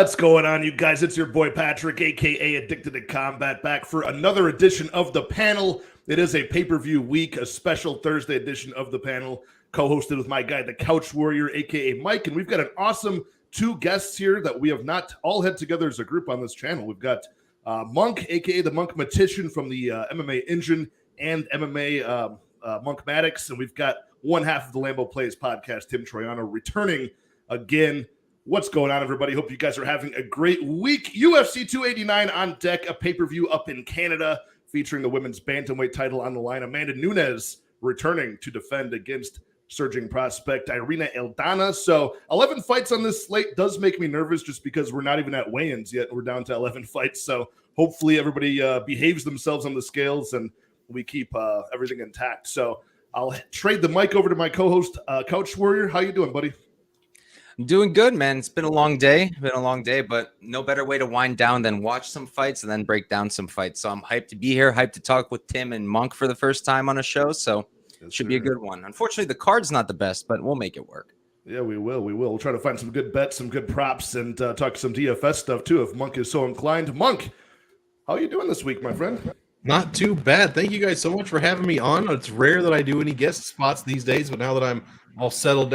What's going on, you guys? It's your boy Patrick, aka Addicted to Combat, back for another edition of the panel. It is a pay-per-view week, a special Thursday edition of the panel, co-hosted with my guy, the Couch Warrior, aka Mike, and we've got an awesome two guests here that we have not all had together as a group on this channel. We've got Monk, aka the MonkMMAtician from the MMA Engine and MMA MonkMMAtics, and we've got one half of the Lambeau Plays podcast, Tim Troiano, returning again. What's going on, everybody? Hope you guys are having a great week. UFC 289 on deck, a pay-per-view up in Canada featuring the women's bantamweight title on the line. Amanda Nunes returning to defend against surging prospect Irina Aldana. So 11 fights on this slate does make me nervous just because we're not even at weigh-ins yet. We're down to 11 fights. So hopefully everybody behaves themselves on the scales and we keep everything intact. So I'll trade the mic over to my co-host, Couch Warrior. How you doing, buddy? I'm doing good, man. It's been a long day. But no better way to wind down than watch some fights and then break down some fights. So I'm hyped to be here, hyped to talk with Tim and Monk for the first time on a show. So it should be a good one. Unfortunately, the card's not the best, but we'll make it work. Yeah, we will. We'll try to find some good bets, some good props, and talk some DFS stuff too if Monk is so inclined. Monk, how are you doing this week, my friend? Not too bad. Thank you guys so much for having me on. It's rare that I do any guest spots these days, but now that I'm all settled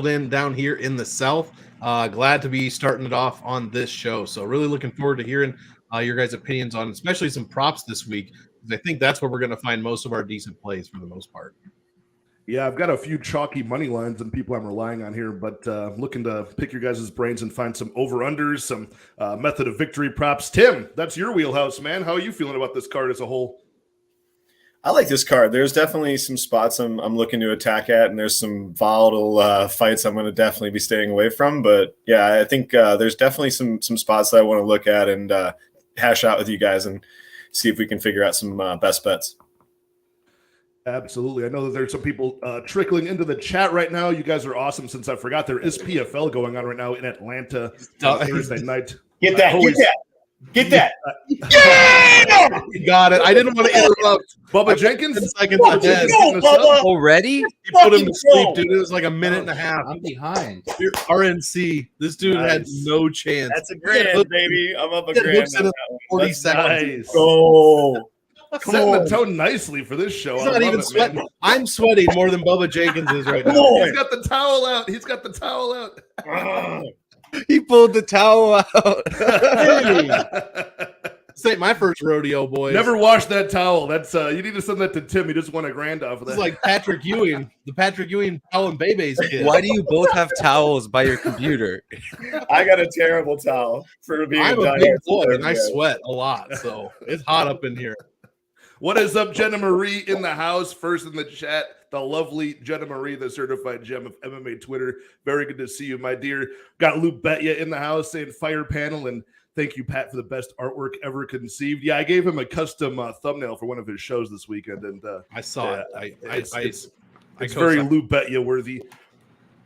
in down here in the South, glad to be starting it off on this show. So really looking forward to hearing your guys' opinions on especially some props this week, because I think that's where we're going to find most of our decent plays for the most part. Yeah, I've got a few chalky money lines and people I'm relying on here, but I'm looking to pick your guys' brains and find some over-unders, some method of victory props. Tim, that's your wheelhouse, man. How are you feeling about this card as a whole? I like this card. There's definitely some spots I'm looking to attack at, and there's some volatile fights I'm going to definitely be staying away from. But, yeah, I think there's definitely some spots that I want to look at and hash out with you guys and see if we can figure out some best bets. Absolutely. I know that there's some people trickling into the chat right now. You guys are awesome. Since I forgot, there is PFL going on right now in Atlanta Thursday night. Get that. Get that. Yeah! You got it. I didn't want to interrupt. Bubba Jenkins? 10 seconds ahead. Already? You put him to sleep, dude. It was like a minute and a half. I'm behind. You're RNC. This dude had no chance. That's a grand, baby. I'm up a grand. 40 seconds. Nice. Oh. Setting the tone nicely for this show. He's not even sweating. Man. I'm sweating more than Bubba Jenkins is right now. He's got the towel out. He pulled the towel out. This ain't my first rodeo, boys. Never wash that towel. That's you need to send that to Tim. He just won $1,000 off of that. It's like Patrick Ewing, the Patrick Ewing Powell and Bebe's kid. Why do you both have towels by your computer? I got a terrible towel for being I'm a big boy and I sweat a lot, so it's hot up in here. What is up, Jenna Marie in the house? First in the chat, the lovely Jenna Marie, the certified gem of MMA Twitter. Very good to see you, my dear. Got Lou Betya in the house saying fire panel, and thank you, Pat, for the best artwork ever conceived. Yeah, I gave him a custom thumbnail for one of his shows this weekend, and I saw it. It's very Lou Betya worthy.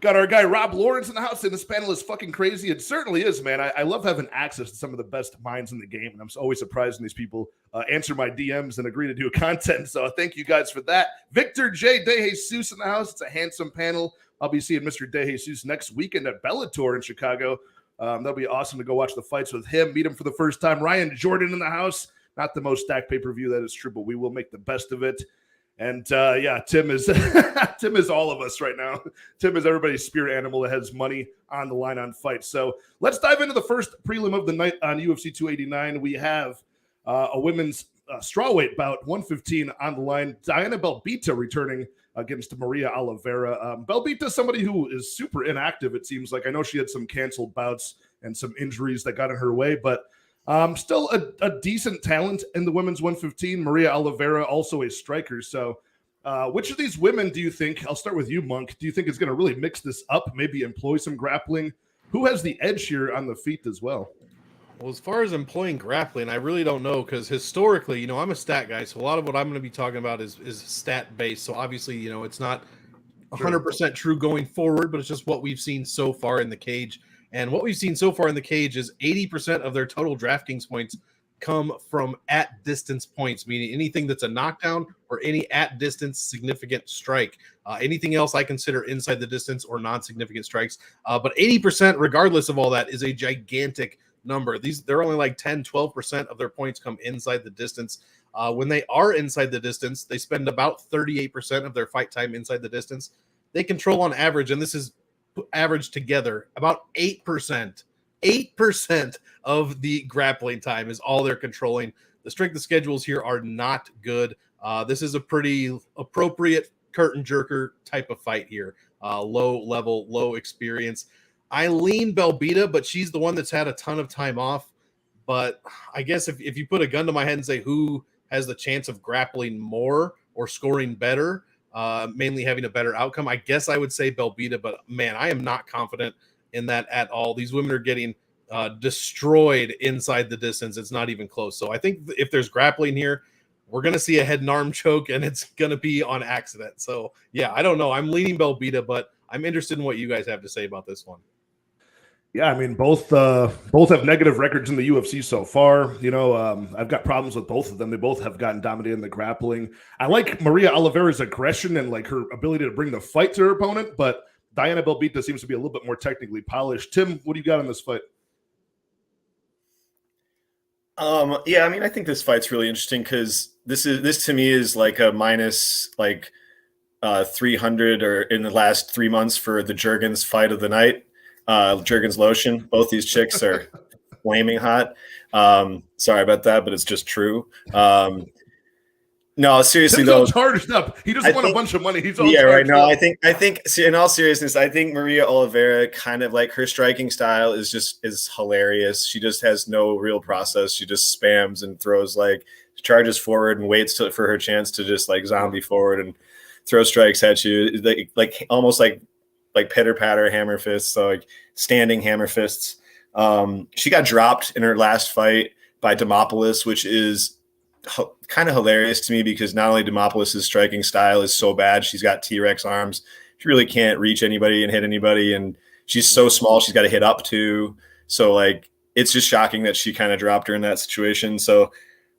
Got our guy Rob Lawrence in the house, and this panel is fucking crazy. It certainly is, man. I love having access to some of the best minds in the game, and I'm always surprised when these people answer my DMs and agree to do content. So thank you guys for that. Victor J. De Jesus in the house. It's a handsome panel. I'll be seeing Mr. De Jesus next weekend at Bellator in Chicago. That'll be awesome to go watch the fights with him, meet him for the first time. Ryan Jordan in the house. Not the most stacked pay-per-view, that is true, but we will make the best of it. And yeah, Tim is Tim is all of us right now. Tim is everybody's spirit animal that has money on the line on fights. So let's dive into the first prelim of the night on UFC 289. We have a women's strawweight bout, 115 on the line. Diana Belbita returning against Maria Oliveira. Belbita, somebody who is super inactive, it seems like. I know she had some canceled bouts and some injuries that got in her way, but still a decent talent in the women's 115. Maria Oliveira, also a striker. So which of these women do you think, I'll start with you, Monk, do you think is going to really mix this up, maybe employ some grappling? Who has the edge here on the feet as well? Well, as far as employing grappling, I really don't know, because historically, I'm a stat guy, so a lot of what I'm going to be talking about is stat-based. So obviously, it's not 100% true going forward, but it's just what we've seen so far in the cage. And what we've seen so far in the cage is 80% of their total DraftKings points come from at distance points, meaning anything that's a knockdown or any at distance significant strike. Anything else I consider inside the distance or non-significant strikes. But 80%, regardless of all that, is a gigantic number. They're only like 10, 12% of their points come inside the distance. When they are inside the distance, they spend about 38% of their fight time inside the distance. They control on average, and this is average together, about 8%. 8% of the grappling time is all they're controlling. The strength of schedules here are not good. This is a pretty appropriate curtain jerker type of fight here. Low level, low experience. I lean Belbita, but she's the one that's had a ton of time off. But I guess if you put a gun to my head and say who has the chance of grappling more or scoring better, mainly having a better outcome, I guess I would say Belbita. But man, I am not confident in that at all. These women are getting destroyed inside the distance. It's not even close. So I think if there's grappling here, we're going to see a head and arm choke, and it's going to be on accident. So yeah, I don't know. I'm leaning Belbita, but I'm interested in what you guys have to say about this one. Yeah, I mean, both have negative records in the UFC so far. You know, I've got problems with both of them. They both have gotten dominated in the grappling. I like Maria Oliveira's aggression and like her ability to bring the fight to her opponent, but Diana Belbita seems to be a little bit more technically polished. Tim, what do you got on this fight? Yeah, I mean, I think this fight's really interesting because this to me is like a minus like 300 or in the last 3 months for the Juergens fight of the night. Juergens Lotion. Both these chicks are flaming hot. Sorry about that, but it's just true. No, seriously though, charged up. He doesn't want a bunch of money. He's all right. No, up. I think. In all seriousness, I think Maria Oliveira kind of like her striking style is hilarious. She just has no real process. She just spams and throws like charges forward and waits for her chance to just like zombie forward and throw strikes at you, like almost like pitter patter hammer fists, so like standing hammer fists. She got dropped in her last fight by Demopoulos, which is kind of hilarious to me because not only Demopoulos' striking style is so bad, she's got T-Rex arms. She really can't reach anybody and hit anybody, and she's so small she's got to hit up too. So like it's just shocking that she kind of dropped her in that situation. So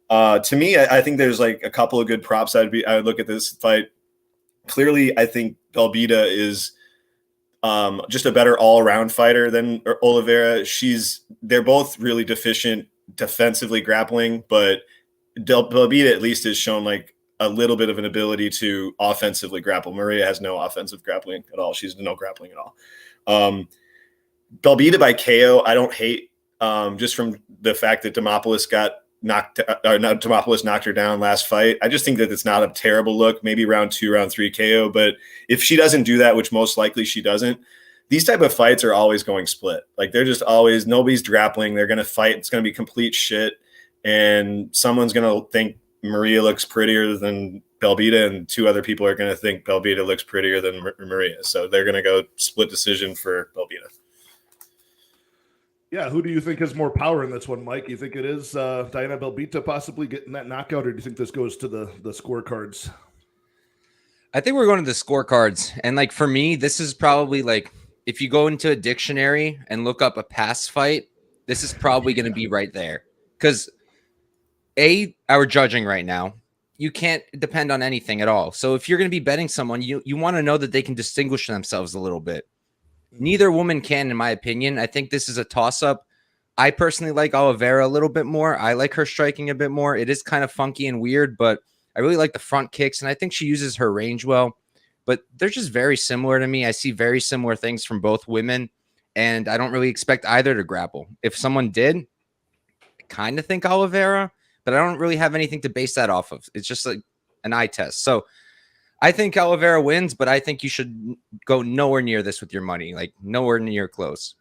to me, I think there's like a couple of good props I would look at this fight. Clearly, I think Belbita is just a better all-around fighter than Oliveira. They're both really deficient defensively grappling, but Belbita at least has shown like a little bit of an ability to offensively grapple. Maria has no offensive grappling at all. She's no grappling at all. Belbita by KO, I don't hate, just from the fact that Demopoulos knocked her down last fight. I just think that it's not a terrible look. Maybe round 2, round 3 KO. But if she doesn't do that, which most likely she doesn't, these type of fights are always going split. Like they're just always, nobody's grappling. They're going to fight. It's going to be complete shit. And someone's going to think Maria looks prettier than Belbita, and 2 other people are going to think Belbita looks prettier than Maria. So they're going to go split decision for Belbita. Yeah, who do you think has more power in this one, Mike? You think it is Diana Belbita possibly getting that knockout, or do you think this goes to the scorecards? I think we're going to the scorecards. And like for me, this is probably like if you go into a dictionary and look up a past fight, this is probably going to be right there. Because our judging right now, you can't depend on anything at all. So if you're going to be betting someone, you want to know that they can distinguish themselves a little bit. Neither woman can, in my opinion. I think this is a toss-up. I personally like Oliveira a little bit more. I like her striking a bit more. It is kind of funky and weird, but I really like the front kicks, and I think she uses her range well. But they're just very similar to me. I see very similar things from both women, and I don't really expect either to grapple. If someone did, I kind of think Oliveira, but I don't really have anything to base that off of. It's just like an eye test. So I think Oliveira wins, but I think you should go nowhere near this with your money, like nowhere near close.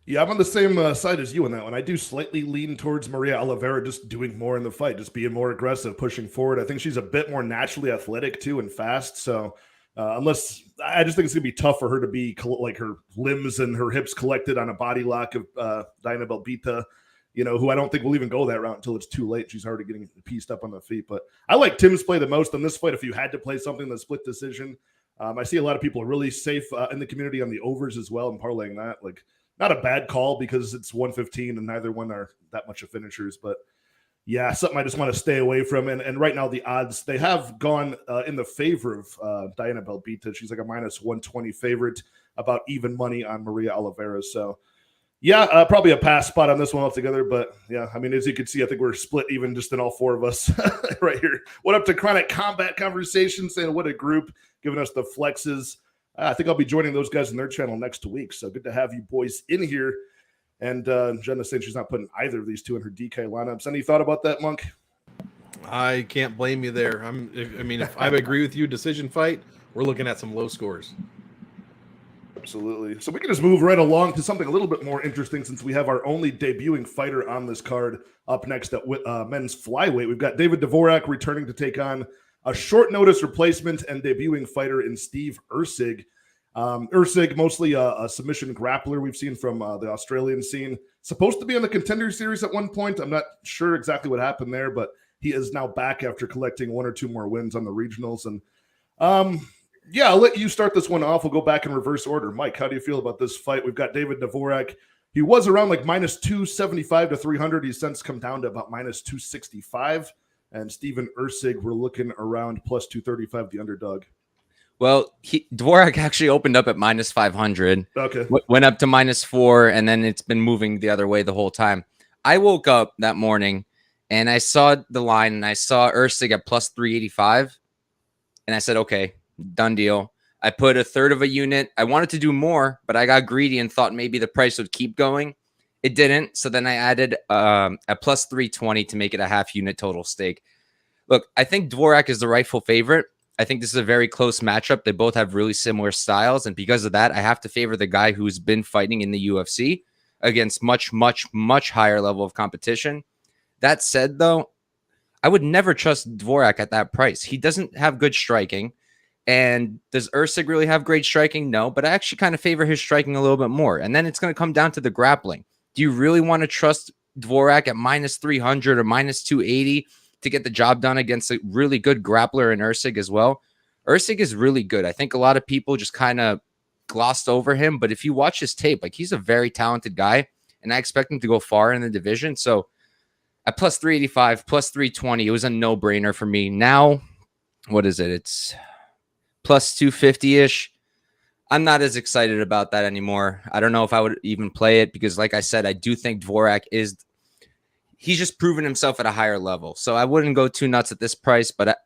Yeah, I'm on the same side as you on that one. I do slightly lean towards Maria Oliveira just doing more in the fight, just being more aggressive, pushing forward. I think she's a bit more naturally athletic too and fast. So unless I just think it's going to be tough for her to be like her limbs and her hips collected on a body lock of Diana Belbita, you know, who I don't think will even go that route until it's too late. She's already getting pieced up on the feet. But I like Tim's play the most on this fight. If you had to play something, the split decision, I see a lot of people are really safe in the community on the overs as well and parlaying that. Like not a bad call because it's 115 and neither one are that much of finishers, but yeah, something I just want to stay away from. And right now the odds, they have gone in the favor of Diana Belbita. She's like a minus 120 favorite, about even money on Maria Oliveira. So yeah, probably a pass spot on this one altogether. But yeah, I mean, as you can see, I think we're split even just in all four of us right here. What up to Chronic Combat Conversations, saying what a group, giving us the flexes. I think I'll be joining those guys in their channel next week. So good to have you boys in here. And Jenna saying she's not putting either of these two in her DK lineups. Any thought about that, Monk? I can't blame you there. If I agree with you, decision fight, we're looking at some low scores. Absolutely. So we can just move right along to something a little bit more interesting since we have our only debuting fighter on this card up next at men's flyweight. We've got David Dvorak returning to take on a short notice replacement and debuting fighter in Steve Erceg. Erceg, mostly a submission grappler we've seen from the Australian scene. Supposed to be on the Contender Series at one point. I'm not sure exactly what happened there, but he is now back after collecting one or two more wins on the regionals. And yeah, I'll let you start this one off. We'll go back in reverse order. Mike, how do you feel about this fight? We've got David Dvorak. He was around like minus 275 to 300. He's since come down to about minus 265. And Steven Erceg, we're looking around plus 235, the underdog. Well, Dvorak actually opened up at minus 500. Okay. Went up to minus 4, and then it's been moving the other way the whole time. I woke up that morning, and I saw the line, and I saw Erceg at plus 385. And I said, okay, done deal. I put a third of a unit. I wanted to do more, but I got greedy and thought maybe the price would keep going. It didn't. So then I added a plus 320 to make it a half unit total stake. Look, I think Dvorak is the rightful favorite. I think this is a very close matchup. They both have really similar styles. And because of that, I have to favor the guy who's been fighting in the UFC against much, much, much higher level of competition. That said, though, I would never trust Dvorak at that price. He doesn't have good striking. And does Erceg really have great striking? No, but I actually kind of favor his striking a little bit more. And then it's going to come down to the grappling. Do you really want to trust Dvorak at minus 300 or minus 280 to get the job done against a really good grappler in Erceg as well? Erceg is really good. I think a lot of people just kind of glossed over him, but if you watch his tape, like, he's a very talented guy, and I expect him to go far in the division. So at plus 385, plus 320, it was a no-brainer for me. Now, what is it? It's plus 250-ish. I'm not as excited about that anymore. I don't know if I would even play it because, like I said, I do think Dvorak he's just proven himself at a higher level. So I wouldn't go too nuts at this price, but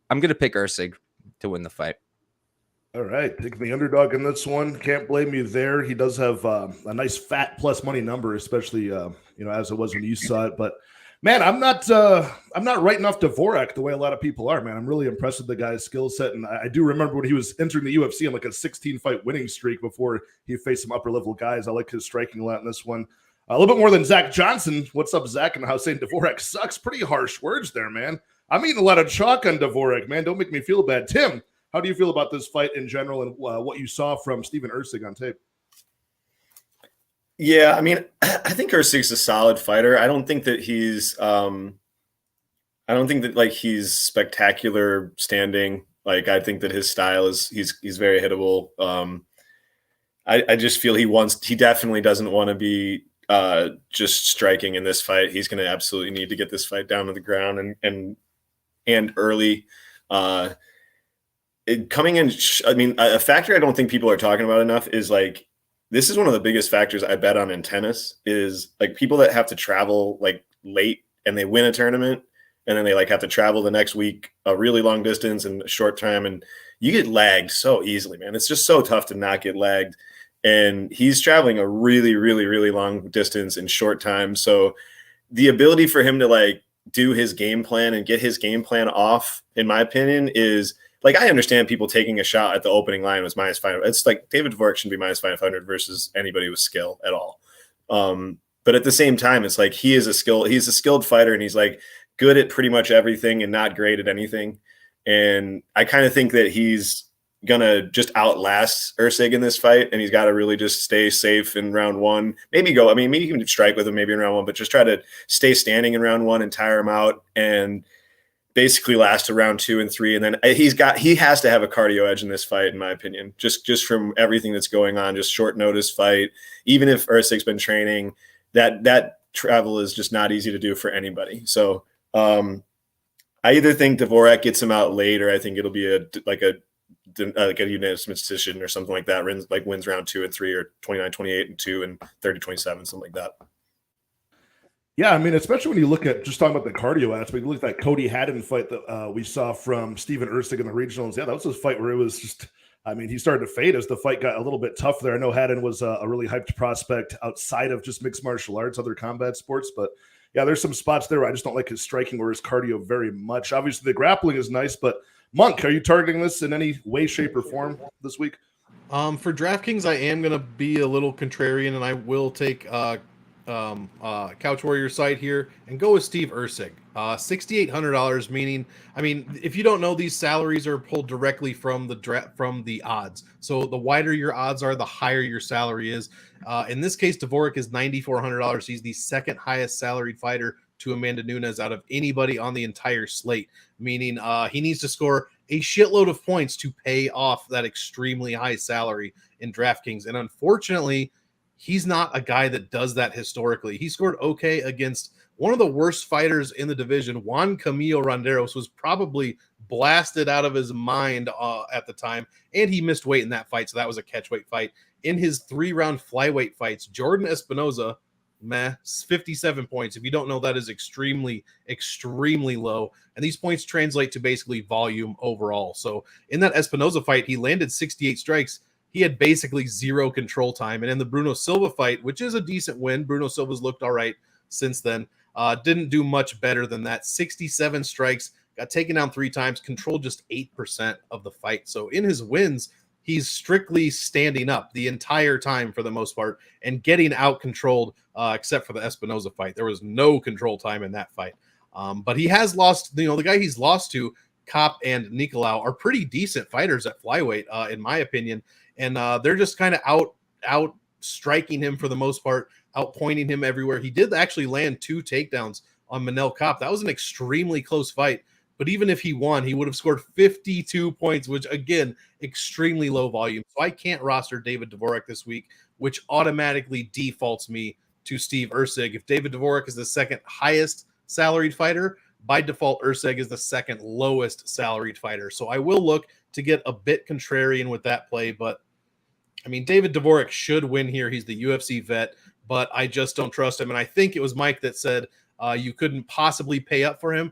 I'm going to pick Erceg to win the fight. All right. Taking the underdog in this one. Can't blame you there. He does have a nice fat plus money number, especially, as it was when you saw it. But man, I'm not writing off Dvorak the way a lot of people are, man. I'm really impressed with the guy's skill set. And I do remember when he was entering the UFC on like a 16-fight winning streak before he faced some upper-level guys. I like his striking a lot in this one. A little bit more than Zach Johnson. What's up, Zach? And how saying Dvorak sucks. Pretty harsh words there, man. I'm eating a lot of chalk on Dvorak, man. Don't make me feel bad. Tim, how do you feel about this fight in general and what you saw from Steven Erceg on tape? Yeah, I mean, I think Erceg's a solid fighter. I don't think that he's he's spectacular standing. Like, I think that his style he's very hittable. I just feel he definitely doesn't want to be just striking in this fight. He's going to absolutely need to get this fight down to the ground and early. Coming in, I mean, a factor I don't think people are talking about enough is like, this is one of the biggest factors I bet on in tennis is like people that have to travel like late and they win a tournament and then they like have to travel the next week a really long distance in a short time, and you get lagged so easily, man. It's just so tough to not get lagged. And he's traveling a really, really, really long distance in short time. So the ability for him to like do his game plan and get his game plan off, in my opinion, is like, I understand people taking a shot at the opening line was minus 500. It's like David Dvorak shouldn't be minus 500 versus anybody with skill at all. But at the same time, it's like he's a skilled fighter, and he's like good at pretty much everything and not great at anything. And I kind of think that he's gonna just outlast Erceg in this fight, and he's got to really just stay safe in round one. Maybe you can strike with him maybe in round one, but just try to stay standing in round one and tire him out. And basically last around 2 and 3, and then he has to have a cardio edge in this fight, in my opinion. Just from everything that's going on, just short notice fight. Even if Erceg's been training, that travel is just not easy to do for anybody. So I either think Dvorak gets him out late, or I think it'll be a unanimous decision or something like that. Wins round 2 and 3, or 29-28 and 2 and 30-27, something like that. Yeah, I mean, especially when you look at just talking about the cardio aspect, you look at that Cody Haddon fight that we saw from Steven Erceg in the regionals. Yeah, that was a fight where it was just, I mean, he started to fade as the fight got a little bit tough there. I know Haddon was a really hyped prospect outside of just mixed martial arts, other combat sports, but yeah, there's some spots there where I just don't like his striking or his cardio very much. Obviously, the grappling is nice, but Monk, are you targeting this in any way, shape, or form this week? For DraftKings, I am going to be a little contrarian, and I will take CouchWarrior site here and go with Steve Erceg. $6,800, meaning, I mean, if you don't know, these salaries are pulled directly from the odds. So the wider your odds are, the higher your salary is. In this case, Dvorak is $9,400. He's the second highest salaried fighter to Amanda Nunes out of anybody on the entire slate, meaning he needs to score a shitload of points to pay off that extremely high salary in DraftKings. And unfortunately, he's not a guy that does that historically. He scored okay against one of the worst fighters in the division. Juan Camilo Ronderos was probably blasted out of his mind at the time, and he missed weight in that fight, so that was a catchweight fight. In his 3-round flyweight fights, Jordan Espinoza, 57 points. If you don't know, that is extremely, extremely low, and these points translate to basically volume overall. So in that Espinoza fight, he landed 68 strikes. He had basically zero control time. And in the Bruno Silva fight, which is a decent win, Bruno Silva's looked all right since then, didn't do much better than that. 67 strikes, got taken down 3 times, controlled just 8% of the fight. So in his wins, he's strictly standing up the entire time for the most part and getting out-controlled, except for the Espinoza fight. There was no control time in that fight. But he has lost, the guy he's lost to, Kopp and Nicolau, are pretty decent fighters at flyweight, in my opinion. And they're just kind of out striking him for the most part, out pointing him everywhere. He did actually land 2 takedowns on Manel Kopp. That was an extremely close fight. But even if he won, he would have scored 52 points, which, again, extremely low volume. So I can't roster David Dvorak this week, which automatically defaults me to Steve Erceg. If David Dvorak is the second highest salaried fighter, by default, Erceg is the second lowest salaried fighter. So I will look to get a bit contrarian with that play, but I mean, David Dvorak should win here. He's the UFC vet, but I just don't trust him. And I think it was Mike that said you couldn't possibly pay up for him.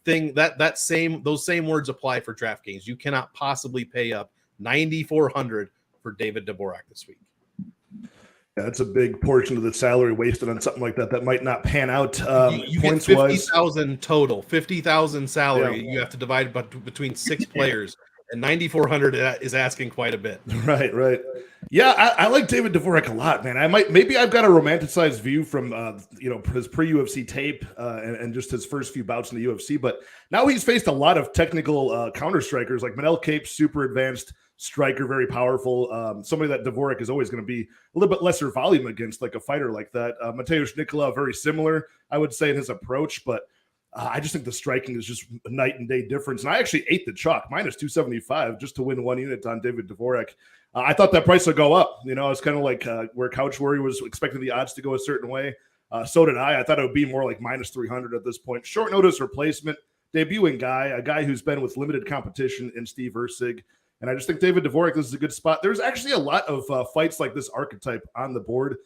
Those same words apply for DraftKings. You cannot possibly pay up $9,400 for David Dvorak this week. Yeah, that's a big portion of the salary wasted on something like that. That might not pan out. You get 50,000 total, 50,000 salary. Yeah. You have to divide between 6 players. And 9,400 is asking quite a bit. Right. Yeah, I like David Dvorak a lot, man. Maybe I've got a romanticized view from his pre-UFC tape and just his first few bouts in the UFC. But now he's faced a lot of technical counter strikers like Manel Kape, super advanced striker, very powerful. Somebody that Dvorak is always going to be a little bit lesser volume against, like a fighter like that. Mateusz Nicolau, very similar, I would say, in his approach, but I just think the striking is just a night and day difference. And I actually ate the chalk, -275, just to win 1 unit on David Dvorak. I thought that price would go up. I was kind of like where CouchWarrior was expecting the odds to go a certain way. So did I. I thought it would be more like -300 at this point. Short notice replacement, debuting guy, a guy who's been with limited competition in Steve Erceg. And I just think David Dvorak, this is a good spot. There's actually a lot of fights like this archetype on the board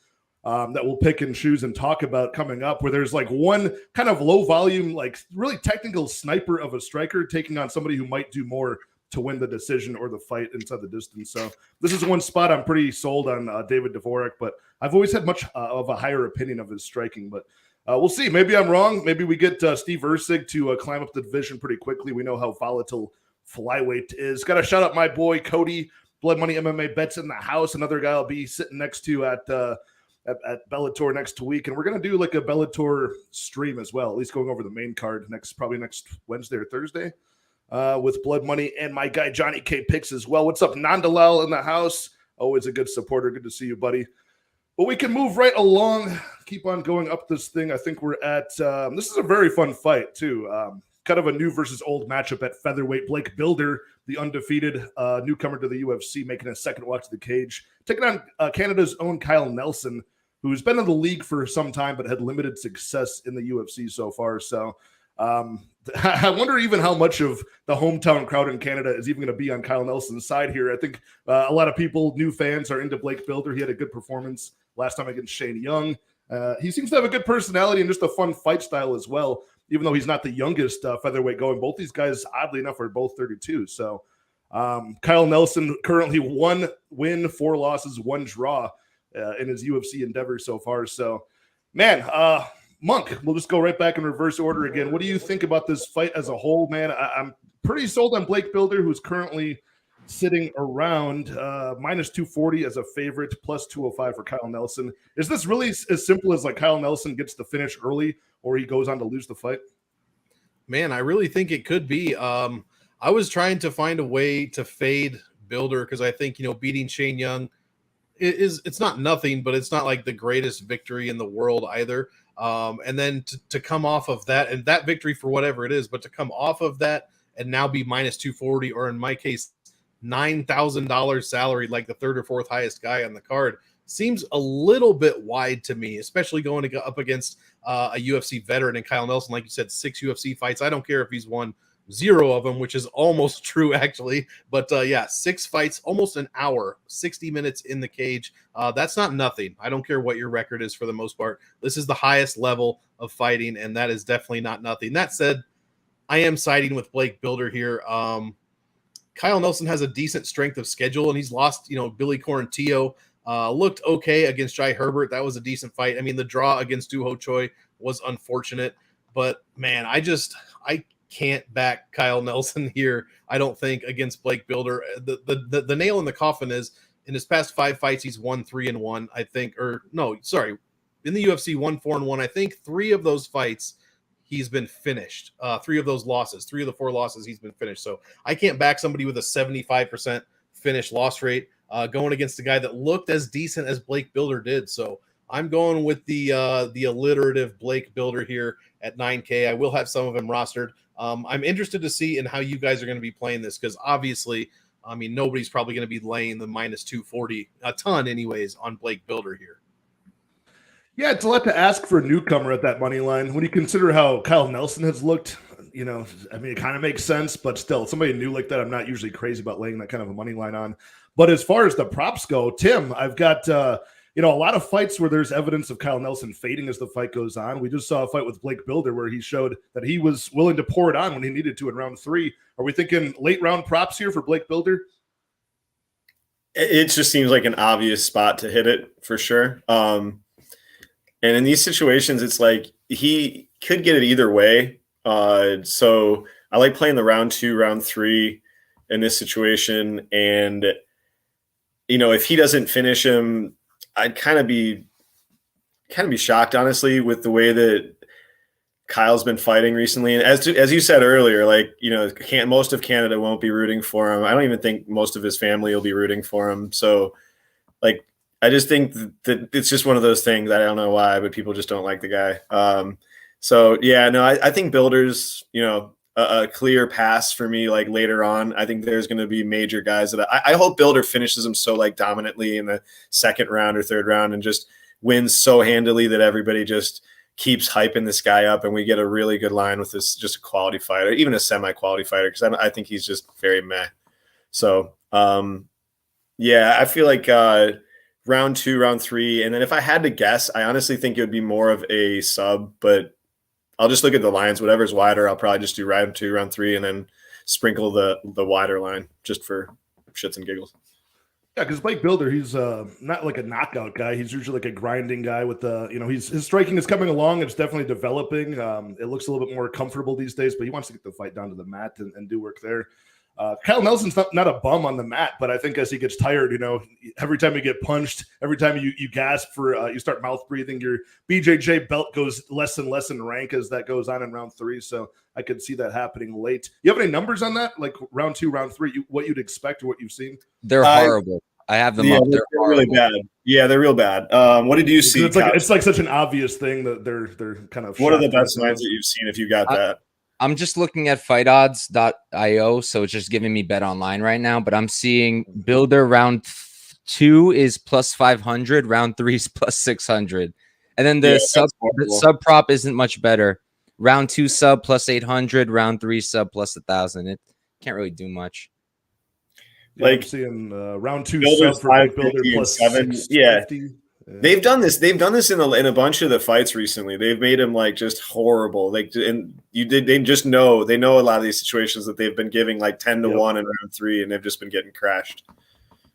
that we'll pick and choose and talk about coming up, where there's like one kind of low volume, like really technical sniper of a striker taking on somebody who might do more to win the decision or the fight inside the distance. So this is one spot I'm pretty sold on David Dvorak, but I've always had much of a higher opinion of his striking, but we'll see. Maybe I'm wrong. Maybe we get Steve Erceg to climb up the division pretty quickly. We know how volatile flyweight is. Got to shout out my boy Cody, Blood Money MMA Bets in the house. Another guy I'll be sitting next to at Bellator next week, and we're going to do like a Bellator stream as well, at least going over the main card probably next Wednesday or Thursday with Blood Money and my guy Johnny K Picks as well. What's up, Nandalal in the house? Always a good supporter. Good to see you, buddy. But we can move right along, keep on going up this thing. I think we're at this is a very fun fight too. kind of a new versus old matchup at featherweight. Blake Bilder, the undefeated newcomer to the UFC, making a second walk to the cage, taking on Canada's own Kyle Nelson, who's been in the league for some time but had limited success in the UFC so far. So I wonder even how much of the hometown crowd in Canada is even going to be on Kyle Nelson's side here. I think a lot of people, new fans, are into Blake Bilder. He had a good performance last time against Shane Young. He seems to have a good personality and just a fun fight style as well, even though he's not the youngest featherweight going. Both these guys, oddly enough, are both 32. So Kyle Nelson currently 1 win, 4 losses, 1 draw in his UFC endeavor so far. So, man, Monk, we'll just go right back in reverse order again. What do you think about this fight as a whole, man? I'm pretty sold on Blake Bilder, who's currently sitting around minus 240 as a favorite, plus 205 for Kyle Nelson. Is this really as simple as like Kyle Nelson gets the finish early or he goes on to lose the fight? Man, I really think it could be. I was trying to find a way to fade Bilder because I think, beating Shane Young it's not nothing, but it's not like the greatest victory in the world either. And then to come off of that, and that victory for whatever it is, but to come off of that and now be minus 240, or in my case, $9,000 salary, like the third or fourth highest guy on the card, seems a little bit wide to me, especially going to go up against a UFC veteran and Kyle Nelson. Like you said, 6 UFC fights. I don't care if he's won 0 of them, which is almost true actually. But 6 fights, almost an hour, 60 minutes in the cage. That's not nothing. I don't care what your record is for the most part. This is the highest level of fighting, and that is definitely not nothing. That said, I am siding with Blake Bilder here. Kyle Nelson has a decent strength of schedule, and he's lost, Billy Quarantillo. Looked okay against Jai Herbert. That was a decent fight. I mean, the draw against Doo Ho Choi was unfortunate, but man, I can't back Kyle Nelson here. I don't think against Blake Bilder. The nail in the coffin is in his past 5 fights, he's won 3-1, I think, or no, sorry, in the UFC 1-4-1. I think 3 of those fights he's been finished. 3 of those losses, 3 of the 4 losses, he's been finished. So I can't back somebody with a 75% finish loss rate going against a guy that looked as decent as Blake Bilder did. So I'm going with the alliterative Blake Bilder here at 9K. I will have some of him rostered. I'm interested to see in how you guys are going to be playing this, because obviously, I mean, nobody's probably going to be laying the minus 240 a ton anyways on Blake Bilder here. Yeah, it's a lot to ask for a newcomer at that money line. When you consider how Kyle Nelson has looked, I mean, it kind of makes sense, but still, somebody new like that, I'm not usually crazy about laying that kind of a money line on. But as far as the props go, Tim, I've got, a lot of fights where there's evidence of Kyle Nelson fading as the fight goes on. We just saw a fight with Blake Bilder where he showed that he was willing to pour it on when he needed to in round 3. Are we thinking late round props here for Blake Bilder? It just seems like an obvious spot to hit it for sure. And in these situations, it's like he could get it either way. So I like playing the round 2, round 3 in this situation. And, if he doesn't finish him, I'd kind of be shocked, honestly, with the way that Kyle's been fighting recently. And as you said earlier, most of Canada won't be rooting for him. I don't even think most of his family will be rooting for him. So, I just think that it's just one of those things. I don't know why, but people just don't like the guy. I think Bilder's, a clear pass for me, later on. I think there's going to be major guys that I hope Bilder finishes him so dominantly in the 2nd round or 3rd round and just wins so handily that everybody just keeps hyping this guy up and we get a really good line with this, just a quality fighter, even a semi-quality fighter, because I think he's just very meh. So, I feel like round 2, round 3, and then if I had to guess, I honestly think it would be more of a sub, but I'll just look at the lines. Whatever's wider, I'll probably just do round 2, round 3, and then sprinkle the wider line just for shits and giggles. Yeah, because Blake Bilder, he's not like a knockout guy. He's usually like a grinding guy with his striking is coming along. It's definitely developing. It looks a little bit more comfortable these days, but he wants to get the fight down to the mat and do work there. Kyle Nelson's not a bum on the mat, but I think as he gets tired, every time you get punched, every time you gasp for, you start mouth breathing, your BJJ belt goes less and less in rank as that goes on in round 3. So I could see that happening late. You have any numbers on that? Like round 2, round 3, what you'd expect or what you've seen? They're horrible. I have them up. They're really bad. Yeah, they're real bad. What did you see? It's like such an obvious thing that they're kind of. What are the best lines that you've seen if you got that? I'm just looking at fightodds.io, so it's just giving me bet online right now, but I'm seeing Bilder round 2 is plus 500, round 3 is plus 600. And then the sub prop isn't much better. Round 2 sub plus 800, round 3 sub plus 1,000. It can't really do much. Yeah, like I'm seeing round 2 Builders sub for Blake Bilder plus 7. 650. Yeah. They've done this. They've done this in a bunch of the fights recently. They've made him like just horrible. Like, and they just know a lot of these situations that they've been giving like 10 to 1 in round 3, and they've just been getting crashed.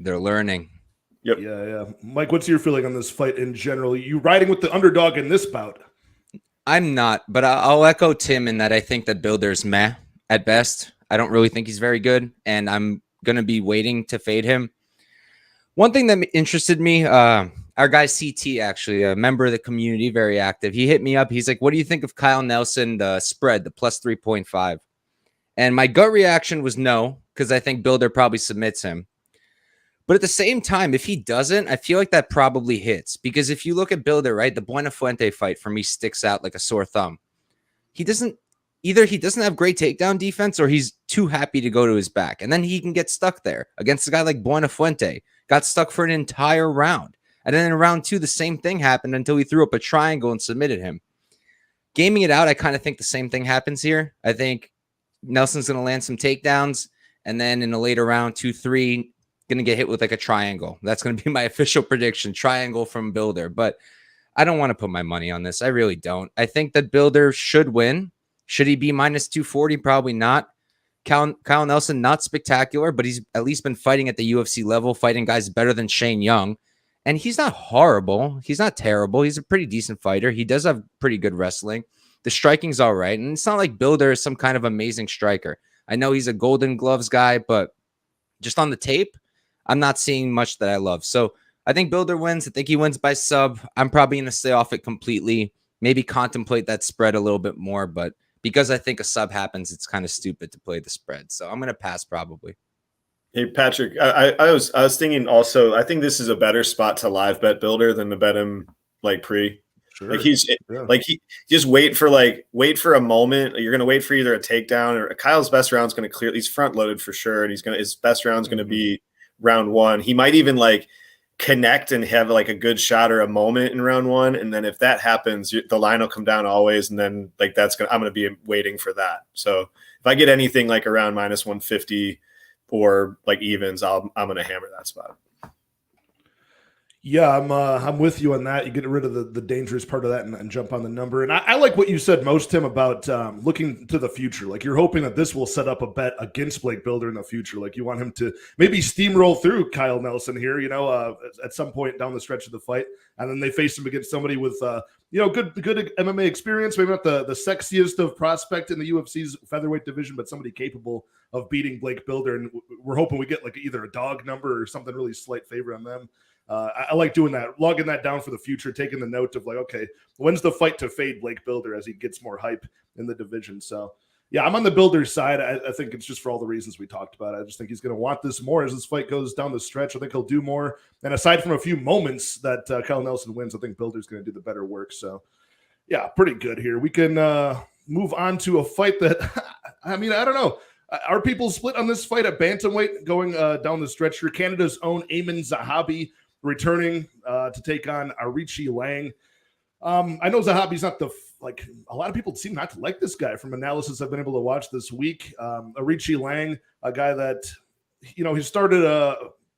They're learning. Yep. Yeah. Mike, what's your feeling on this fight in general? You riding with the underdog in this bout? I'm not, but I'll echo Tim in that I think that Bilder's meh at best. I don't really think he's very good, and I'm gonna be waiting to fade him. One thing that interested me, our guy CT, actually, a member of the community, very active. He hit me up. He's like, what do you think of Kyle Nelson, the spread, the plus 3.5? And my gut reaction was no, because I think Bilder probably submits him. But at the same time, if he doesn't, I feel like that probably hits. Because if you look at Bilder, right, the Buenafuente fight for me sticks out like a sore thumb. Either he doesn't have great takedown defense or he's too happy to go to his back. And then he can get stuck there against a guy like Buenafuente. Got stuck for an entire round. And then in round 2, the same thing happened until he threw up a triangle and submitted him. Gaming it out, I kind of think the same thing happens here. I think Nelson's going to land some takedowns. And then in a later round, 2-3, going to get hit with like a triangle. That's going to be my official prediction. Triangle from Bilder. But I don't want to put my money on this. I really don't. I think that Bilder should win. Should he be minus 240? Probably not. Kyle Nelson, not spectacular, but he's at least been fighting at the UFC level, fighting guys better than Shane Young. And he's not horrible. He's not terrible. He's a pretty decent fighter. He does have pretty good wrestling. The striking's all right. And it's not like Bilder is some kind of amazing striker. I know he's a Golden Gloves guy, but just on the tape, I'm not seeing much that I love. So I think Bilder wins. I think he wins by sub. I'm probably going to stay off it completely. Maybe contemplate that spread a little bit more. But because I think a sub happens, it's kind of stupid to play the spread. So I'm going to pass probably. Hey, Patrick, I was thinking also, I think this is a better spot to live bet Bilder than to bet him like pre. Sure. Like he just wait for a moment. You're going to wait for either a takedown or Kyle's best round's going to clear. He's front loaded for sure. And his best round's going to be round 1. He might even like connect and have like a good shot or a moment in round 1. And then if that happens, the line will come down always. And then like I'm going to be waiting for that. So if I get anything like around minus 150 or like evens, I'm going to hammer that spot. Yeah, I'm with you on that. You get rid of the dangerous part of that and jump on the number. And I like what you said most, Tim, about looking to the future. Like you're hoping that this will set up a bet against Blake Bilder in the future. Like you want him to maybe steamroll through Kyle Nelson here, at some point down the stretch of the fight. And then they face him against somebody with, good MMA experience. Maybe not the sexiest of prospect in the UFC's featherweight division, but somebody capable of beating Blake Bilder. And we're hoping we get like either a dog number or something really slight favor on them. I like doing that, logging that down for the future, taking the note of like, okay, when's the fight to fade Blake Bilder as he gets more hype in the division? So, yeah, I'm on the Bilder side. I think it's just for all the reasons we talked about. I just think he's going to want this more as this fight goes down the stretch. I think he'll do more. And aside from a few moments that Kyle Nelson wins, I think Bilder's going to do the better work. So, yeah, pretty good here. We can move on to a fight that, I mean, I don't know. Are people split on this fight at bantamweight going down the stretch here? Canada's own Eamon Zahabi returning to take on Aoriqileng. I know Zahabi's not a lot of people seem not to like this guy from analysis I've been able to watch this week. Aoriqileng, a guy that, he started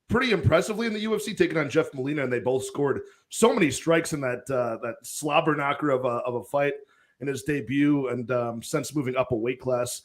pretty impressively in the UFC, taking on Jeff Molina, and they both scored so many strikes in that slobber knocker of a fight in his debut, and since moving up a weight class.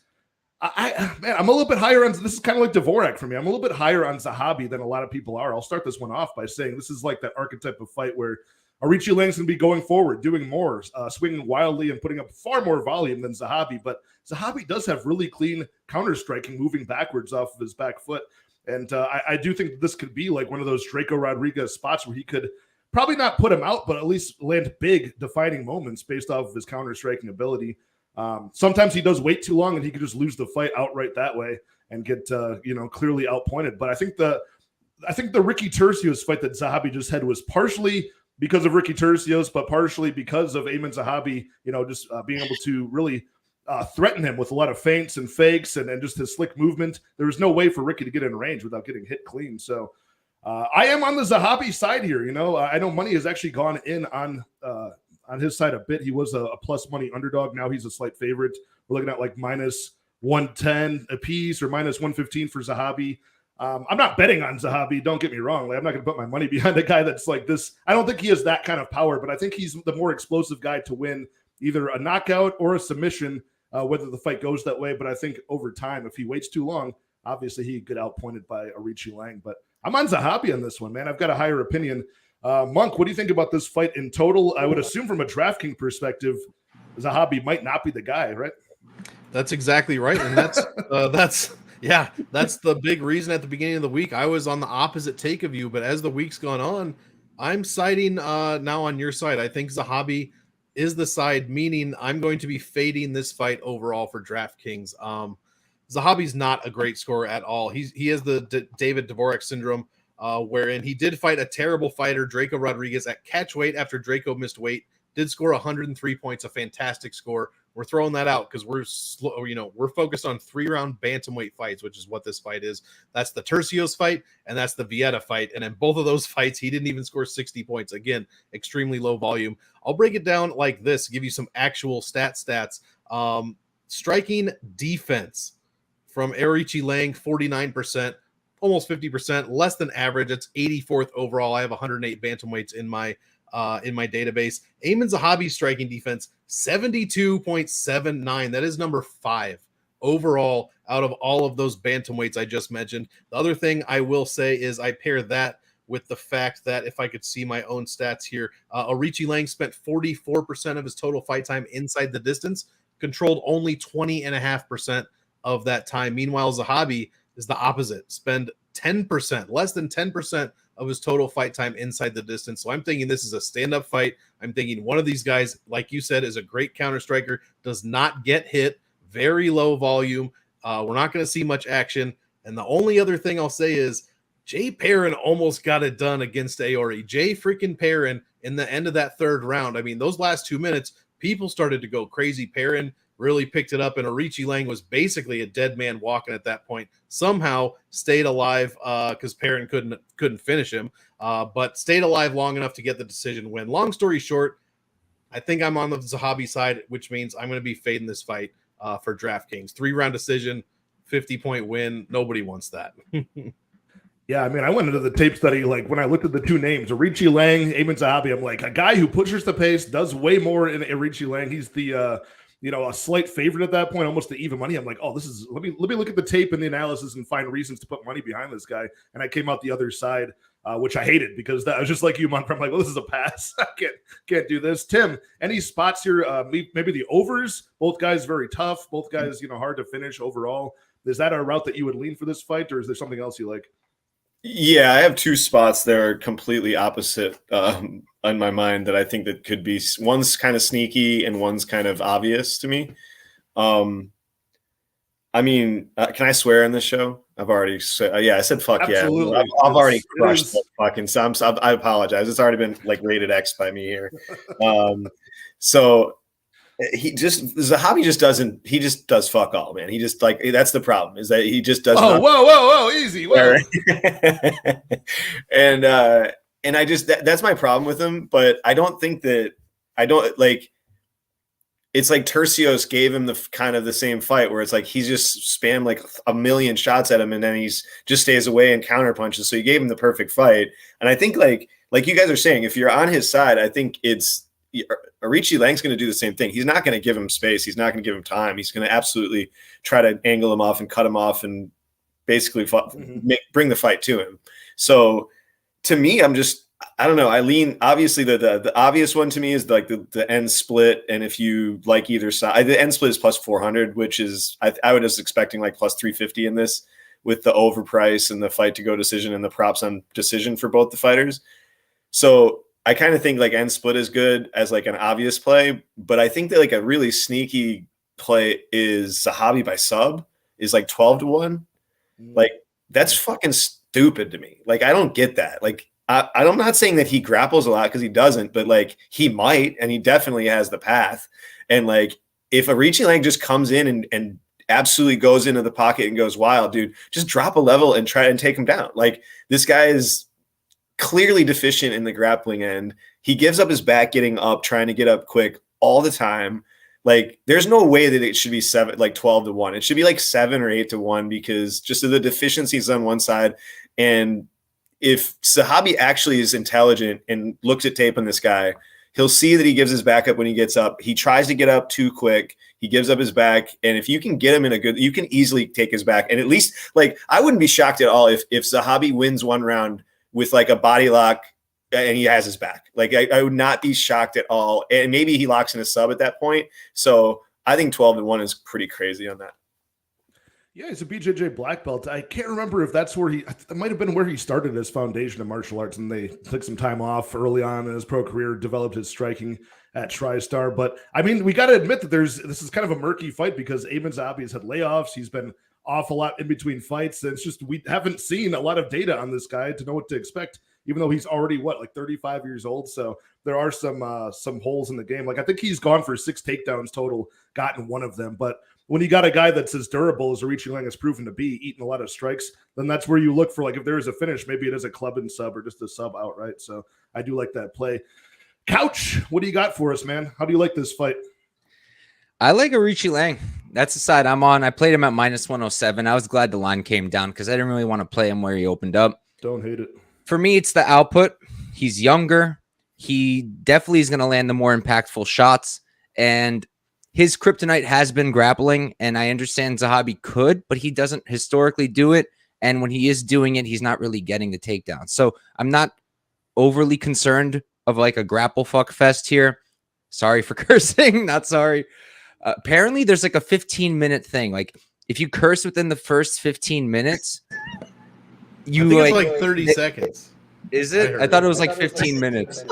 I'm a little bit higher on this. Is kind of like Dvorak for me. I'm a little bit higher on Zahabi than a lot of people are. I'll start this one off by saying this is like that archetype of fight where Aoriqileng's going to be going forward, doing more, swinging wildly and putting up far more volume than Zahabi. But Zahabi does have really clean counter striking, moving backwards off of his back foot. And I do think this could be like one of those Draco Rodriguez spots where he could probably not put him out, but at least land big defining moments based off of his counter striking ability. Sometimes he does wait too long and he could just lose the fight outright that way and get, clearly outpointed. But I think the Ricky Turcios fight that Zahabi just had was partially because of Ricky Turcios, but partially because of Eamon Zahabi, just being able to really threaten him with a lot of feints and fakes and just his slick movement. There was no way for Ricky to get in range without getting hit clean. So I am on the Zahabi side here. You know, I know money has actually gone in on his side a bit. He was a plus money underdog. Now he's a slight favorite. We're looking at like minus 110 a piece or minus 115 for Zahabi. I'm not betting on Zahabi. Don't get me wrong. Like, I'm not going to put my money behind a guy that's like this. I don't think he has that kind of power, but I think he's the more explosive guy to win either a knockout or a submission, whether the fight goes that way. But I think over time, if he waits too long, obviously he could get outpointed by Aoriqileng. But I'm on Zahabi on this one, man. I've got a higher opinion. Monk, what do you think about this fight in total? I would assume from a DraftKings perspective, Zahabi might not be the guy, right? That's exactly right. And that's the big reason at the beginning of the week I was on the opposite take of you. But as the week's gone on, I'm siding now on your side. I think Zahabi is the side, meaning I'm going to be fading this fight overall for DraftKings. Zahabi's not a great scorer at all. He has the David Dvorak syndrome, wherein he did fight a terrible fighter, Draco Rodriguez, at catch weight after Draco missed weight. Did score 103 points, a fantastic score. We're throwing that out because we're focused on 3-round bantamweight fights, which is what this fight is. That's the Tercios fight, and that's the Vieta fight. And in both of those fights, he didn't even score 60 points. Again, extremely low volume. I'll break it down like this, give you some actual stats. Striking defense from Aoriqileng, 49%, almost 50%, less than average. It's 84th overall. I have 108 bantamweights in my database. Ayman Zahabi's striking defense, 72.79. That is number 5 overall out of all of those bantamweights I just mentioned. The other thing I will say is I pair that with the fact that if I could see my own stats here, Aoriqileng spent 44% of his total fight time inside the distance, controlled only 20.5% of that time. Meanwhile, Zahabi is the opposite, spend 10%, less than 10% of his total fight time inside the distance. So I'm thinking this is a stand-up fight. I'm thinking one of these guys, like you said, is a great counter striker, does not get hit, very low volume. We're not going to see much action. And the only other thing I'll say is Jay Perrin almost got it done against Aori. Jay freaking Perrin in the end of that third round. I mean, those last 2 minutes, people started to go crazy. Perrin really picked it up, and Aoriqileng was basically a dead man walking at that point. Somehow stayed alive because Perrin couldn't finish him, but stayed alive long enough to get the decision win. Long story short, I think I'm on the Zahabi side, which means I'm going to be fading this fight for DraftKings. 3-round decision, 50-point win. Nobody wants that. Yeah, I mean, I went into the tape study, like, when I looked at the two names, Aoriqileng, Ayman Zahabi, I'm like, a guy who pushes the pace, does way more in Aoriqileng. He's the, a slight favorite at that point, almost the even money. I'm like, oh, let me look at the tape and the analysis and find reasons to put money behind this guy. And I came out the other side, which I hated because I was just like you, Monk. I'm like, well, this is a pass. I can't do this. Tim, any spots here? Maybe the overs. Both guys very tough. Both guys, hard to finish overall. Is that a route that you would lean for this fight, or is there something else you like? Yeah, I have 2 spots that are completely opposite on my mind that I think that could be, one's kind of sneaky and one's kind of obvious to me. I mean, can I swear on this show? I've already said, I said fuck. Absolutely. Yeah. I've already crushed the fucking some. I apologize. It's already been like rated X by me here. So Zahabi just does fuck all, man. He just, like, that's the problem, is that he just does. Oh, whoa, easy. Whoa. And I just, that's my problem with him. But I don't think that, it's like Tercios gave him the kind of the same fight where it's like he's just spammed like a million shots at him and then he's just stays away and counter punches. So he gave him the perfect fight. And I think like you guys are saying, if you're on his side, I think it's Aoriqileng's going to do the same thing. He's not going to give him space. He's not going to give him time. He's going to absolutely try to angle him off and cut him off and basically bring the fight to him. So to me, I don't know. I lean, obviously the obvious one to me is like the end split. And if you like either side, the end split is plus 400, which is, I would just expecting like plus 350 in this with the overprice and the fight to go decision and the props on decision for both the fighters. So I kind of think like end split is good as like an obvious play, but I think that like a really sneaky play is Zahabi by sub is like 12-1. Like that's fucking stupid to me. Like, I don't get that. Like, I'm not saying that he grapples a lot because he doesn't, but like he might, and he definitely has the path. And like, if Aoriqileng just comes in and absolutely goes into the pocket and goes wild, dude, just drop a level and try and take him down. Like, this guy is clearly deficient in the grappling end. He gives up his back getting up, trying to get up quick all the time. Like, there's no way that it should be 12-1. It should be like 7 or 8-1 because just of the deficiencies on one side. And if Zahabi actually is intelligent and looks at tape on this guy, he'll see that he gives his back up when he gets up. He tries to get up too quick. He gives up his back. And if you can get him in you can easily take his back. And at least, like, I wouldn't be shocked at all if Zahabi wins one round with like a body lock and he has his back. Like, I would not be shocked at all. And maybe he locks in a sub at that point. So I think 12-1 is pretty crazy on that. Yeah, he's a BJJ black belt. I can't remember if that's where it might have been where he started his foundation of martial arts, and they took some time off early on in his pro career, developed his striking at TriStar. But I mean, we got to admit that this is kind of a murky fight because Amin Zahabi has had layoffs. He's been off a lot in between fights. And it's just, we haven't seen a lot of data on this guy to know what to expect, even though he's already, like 35 years old. So there are some holes in the game. Like, I think he's gone for 6 takedowns total, gotten one of them. But when you got a guy that's as durable as Aoriqileng has proven to be, eating a lot of strikes, then that's where you look for, like, if there is a finish, maybe it is a club and sub or just a sub outright. So I do like that play. Couch, what do you got for us, man? How do you like this fight? I like Aoriqileng. That's the side I'm on. I played him at -107. I was glad the line came down because I didn't really want to play him where he opened up. Don't hate it. For me, it's the output. He's younger. He definitely is going to land the more impactful shots. And his kryptonite has been grappling. And I understand Zahabi could, but he doesn't historically do it. And when he is doing it, he's not really getting the takedown. So I'm not overly concerned of like a grapple fuck fest here. Sorry for cursing. Not sorry. Apparently, there's like a 15-minute thing. Like, if you curse within the first 15 minutes, you I think it's like 30 seconds. Is it? I thought it was like 15 minutes.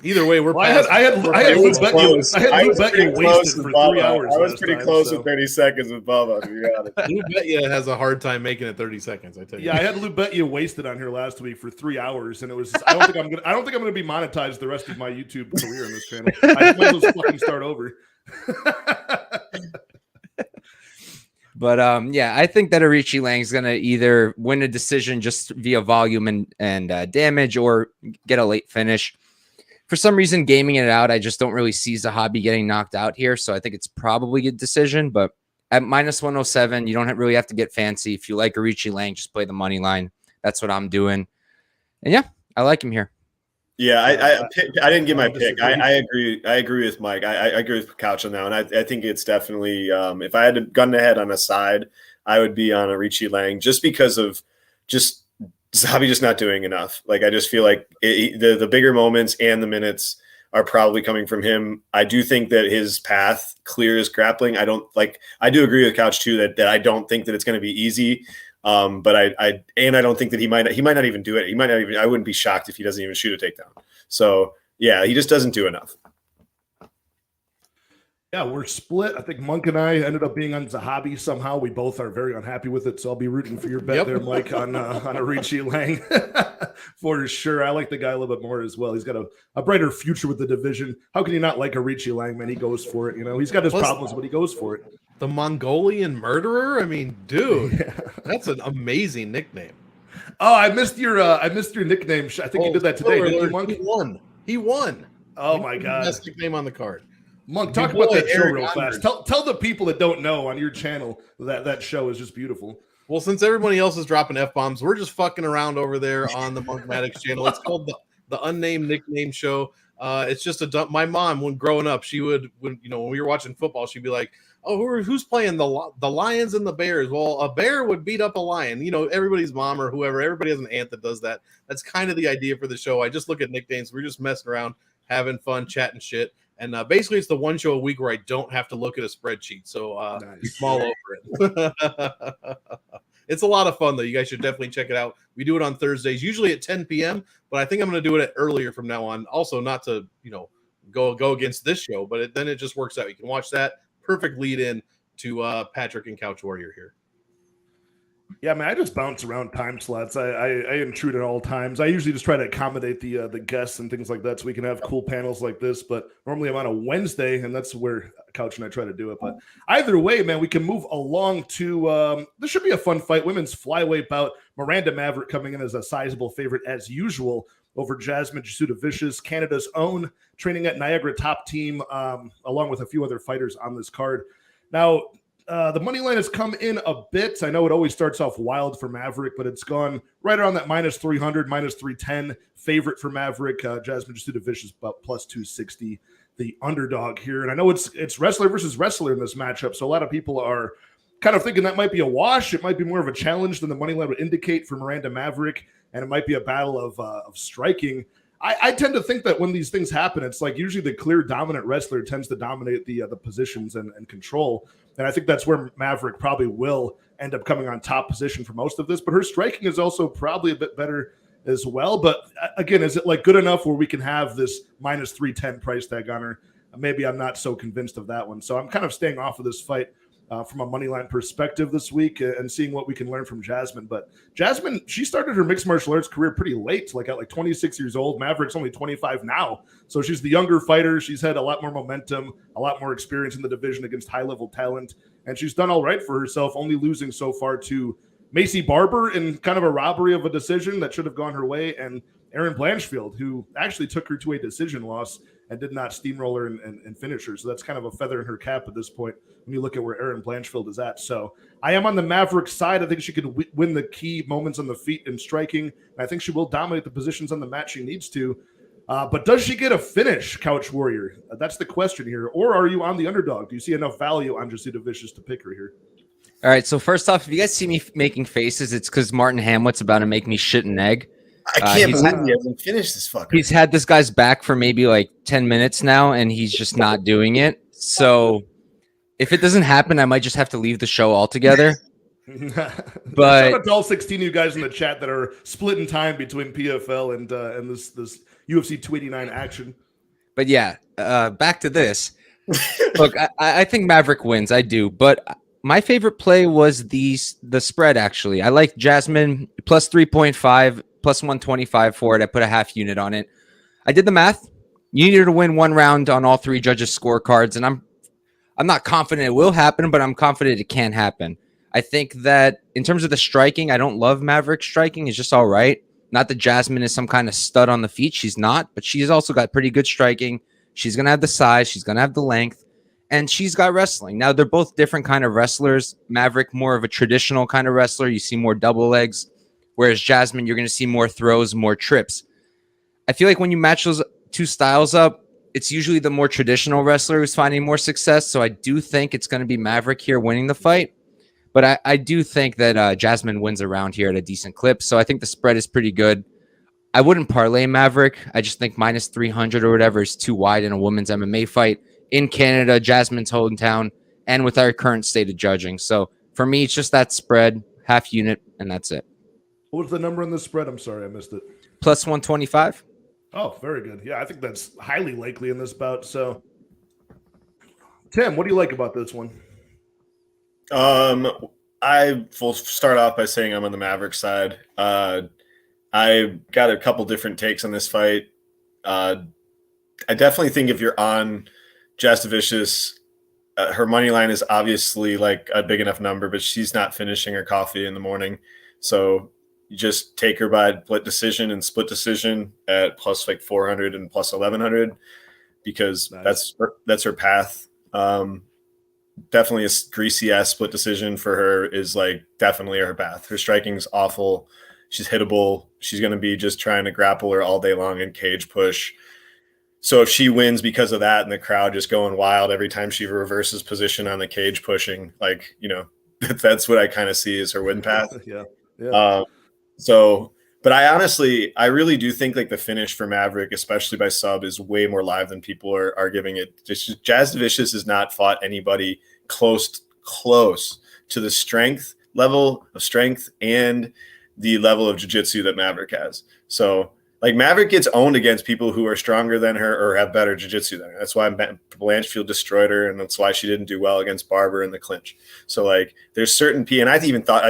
Either way, we're. I had Lou bet you wasted for 3 hours. I was pretty close with 30 seconds with Bubba, to be honest. Lou bet you has a hard time making it 30 seconds. I tell you. Yeah, I had Lou bet you wasted on here last week for 3 hours, and it was. I don't think I'm gonna be monetized the rest of my YouTube career on this channel. I might as well fucking start over. But yeah, I think that Aoriqileng is gonna either win a decision just via volume and damage, or get a late finish. For some reason, gaming it out, I just don't really see Zahabi getting knocked out here, so I think it's probably a decision. But at -107, you don't really have to get fancy. If you like Aoriqileng, just play the money line. That's what I'm doing. And yeah, I like him here. Yeah, I didn't get my pick. I agree. I agree with Mike. I agree with Couch on that one. I think it's definitely if I had to gun ahead on a side, I would be on Aoriqileng just because of just Zahabi just not doing enough. Like, I just feel like the bigger moments and the minutes are probably coming from him. I do think that his path clears grappling. I do agree with Couch too that I don't think that it's going to be easy. But I don't think that he might not even do it. He might not even. I wouldn't be shocked if he doesn't even shoot a takedown. So yeah, he just doesn't do enough. Yeah, we're split. I think Monk and I ended up being on Zahabi somehow. We both are very unhappy with it, so I'll be rooting for your bet there, Mike, on Aoriqileng for sure. I like the guy a little bit more as well. He's got a brighter future with the division. How can you not like Aoriqileng, man? He goes for it. You know, he's got his problems, but he goes for it. The Mongolian murderer? I mean, dude, that's an amazing nickname. Oh, I missed your nickname. I think you did that today, didn't you, Monk? He won. Oh my God. Best nickname on the card. Monk, talk about that show real fast. Tell the people that don't know on your channel that show is just beautiful. Well, since everybody else is dropping F-bombs, we're just fucking around over there on the MonkMMAtics channel. It's called the Unnamed Nickname Show. It's just my mom, when growing up, she would, when we were watching football, she'd be like, oh, who's playing the Lions and the Bears? Well, a bear would beat up a lion. Everybody's mom or whoever, everybody has an aunt that does that. That's kind of the idea for the show. I just look at nicknames. We're just messing around, having fun, chatting shit. And basically, it's the one show a week where I don't have to look at a spreadsheet. So nice. I'm all over it. It's a lot of fun, though. You guys should definitely check it out. We do it on Thursdays, usually at 10 p.m., but I think I'm going to do it earlier from now on. Also, not to, go against this show, but then it just works out. You can watch that. Perfect lead in to Patrick and Couch Warrior here. Yeah, man, I just bounce around time slots. I intrude at all times. I usually just try to accommodate the guests and things like that so we can have cool panels like this. But normally I'm on a Wednesday, and that's where Couch and I try to do it. But either way, man, we can move along to this should be a fun fight. Women's flyweight bout. Miranda Maverick coming in as a sizable favorite as usual over Jasmine Jasudavicius, Canada's own, training at Niagara Top Team, along with a few other fighters on this card. Now, the money line has come in a bit. I know it always starts off wild for Maverick, but it's gone right around that minus 300, minus 310 favorite for Maverick. Jasmine Jasudavicius about plus 260, the underdog here. And I know it's wrestler versus wrestler in this matchup, so a lot of people are kind of thinking that might be a wash. It might be more of a challenge than the money line would indicate for Miranda Maverick, and it might be a battle of striking. I tend to think that when these things happen, it's like usually the clear dominant wrestler tends to dominate the positions and control. And I think that's where Maverick probably will end up coming on top position for most of this. But her striking is also probably a bit better as well. But again, is it like good enough where we can have this minus 310 price tag on her? Maybe I'm not so convinced of that one. So I'm kind of staying off of this fight from a money line perspective this week and seeing what we can learn from Jasmine. But Jasmine, she started her mixed martial arts career pretty late, like at 26 years old. Maverick's only 25 now. So she's the younger fighter. She's had a lot more momentum, a lot more experience in the division against high-level talent. And she's done all right for herself, only losing so far to Macy Barber in kind of a robbery of a decision that should have gone her way, and Erin Blanchfield, who actually took her to a decision loss and did not steamroller and finish her. So that's kind of a feather in her cap at this point when you look at where Erin Blanchfield is at. So I am on the Maverick side. I think she could win the key moments on the feet and striking. And I think she will dominate the positions on the mat she needs to. But does she get a finish, Couch Warrior? That's the question here. Or are you on the underdog? Do you see enough value on Jasudavicius to pick her here? All right, so first off, if you guys see me making faces, it's because Martin Hamlet's about to make me shit an egg. I can't believe he hasn't finished this fucker. He's had this guy's back for maybe like 10 minutes now, and he's just not doing it. So if it doesn't happen, I might just have to leave the show altogether. But shout out to all 16 of you guys in the chat that are split in time between PFL and this UFC 289 action. But yeah, back to this. Look, I think Maverick wins. I do, but my favorite play was the spread. Actually, I like Jasmine plus 3.5. Plus 125 for it. I put a half unit on it. I did the math. You needed to win one round on all three judges' scorecards, and I'm not confident it will happen, but I'm confident it can happen. I think that in terms of the striking, I don't love Maverick striking. It's just all right. Not that Jasmine is some kind of stud on the feet. She's not, but she's also got pretty good striking. She's going to have the size. She's going to have the length, and she's got wrestling. Now, they're both different kind of wrestlers. Maverick, more of a traditional kind of wrestler. You see more double legs. Whereas Jasmine, you're going to see more throws, more trips. I feel like when you match those two styles up, it's usually the more traditional wrestler who's finding more success. So I do think it's going to be Maverick here winning the fight. But I do think that Jasmine wins around here at a decent clip. So I think the spread is pretty good. I wouldn't parlay Maverick. I just think minus 300 or whatever is too wide in a women's MMA fight in Canada, Jasmine's hometown, and with our current state of judging. So for me, it's just that spread, half unit, and that's it. What was the number in the spread? I'm sorry, I missed it. Plus 125. Oh, very good. Yeah, I think that's highly likely in this bout. So, Tim, what do you like about this one? I will start off by saying I'm on the Maverick side. I got a couple different takes on this fight. I definitely think if you're on Jasudavicius, her money line is obviously like a big enough number, but she's not finishing her coffee in the morning. So you just take her by split decision at plus like 400 and plus 1100 because nice. that's her path. Definitely a greasy ass split decision for her is like definitely her path. Her striking's awful. She's hittable. She's going to be just trying to grapple her all day long and cage push. So if she wins because of that and the crowd just going wild every time she reverses position on the cage pushing, like, you know, that's what I kind of see as her win path. Yeah. But I really do think like the finish for Maverick, especially by sub, is way more live than people are giving it. Just Jasudavicius has not fought anybody close to the level of strength and the level of jiu-jitsu that Maverick has. So like Maverick gets owned against people who are stronger than her or have better jiu-jitsu than her. That's why Blanchfield destroyed her, and that's why she didn't do well against Barber in the clinch. So like there's certain and I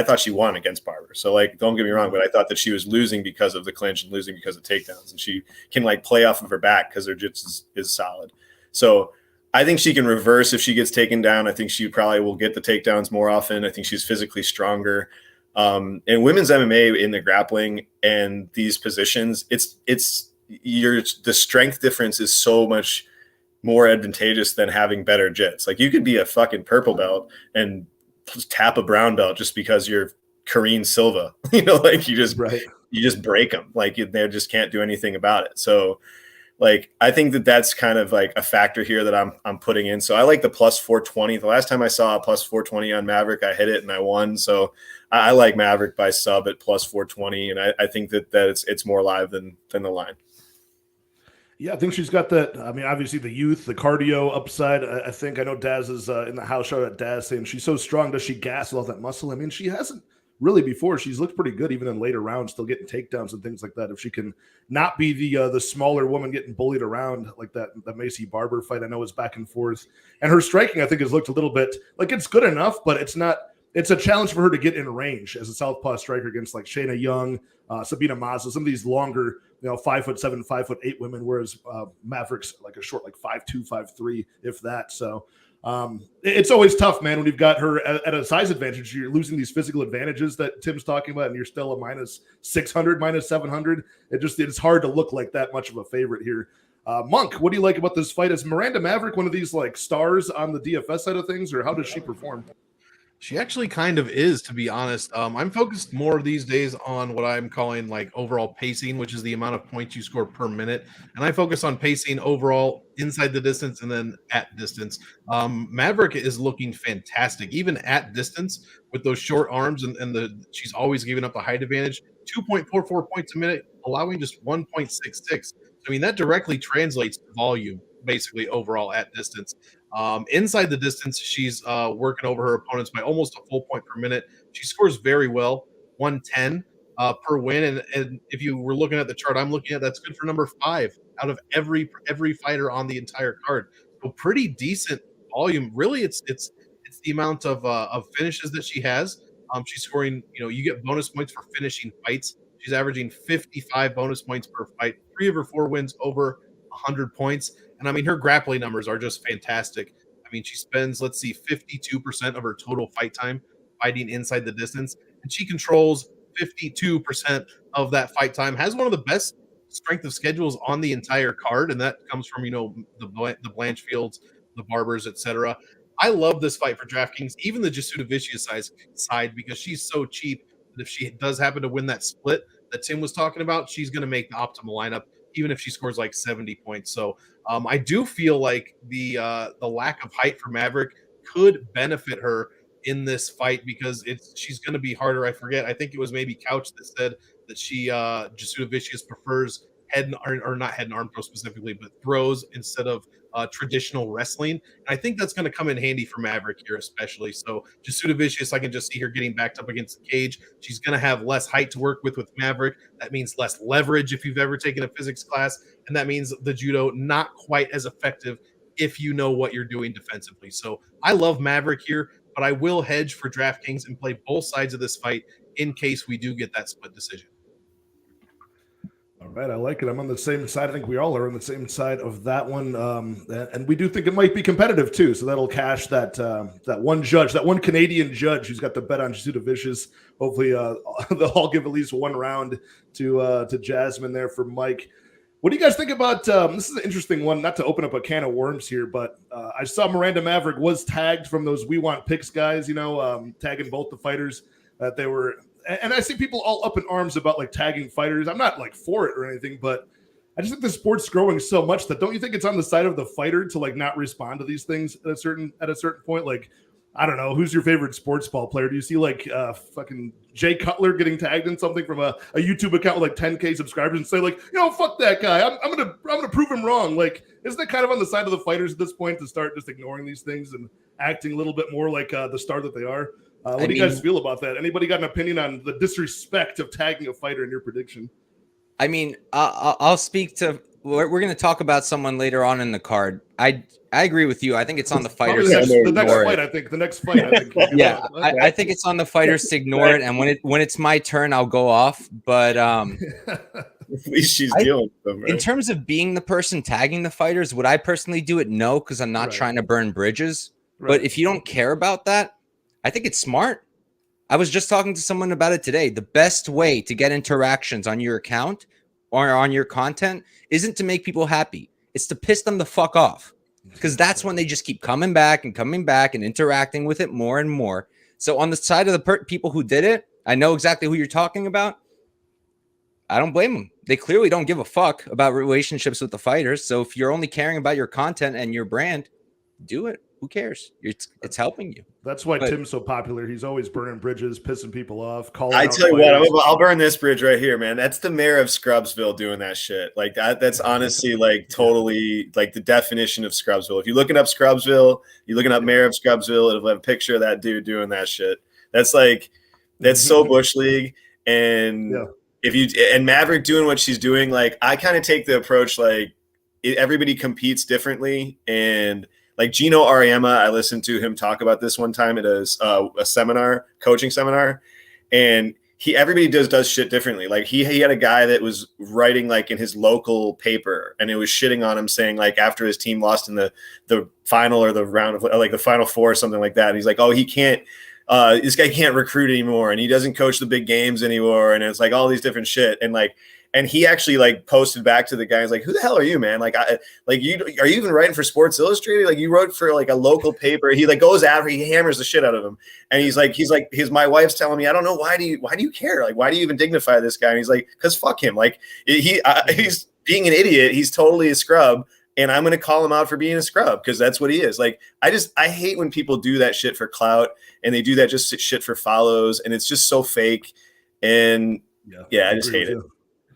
thought she won against Barber. So like don't get me wrong, but I thought that she was losing because of the clinch and losing because of takedowns, and she can like play off of her back because her jiu-jitsu is solid. So I think she can reverse if she gets taken down. I think she probably will get the takedowns more often. I think she's physically stronger. And women's MMA in the grappling and these positions, the strength difference is so much more advantageous than having better jits. Like you could be a fucking purple belt and tap a brown belt just because you're Karine Silva, like you just break them. Like they just can't do anything about it. So like, I think that's kind of like a factor here that I'm putting in. So I like the plus 420. The last time I saw a plus 420 on Maverick, I hit it and I won. So I like Maverick by sub at plus 420. And I think that it's more live than the line. Yeah, I think she's got that. I mean, obviously the youth, the cardio upside. I know Daz is in the house show at Daz saying she's so strong. Does she gas with all that muscle? I mean, she hasn't really before. She's looked pretty good even in later rounds, still getting takedowns and things like that. If she can not be the smaller woman getting bullied around like that Macy Barber fight, I know is back and forth. And her striking, I think, has looked a little bit like it's good enough, but it's not. It's a challenge for her to get in range as a southpaw striker against like Shayna Young, Sabina Mazo, some of these longer, 5'7", 5'8" women, whereas Maverick's like a short, like 5'2", 5'3", if that. So it's always tough, man, when you've got her at a size advantage. You're losing these physical advantages that Tim's talking about, and you're still a minus 600, minus 700. It's hard to look like that much of a favorite here. Monk, what do you like about this fight? Is Miranda Maverick one of these like stars on the DFS side of things, or how does she perform? She actually kind of is, to be honest. I'm focused more these days on what I'm calling like overall pacing, which is the amount of points you score per minute. And I focus on pacing overall inside the distance and then at distance. Maverick is looking fantastic, even at distance with those short arms and she's always giving up a height advantage. 2.44 points a minute, allowing just 1.66. I mean, that directly translates to volume, basically overall at distance. Inside the distance, she's working over her opponents by almost a full point per minute. She scores very well, 110 per win. And if you were looking at the chart I'm looking at, that's good for number 5 out of every fighter on the entire card. So pretty decent volume. Really, it's the amount of finishes that she has. She's scoring, you get bonus points for finishing fights. She's averaging 55 bonus points per fight. 3 of her 4 wins over 100 points. And I mean, her grappling numbers are just fantastic. I mean, she spends, 52% of her total fight time fighting inside the distance, and she controls 52% of that fight time, has one of the best strength of schedules on the entire card. And that comes from, the Blanchfields, the Barbers, etc. I love this fight for DraftKings, even the Jasudavicius side, because she's so cheap that if she does happen to win that split that Tim was talking about, she's going to make the optimal lineup, even if she scores like 70 points. So I do feel like the lack of height for Maverick could benefit her in this fight because she's going to be harder. I think it was maybe Couch that said that Jasudavicius prefers head or not head and arm throw specifically, but throws instead of traditional wrestling. And I think that's going to come in handy for Maverick here, especially. So Jasudavicius, I can just see her getting backed up against the cage. She's going to have less height to work with Maverick. That means less leverage if you've ever taken a physics class. And that means the judo not quite as effective if you know what you're doing defensively. So I love Maverick here, but I will hedge for DraftKings and play both sides of this fight in case we do get that split decision. All right, I like it. I'm on the same side. I think we all are on the same side of that one, and we do think it might be competitive too. So that'll cash that one judge, that one Canadian judge who's got the bet on Jasudavicius. Hopefully, they'll all give at least one round to Jasmine there for Mike. What do you guys think about this? Is an interesting one. Not to open up a can of worms here, but I saw Miranda Maverick was tagged from those We Want Picks guys. Tagging both the fighters that they were. And I see people all up in arms about like tagging fighters. I'm not like for it or anything, but I just think the sport's growing so much that don't you think it's on the side of the fighter to like not respond to these things at a certain point? Like, I don't know, who's your favorite sports ball player? Do you see like fucking Jay Cutler getting tagged in something from a YouTube account with like 10K subscribers and say like, fuck that guy. I'm gonna prove him wrong. Like, isn't it kind of on the side of the fighters at this point to start just ignoring these things and acting a little bit more like the star that they are? What do you guys feel about that? Anybody got an opinion on the disrespect of tagging a fighter in your prediction? I mean, I'll speak to. We're going to talk about someone later on in the card. I agree with you. I think it's on the fighters. Probably to the next ignore fight. it. I think the next fight. I think. Yeah, I think it's on the fighters to ignore it. And when it's my turn, I'll go off. But At least she's dealing with them. Right? In terms of being the person tagging the fighters, would I personally do it? No, because I'm not trying to burn bridges. Right. But if you don't care about that, I think it's smart. I was just talking to someone about it today. The best way to get interactions on your account or on your content isn't to make people happy. It's to piss them the fuck off, because that's when they just keep coming back and interacting with it more and more. So on the side of the people who did it, I know exactly who you're talking about. I don't blame them. They clearly don't give a fuck about relationships with the fighters. So if you're only caring about your content and your brand, do it. Who cares? It's helping you. That's why Tim's so popular. He's always burning bridges, pissing people off. I tell you what, I'll burn this bridge right here, man. That's the mayor of Scrubsville doing that shit. Like that's honestly like totally like the definition of Scrubsville. If you're looking up Scrubsville, you're looking up mayor of Scrubsville, it'll have a picture of that dude doing that shit. That's so Bush League. And and Maverick doing what she's doing, like I kind of take the approach like everybody competes differently. And like Gino Ariema, I listened to him talk about this one time at a seminar, coaching seminar, and everybody does shit differently. Like he had a guy that was writing like in his local paper, and it was shitting on him, saying like after his team lost in the final or the round of like the final four or something like that, and he's like, oh, he can't. This guy can't recruit anymore, and he doesn't coach the big games anymore, and it's like all these different shit, and he actually like posted back to the guy. He's like, "Who the hell are you, man? Like, are you even writing for Sports Illustrated? Like, you wrote for like a local paper." He like goes after, he hammers the shit out of him, and he's like, my wife's telling me, I don't know why do you care? Like, why do you even dignify this guy? And he's like, because fuck him. Like, he's being an idiot. He's totally a scrub. And I'm going to call him out for being a scrub because that's what he is. Like, I hate when people do that shit for clout and they do that just shit for follows. And it's just so fake. And I just hate it.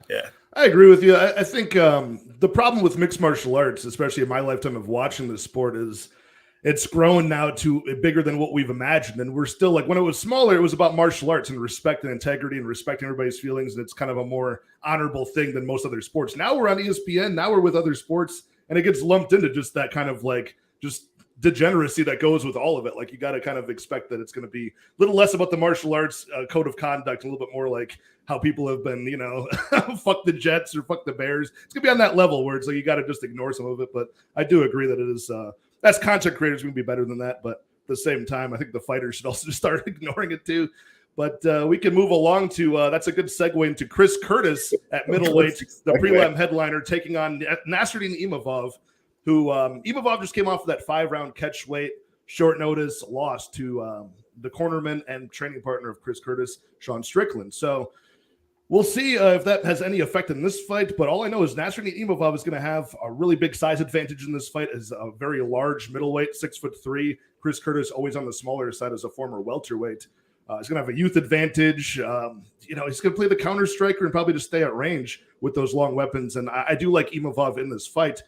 Yeah. I agree with you. I think the problem with mixed martial arts, especially in my lifetime of watching this sport, is it's grown now to bigger than what we've imagined. And we're still like, when it was smaller, it was about martial arts and respect and integrity and respecting everybody's feelings. And it's kind of a more honorable thing than most other sports. Now we're on ESPN. Now we're with other sports. And it gets lumped into just that kind of like just degeneracy that goes with all of it. Like you got to kind of expect that it's going to be a little less about the martial arts code of conduct, a little bit more like how people have been, fuck the Jets or fuck the Bears. It's going to be on that level where it's like you got to just ignore some of it. But I do agree that it is, as content creators, we can be better than that. But at the same time, I think the fighters should also just start ignoring it too. But we can move along to that's a good segue into Chris Curtis at middleweight, the prelim headliner, taking on Nasruddin Imavov, who Imavov just came off of that 5-round catch weight, short notice loss to the cornerman and training partner of Chris Curtis, Sean Strickland. So we'll see if that has any effect in this fight. But all I know is Nasruddin Imavov is going to have a really big size advantage in this fight as a very large middleweight, 6'3". Chris Curtis always on the smaller side as a former welterweight. He's going to have a youth advantage. He's going to play the counter striker and probably just stay at range with those long weapons. And I do like Imavov in this fight.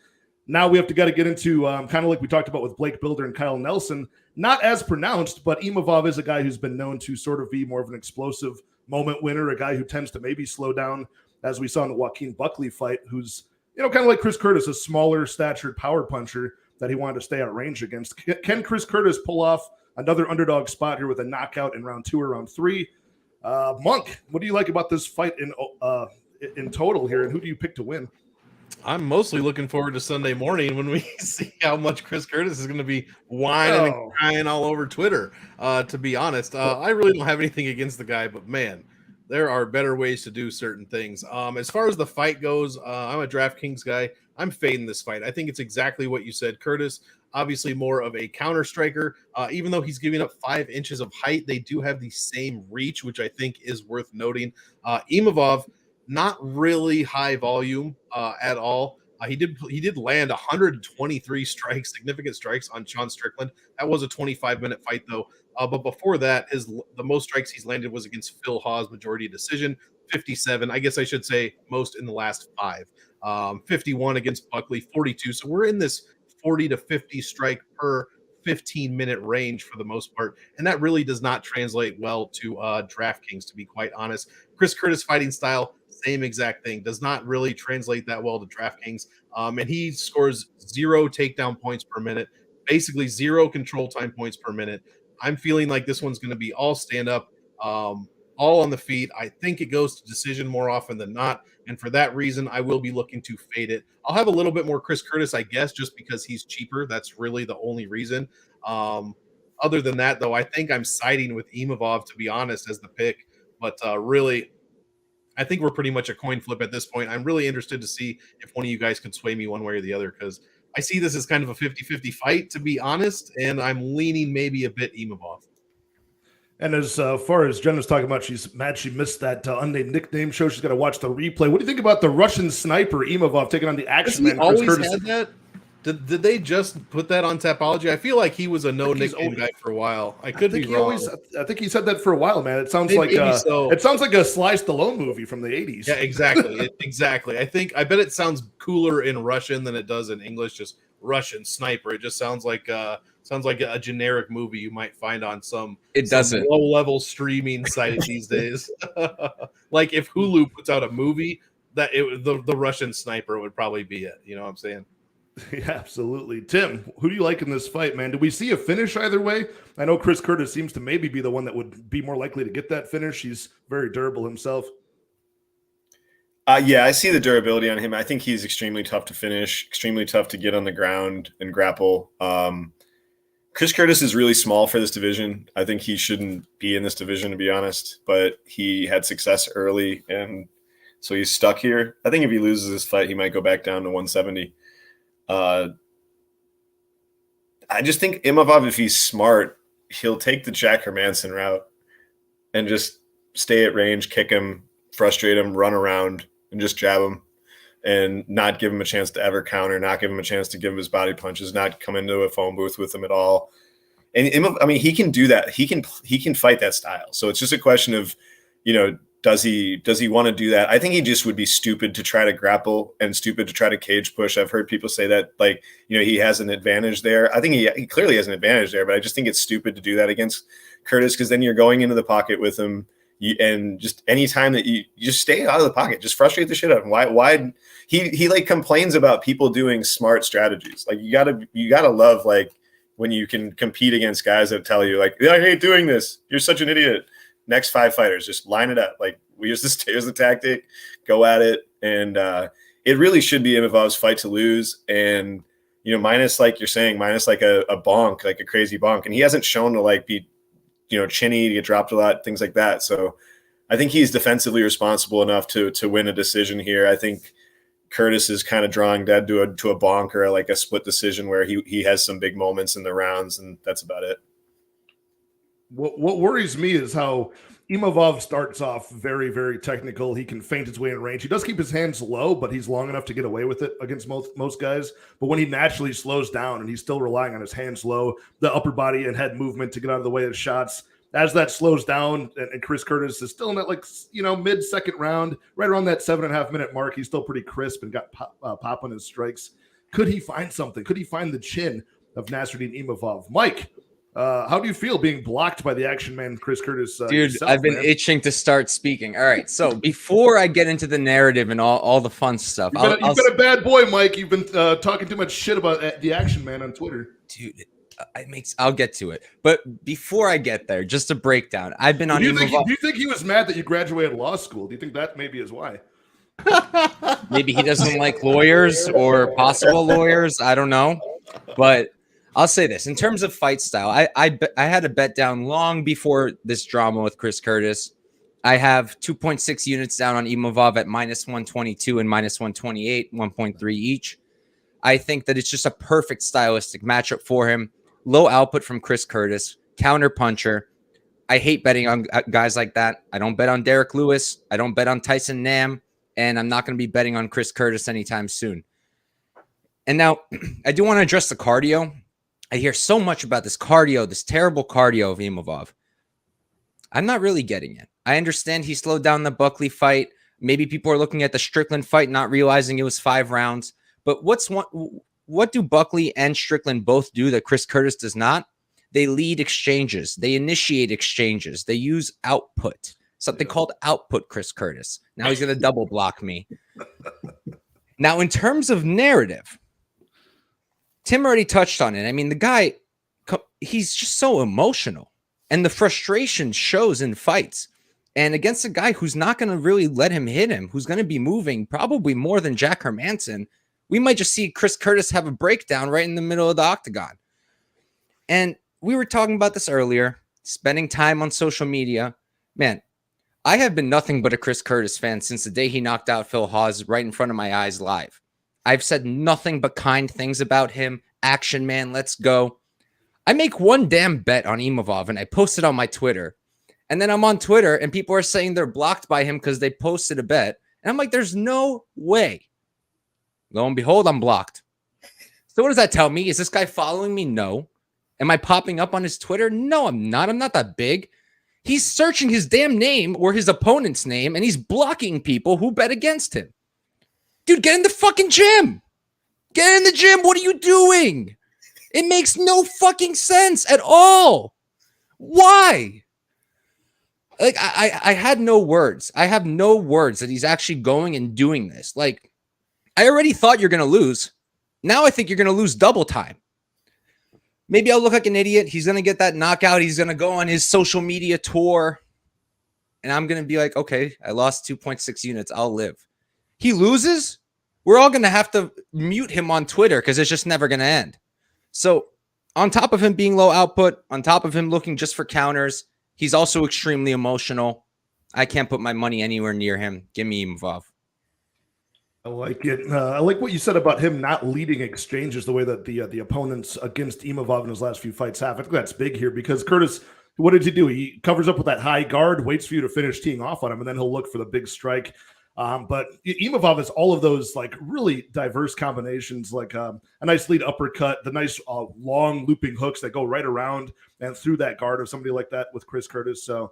Now we have to get into kind of like we talked about with Blake Bilder and Kyle Nelson, not as pronounced, but Imavov is a guy who's been known to sort of be more of an explosive moment winner, a guy who tends to maybe slow down, as we saw in the Joaquin Buckley fight, who's, kind of like Chris Curtis, a smaller statured power puncher that he wanted to stay at range against. Can Chris Curtis pull off another underdog spot here with a knockout in round 2 or round 3? Monk, what do you like about this fight in total here, and who do you pick to win? I'm mostly looking forward to Sunday morning when we see how much Chris Curtis is going to be whining and crying all over Twitter. To be honest, I really don't have anything against the guy, but man, there are better ways to do certain things. As far as the fight goes, I'm a DraftKings guy. I'm fading this fight. I think it's exactly what you said. Curtis, obviously more of a counter striker. Even though he's giving up 5 inches of height, they do have the same reach, which I think is worth noting. Imavov, not really high volume at all. He did land 123 strikes, significant strikes on Sean Strickland. That was a 25-minute fight though. But before that, the most strikes he's landed was against Phil Hawes, majority decision, 57. I guess I should say most in the last 5. 51 against Buckley, 42. So we're in this 40 to 50 strike per 15-minute range for the most part. And that really does not translate well to DraftKings, to be quite honest. Chris Curtis fighting style, same exact thing. Does not really translate that well to DraftKings. And he scores 0 takedown points per minute, basically 0 control time points per minute. I'm feeling like this one's going to be all stand up, all on the feet. I think it goes to decision more often than not. And for that reason, I will be looking to fade it. I'll have a little bit more Chris Curtis, I guess, just because he's cheaper. That's really the only reason. Other than that, though, I think I'm siding with Imavov, to be honest, as the pick. But really, I think we're pretty much a coin flip at this point. I'm really interested to see if one of you guys can sway me one way or the other, because I see this as kind of a 50-50 fight, to be honest, and I'm leaning maybe a bit Imavov. And as far as Jenna's talking about, she's mad she missed that unnamed nickname show. She's got to watch the replay. What do you think about the Russian sniper Imavov taking on the action man? Chris Curtis? Had that? Did they just put that on Tapology? I feel like he was a nickname guy for a while. I could be wrong. I think he said that for a while, man. It sounds like it sounds like a Sly Stallone movie from the 80s. Yeah, exactly. Exactly. I bet it sounds cooler in Russian than it does in English. Just Russian sniper. It just sounds like a generic movie you might find on some low-level streaming site these days. Like if Hulu puts out a movie, the Russian sniper would probably be it. You know what I'm saying? Yeah, absolutely. Tim, who do you like in this fight, man? Do we see a finish either way? I know Chris Curtis seems to maybe be the one that would be more likely to get that finish. He's very durable himself. Yeah, I see the durability on him. I think he's extremely tough to finish, extremely tough to get on the ground and grapple. Chris Curtis is really small for this division. I think he shouldn't be in this division, to be honest, but he had success early, and so he's stuck here. I think if he loses this fight, he might go back down to 170. I just think Imavov, if he's smart, he'll take the Jack Hermanson route and just stay at range, kick him, frustrate him, run around, and just jab him and not give him a chance to ever counter, not give him a chance to give him his body punches, not come into a phone booth with him at all. And he can do that. He can fight that style. So it's just a question of, does he want to do that? I think he just would be stupid to try to grapple and stupid to try to cage push. I've heard people say that, he has an advantage there. I think he clearly has an advantage there, but I just think it's stupid to do that against Curtis, because then you're going into the pocket with him, and just any time that you just stay out of the pocket, just frustrate the shit out of him. Why he complains about people doing smart strategies. Like you gotta love when you can compete against guys that tell you I hate doing this. You're such an idiot. Next 5 fighters, just line it up. Here's the tactic, go at it. And it really should be Imavov's fight to lose. And, minus, like you're saying, minus a bonk, like a crazy bonk. And he hasn't shown to be, chinny, to get dropped a lot, things like that. So I think he's defensively responsible enough to win a decision here. I think Curtis is kind of drawing dead to a bonk or a split decision where he has some big moments in the rounds, and that's about it. What worries me is how Imavov starts off very, very technical. He can feint his way in range. He does keep his hands low, but he's long enough to get away with it against most guys. But when he naturally slows down and he's still relying on his hands low, the upper body and head movement to get out of the way of shots, as that slows down, and Chris Curtis is still in that mid-second round, right around that 7.5 minute mark, he's still pretty crisp and got pop on his strikes. Could he find something? Could he find the chin of Nasruddin Imavov? Mike, how do you feel being blocked by the action man, Chris Curtis? Dude, yourself, I've been itching to start speaking. All right, so before I get into the narrative and all the fun stuff, you've been a bad boy, Mike. You've been talking too much shit about the action man on Twitter. Dude, I'll get to it. But before I get there, just a breakdown. I've been on. Do you think he was mad that you graduated law school? Do you think that maybe is why? Maybe he doesn't like lawyers or possible lawyers. I don't know, but I'll say this in terms of fight style. I had a bet down long before this drama with Chris Curtis. I have 2.6 units down on Imavov at -122 and -128, 1.3 each. I think that it's just a perfect stylistic matchup for him. Low output from Chris Curtis, counter puncher. I hate betting on guys like that. I don't bet on Derek Lewis. I don't bet on Tyson Nam, and I'm not going to be betting on Chris Curtis anytime soon. And now I do want to address the cardio. I hear so much about this cardio, this terrible cardio of Imavov. I'm not really getting it. I understand he slowed down the Buckley fight. Maybe people are looking at the Strickland fight, not realizing it was 5 rounds. But what do Buckley and Strickland both do that Chris Curtis does not? They lead exchanges. They initiate exchanges. They use output. something called output Chris Curtis. Now he's going to double block me. Now, in terms of narrative, Tim already touched on it. I mean, the guy, he's just so emotional, and the frustration shows in fights. And against a guy who's not going to really let him hit him, who's going to be moving probably more than Jack Hermanson, we might just see Chris Curtis have a breakdown right in the middle of the octagon. And we were talking about this earlier, spending time on social media. Man, I have been nothing but a Chris Curtis fan since the day he knocked out Phil Hawes right in front of my eyes live. I've said nothing but kind things about him. Action man, let's go. I make one damn bet on Imavov, and I post it on my Twitter. And then I'm on Twitter, and people are saying they're blocked by him because they posted a bet. And I'm like, there's no way. Lo and behold, I'm blocked. So what does that tell me? Is this guy following me? No. Am I popping up on his Twitter? No, I'm not. I'm not that big. He's searching his damn name or his opponent's name, and he's blocking people who bet against him. Dude, get in the fucking gym. Get in the gym. What are you doing? It makes no fucking sense at all. Why? Like, I had no words. I have no words that he's actually going and doing this. Like, I already thought you're going to lose. Now I think you're going to lose double time. Maybe I'll look like an idiot. He's going to get that knockout. He's going to go on his social media tour. And I'm going to be like, okay, I lost 2.6 units. I'll live. He loses. We're all going to have to mute him on Twitter because it's just never going to end. So on top of him being low output, on top of him looking just for counters, he's also extremely emotional. I can't put my money anywhere near him. Give me Imavov. I like it. I like what you said about him not leading exchanges the way that the opponents against Imavov in his last few fights have. I think that's big here because Curtis, what did he do? He covers up with that high guard, waits for you to finish teeing off on him, and then he'll look for the big strike. But Imavov has all of those like really diverse combinations, like a nice lead uppercut, the nice long looping hooks that go right around and through that guard of somebody like that with Chris Curtis. So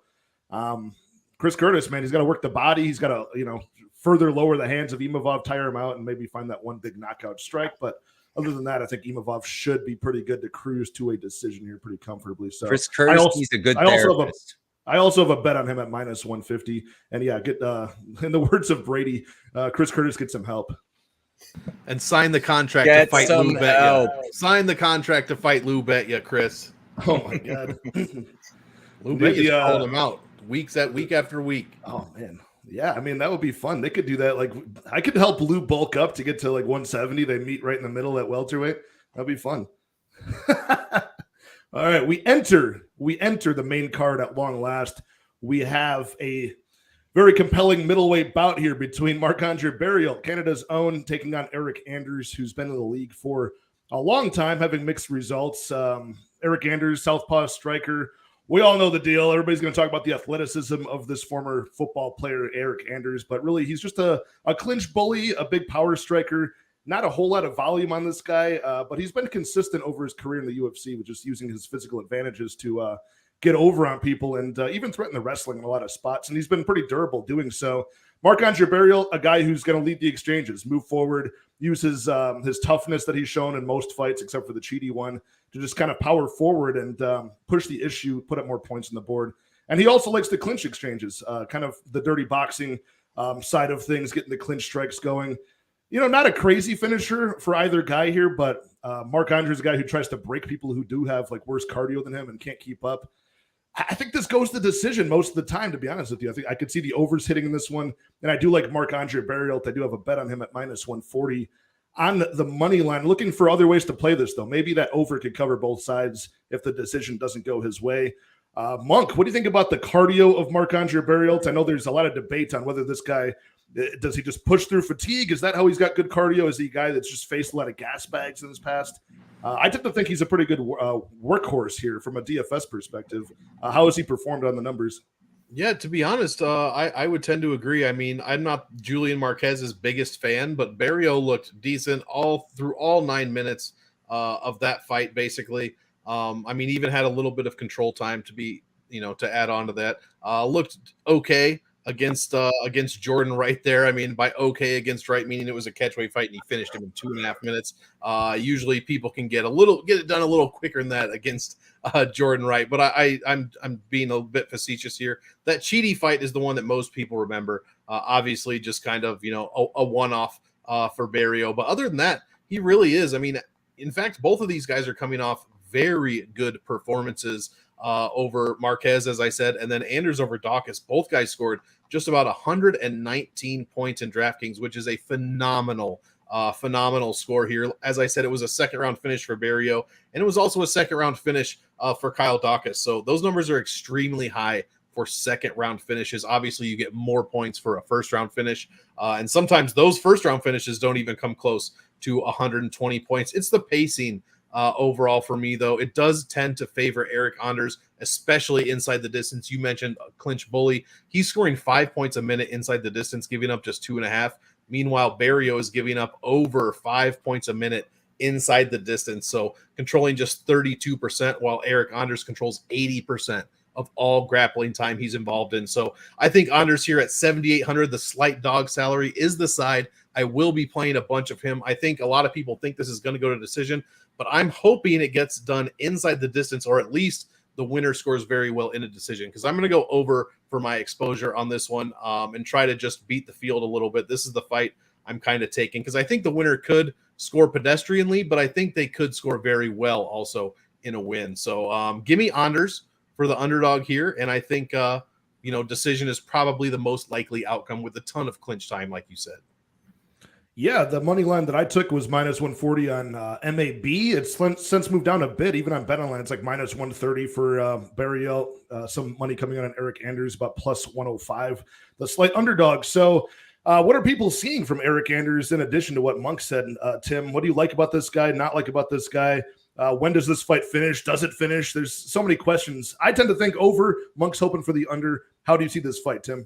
Chris Curtis, man, he's got to work the body. He's got to, further lower the hands of Imavov, tire him out, and maybe find that one big knockout strike. But other than that, I think Imavov should be pretty good to cruise to a decision here pretty comfortably. So Chris Curtis, he's a good therapist. I also have a bet on him at minus 150. And yeah, get in the words of Brady, Chris Curtis get some help. And sign the contract to fight Lou Betya. Sign the contract to fight Lou Betya, Chris. Oh my God. Lou Betya's calling him out week after week. Oh man. Yeah, I mean, that would be fun. They could do that. Like, I could help Lou bulk up to get to like 170. They meet right in the middle at welterweight. That'd be fun. All right, we enter the main card at long last. We have a very compelling middleweight bout here between Marc-Andre Barriault, Canada's own, taking on Eric Anders, who's been in the league for a long time, having mixed results. Eric Anders, southpaw striker. We all know the deal. Everybody's going to talk about the athleticism of this former football player, Eric Anders, but really he's just a clinch bully, a big power striker. Not a whole lot of volume on this guy, but he's been consistent over his career in the UFC with just using his physical advantages to get over on people and even threaten the wrestling in a lot of spots. And he's been pretty durable doing so. Marc-Andre Barriault, a guy who's going to lead the exchanges, move forward, use his toughness that he's shown in most fights, except for the Chidi one, to just kind of power forward and push the issue, put up more points on the board. And he also likes the clinch exchanges, kind of the dirty boxing side of things, getting the clinch strikes going. Not a crazy finisher for either guy here, but Marc-Andre is a guy who tries to break people who do have like worse cardio than him and can't keep up. I think this goes to decision most of the time, to be honest with you. I think I could see the overs hitting in this one. And I do like Marc-Andre Barriault. I do have a bet on him at minus 140 on the money line. Looking for other ways to play this, though. Maybe that over could cover both sides if the decision doesn't go his way. Monk, what do you think about the cardio of Marc-Andre Barriault? I know there's a lot of debate on whether this guy, does he just push through fatigue? Is that how he's got good cardio? Is he a guy that's just faced a lot of gas bags in his past? I tend to think he's a pretty good workhorse here from a DFS perspective. How has he performed on the numbers? Yeah, to be honest, I would tend to agree. I mean, I'm not Julian Marquez's biggest fan, but Barriault looked decent through all 9 minutes of that fight, basically. I mean, even had a little bit of control time to add on to that. Looked okay. against Jordan Wright there. I mean, by okay against Wright, meaning it was a catchweight fight and he finished him in 2.5 minutes. Usually people can get it done a little quicker than that against Jordan Wright, but I'm being a bit facetious here. That Chidi fight is the one that most people remember. Obviously, just kind of a one-off for Barriault, but other than that, he really is. I mean, in fact, both of these guys are coming off very good performances over Marquez, as I said, and then Anders over Dawkins. Both guys scored just about 119 points in DraftKings, which is a phenomenal score here. As I said, it was a second-round finish for Barriault, and it was also a second-round finish for Kyle Dawkins. So those numbers are extremely high for second-round finishes. Obviously, you get more points for a first-round finish, and sometimes those first-round finishes don't even come close to 120 points. It's the pacing overall for me, though. It does tend to favor Eric Anders, especially inside the distance. You mentioned clinch bully. He's scoring 5 points a minute inside the distance, giving up just 2.5. Meanwhile, Barriault is giving up over 5 points a minute inside the distance, so controlling just 32%, while Eric Anders controls 80% of all grappling time he's involved in. So I think Anders here at 7,800, the slight dog salary, is the side. I will be playing a bunch of him. I think a lot of people think this is going to go to decision, but I'm hoping it gets done inside the distance, or at least the winner scores very well in a decision, because I'm going to go over for my exposure on this one and try to just beat the field a little bit. This is the fight I'm kind of taking, because I think the winner could score pedestrianly, but I think they could score very well also in a win. So give me Anders for the underdog here, and I think decision is probably the most likely outcome with a ton of clinch time, like you said. Yeah, the money line that I took was minus 140 on MAB. It's since moved down a bit. Even on BetOnline, it's like minus 130 for Barriault. Some money coming in on Eric Anders, about plus 105. The slight underdog. So what are people seeing from Eric Anders in addition to what Monk said? Tim, what do you like about this guy, not like about this guy? When does this fight finish? Does it finish? There's so many questions. I tend to think over. Monk's hoping for the under. How do you see this fight, Tim?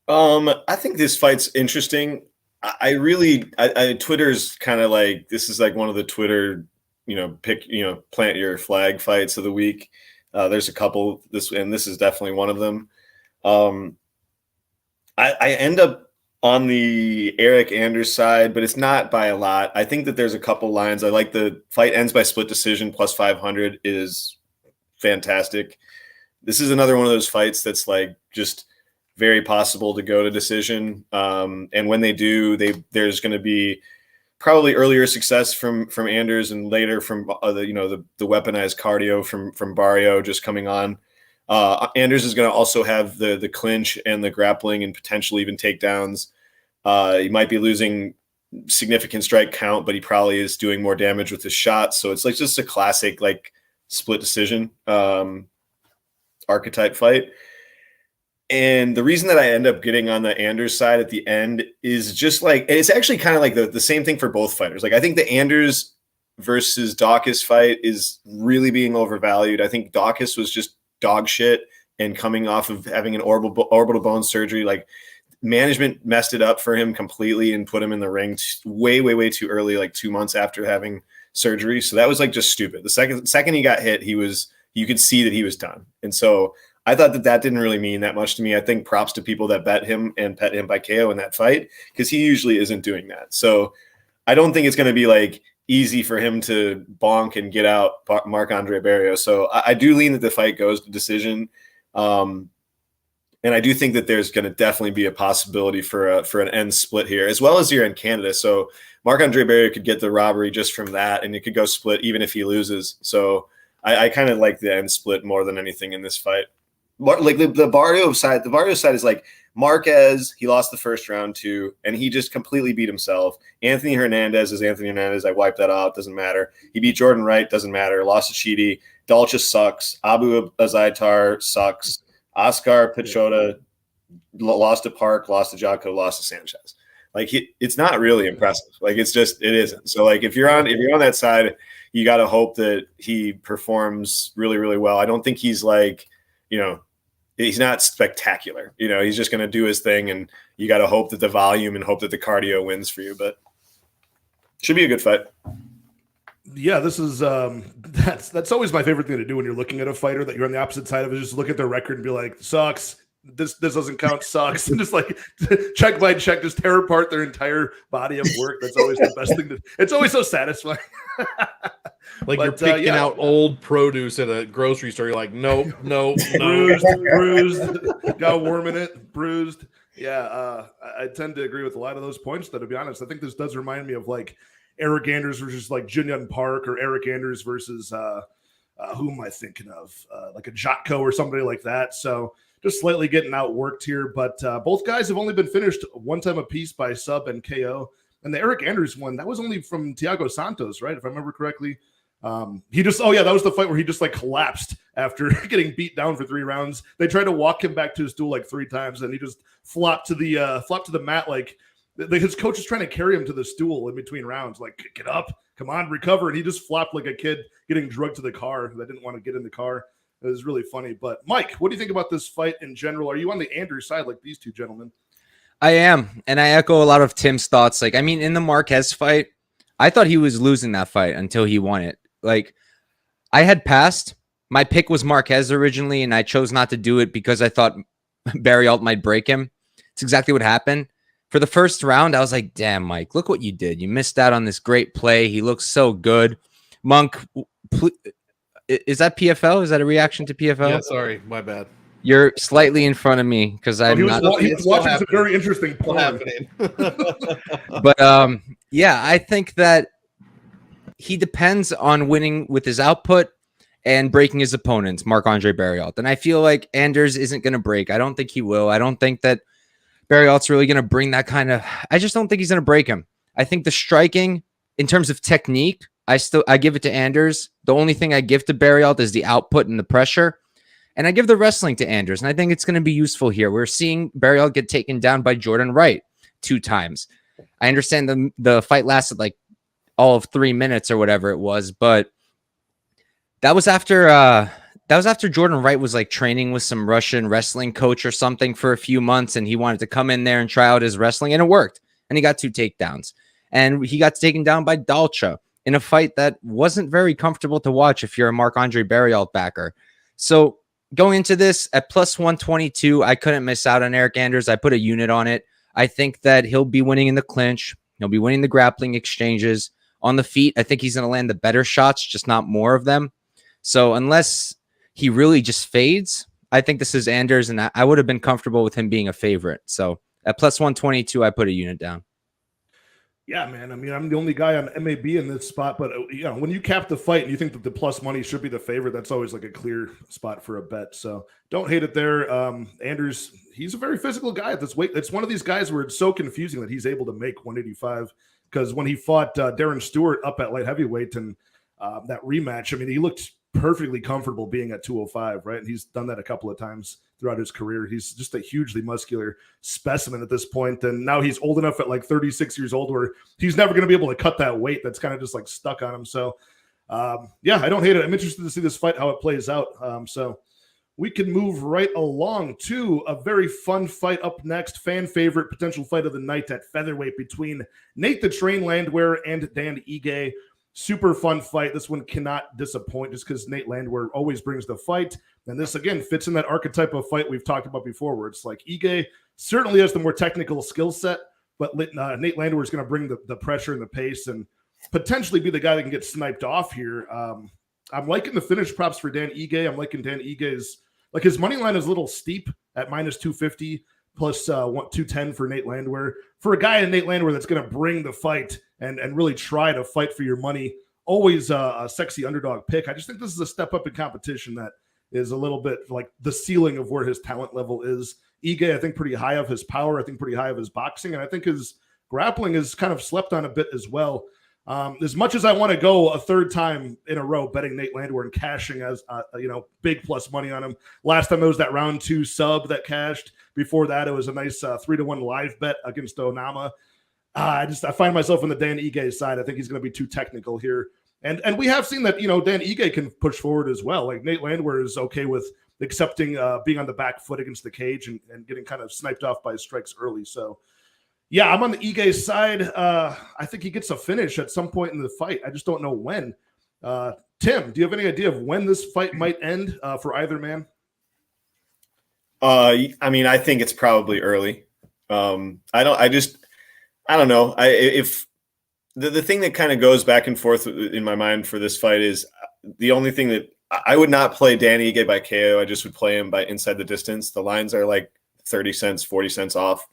I think this fight's interesting. I Twitter's kind of like, this is like one of the Twitter, plant your flag fights of the week. There's a couple, this is definitely one of them. I end up on the Eric Anders side, but it's not by a lot. I think that there's a couple lines. I like the fight ends by split decision plus 500 is fantastic. This is another one of those fights that's like just very possible to go to decision. And when they do, there's going to be probably earlier success from Anders and later from the weaponized cardio from Barriault just coming on. Anders is going to also have the clinch and the grappling and potentially even takedowns. He might be losing significant strike count, but he probably is doing more damage with his shots. So it's like just a classic like split decision archetype fight. And the reason that I end up getting on the Anders side at the end is just like, it's actually kind of like the same thing for both fighters. Like I think the Anders versus Dawkins fight is really being overvalued. I think Dawkins was just dog shit and coming off of having an orbital bone surgery. Like management messed it up for him completely and put him in the ring way too early, like 2 months after having surgery. So that was like just stupid. The second he got hit, you could see that he was done. And so I thought that didn't really mean that much to me. I think props to people that bet him and pet him by KO in that fight, because he usually isn't doing that. So I don't think it's going to be like easy for him to bonk and get out Marc-Andre Barriault. So I do lean that the fight goes to decision. And I do think that there's going to definitely be a possibility for an end split here, as well as here in Canada. So Marc-Andre Barriault could get the robbery just from that, and it could go split even if he loses. So I kind of like the end split more than anything in this fight. Like the Barriault side is like Marquez, he lost the first round too, and he just completely beat himself. Anthony Hernandez is Anthony Hernandez. I wiped that out. Doesn't matter. He beat Jordan Wright. Doesn't matter. Lost to Chidi. Dalcha sucks. Abu Azaitar sucks. Oscar Pichota lost to Park, lost to Jocko, lost to Sanchez. Like it's not really impressive. Like it isn't. So like if you're on that side, you got to hope that he performs really, really well. I don't think he's like, he's not spectacular. He's just going to do his thing, and you got to hope that the volume and hope that the cardio wins for you. But should be a good fight. Yeah, this is that's always my favorite thing to do when you're looking at a fighter that you're on the opposite side of, is just look at their record and be like, sucks, this doesn't count, sucks, and just like check by check, just tear apart their entire body of work. That's always the best thing. It's always so satisfying. You're picking out old produce at a grocery store. You're like, nope, bruised, got worm in it, bruised. Yeah, I tend to agree with a lot of those points. Though, to be honest, I think this does remind me of like Eric Anders versus like Junyun Park, or Eric Anders versus who am I thinking of? Like a Jotko or somebody like that. So just slightly getting outworked here, but both guys have only been finished one time apiece by sub and KO. And the Eric Anders one, that was only from Thiago Santos, right? If I remember correctly. That was the fight where he just like collapsed after getting beat down for 3 rounds. They tried to walk him back to his stool like 3 times, and he just flopped to the mat. Like his coach was trying to carry him to the stool in between rounds, like, get up, come on, recover. And he just flopped like a kid getting drugged to the car that didn't want to get in the car. It was really funny. But Mike, what do you think about this fight in general? Are you on the Anders side like these two gentlemen? I am, and I echo a lot of Tim's thoughts. Like, I mean, in the Marquez fight, I thought he was losing that fight until he won it. Like, I had passed. My pick was Marquez originally, and I chose not to do it because I thought Barriault might break him. It's exactly what happened. For the first round, I was like, damn, Mike, look what you did. You missed out on this great play. He looks so good. Monk, is that PFL? Is that a reaction to PFL? Yeah, sorry, my bad. You're slightly in front of me because I'm not. He was watching some very interesting porn. But yeah, I think that he depends on winning with his output and breaking his opponents, Marc-Andre Barriault. And I feel like Anders isn't going to break. I don't think he will. I don't think that Barriault's really going to bring that kind of. I just don't think he's going to break him. I think the striking, in terms of technique, I give it to Anders. The only thing I give to Barriault is the output and the pressure. And I give the wrestling to Anders. And I think it's going to be useful here. We're seeing Barriault get taken down by Jordan Wright 2 times. I understand the fight lasted like all of 3 minutes or whatever it was, but that was after Jordan Wright was like training with some Russian wrestling coach or something for a few months, and he wanted to come in there and try out his wrestling, and it worked. And he got 2 takedowns, and he got taken down by Dalcha in a fight that wasn't very comfortable to watch if you're a Marc-Andre Barriault backer. So going into this at plus 122, I couldn't miss out on Eric Anders. I put a unit on it. I think that he'll be winning in the clinch. He'll be winning the grappling exchanges. On the feet, I think he's going to land the better shots, just not more of them. So unless he really just fades, I think this is Anders, and I would have been comfortable with him being a favorite. So at plus 122, I put a unit down. Yeah, man. I mean, I'm the only guy on MAB in this spot, but when you cap the fight and you think that the plus money should be the favorite, that's always like a clear spot for a bet. So don't hate it there. Anders, he's a very physical guy at this weight. It's one of these guys where it's so confusing that he's able to make 185. Because when he fought Darren Stewart up at light heavyweight and that rematch, I mean, he looked perfectly comfortable being at 205, right? And he's done that a couple of times throughout his career. He's just a hugely muscular specimen at this point. And now he's old enough at like 36 years old where he's never going to be able to cut that weight. That's kind of just like stuck on him. So, yeah, I don't hate it. I'm interested to see this fight, how it plays out. So we can move right along to a very fun fight up next. Fan favorite, potential fight of the night at featherweight between Nate the Train Landwehr and Dan Ige. Super fun fight. This one cannot disappoint just because Nate Landwehr always brings the fight. And this, again, fits in that archetype of fight we've talked about before where it's like Ige certainly has the more technical skill set, but Nate Landwehr is going to bring the pressure and the pace and potentially be the guy that can get sniped off here. I'm liking the finish props for Dan Ige. I'm liking Dan Ige's. Like his money line is a little steep at minus 250 plus 210 for Nate Landwehr. For a guy in Nate Landwehr that's going to bring the fight and really try to fight for your money, always a sexy underdog pick. I just think this is a step up in competition that is a little bit like the ceiling of where his talent level is. Ige, I think, pretty high of his power. I think pretty high of his boxing. And I think his grappling is kind of slept on a bit as well. As much as I want to go a third time in a row betting Nate Landwehr and cashing as big plus money on him. Last time it was that round 2 sub that cashed. Before that, it was a nice 3-1 live bet against Onama. I find myself on the Dan Ige side. I think he's going to be too technical here. And we have seen that, Dan Ige can push forward as well. Like Nate Landwehr is okay with accepting being on the back foot against the cage and getting kind of sniped off by strikes early. So, yeah, I'm on the Ige side. I think he gets a finish at some point in the fight. I just don't know when. Tim, do you have any idea of when this fight might end for either man? I mean, I think it's probably early. I don't know. If the thing that kind of goes back and forth in my mind for this fight is the only thing that I would not play Dan Ige by KO. I just would play him by inside the distance. The lines are like 30 cents, 40 cents off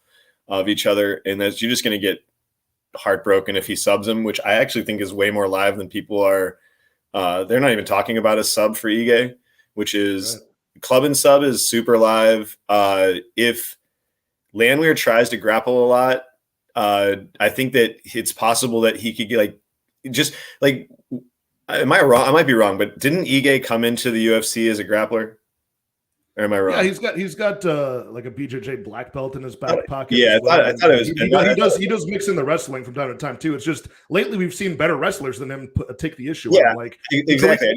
of each other. And you're just going to get heartbroken if he subs him, which I actually think is way more live than people are. They're not even talking about a sub for Ige, which is club and sub is super live. If Landwehr tries to grapple a lot, I think that it's possible that he could get am I wrong? I might be wrong, but didn't Ige come into the UFC as a grappler? Or am I wrong? Yeah, he's got like a BJJ black belt in his back pocket. Yeah, I thought it was. He does mix in the wrestling from time to time too. It's just lately we've seen better wrestlers than him take the issue. Yeah, like exactly.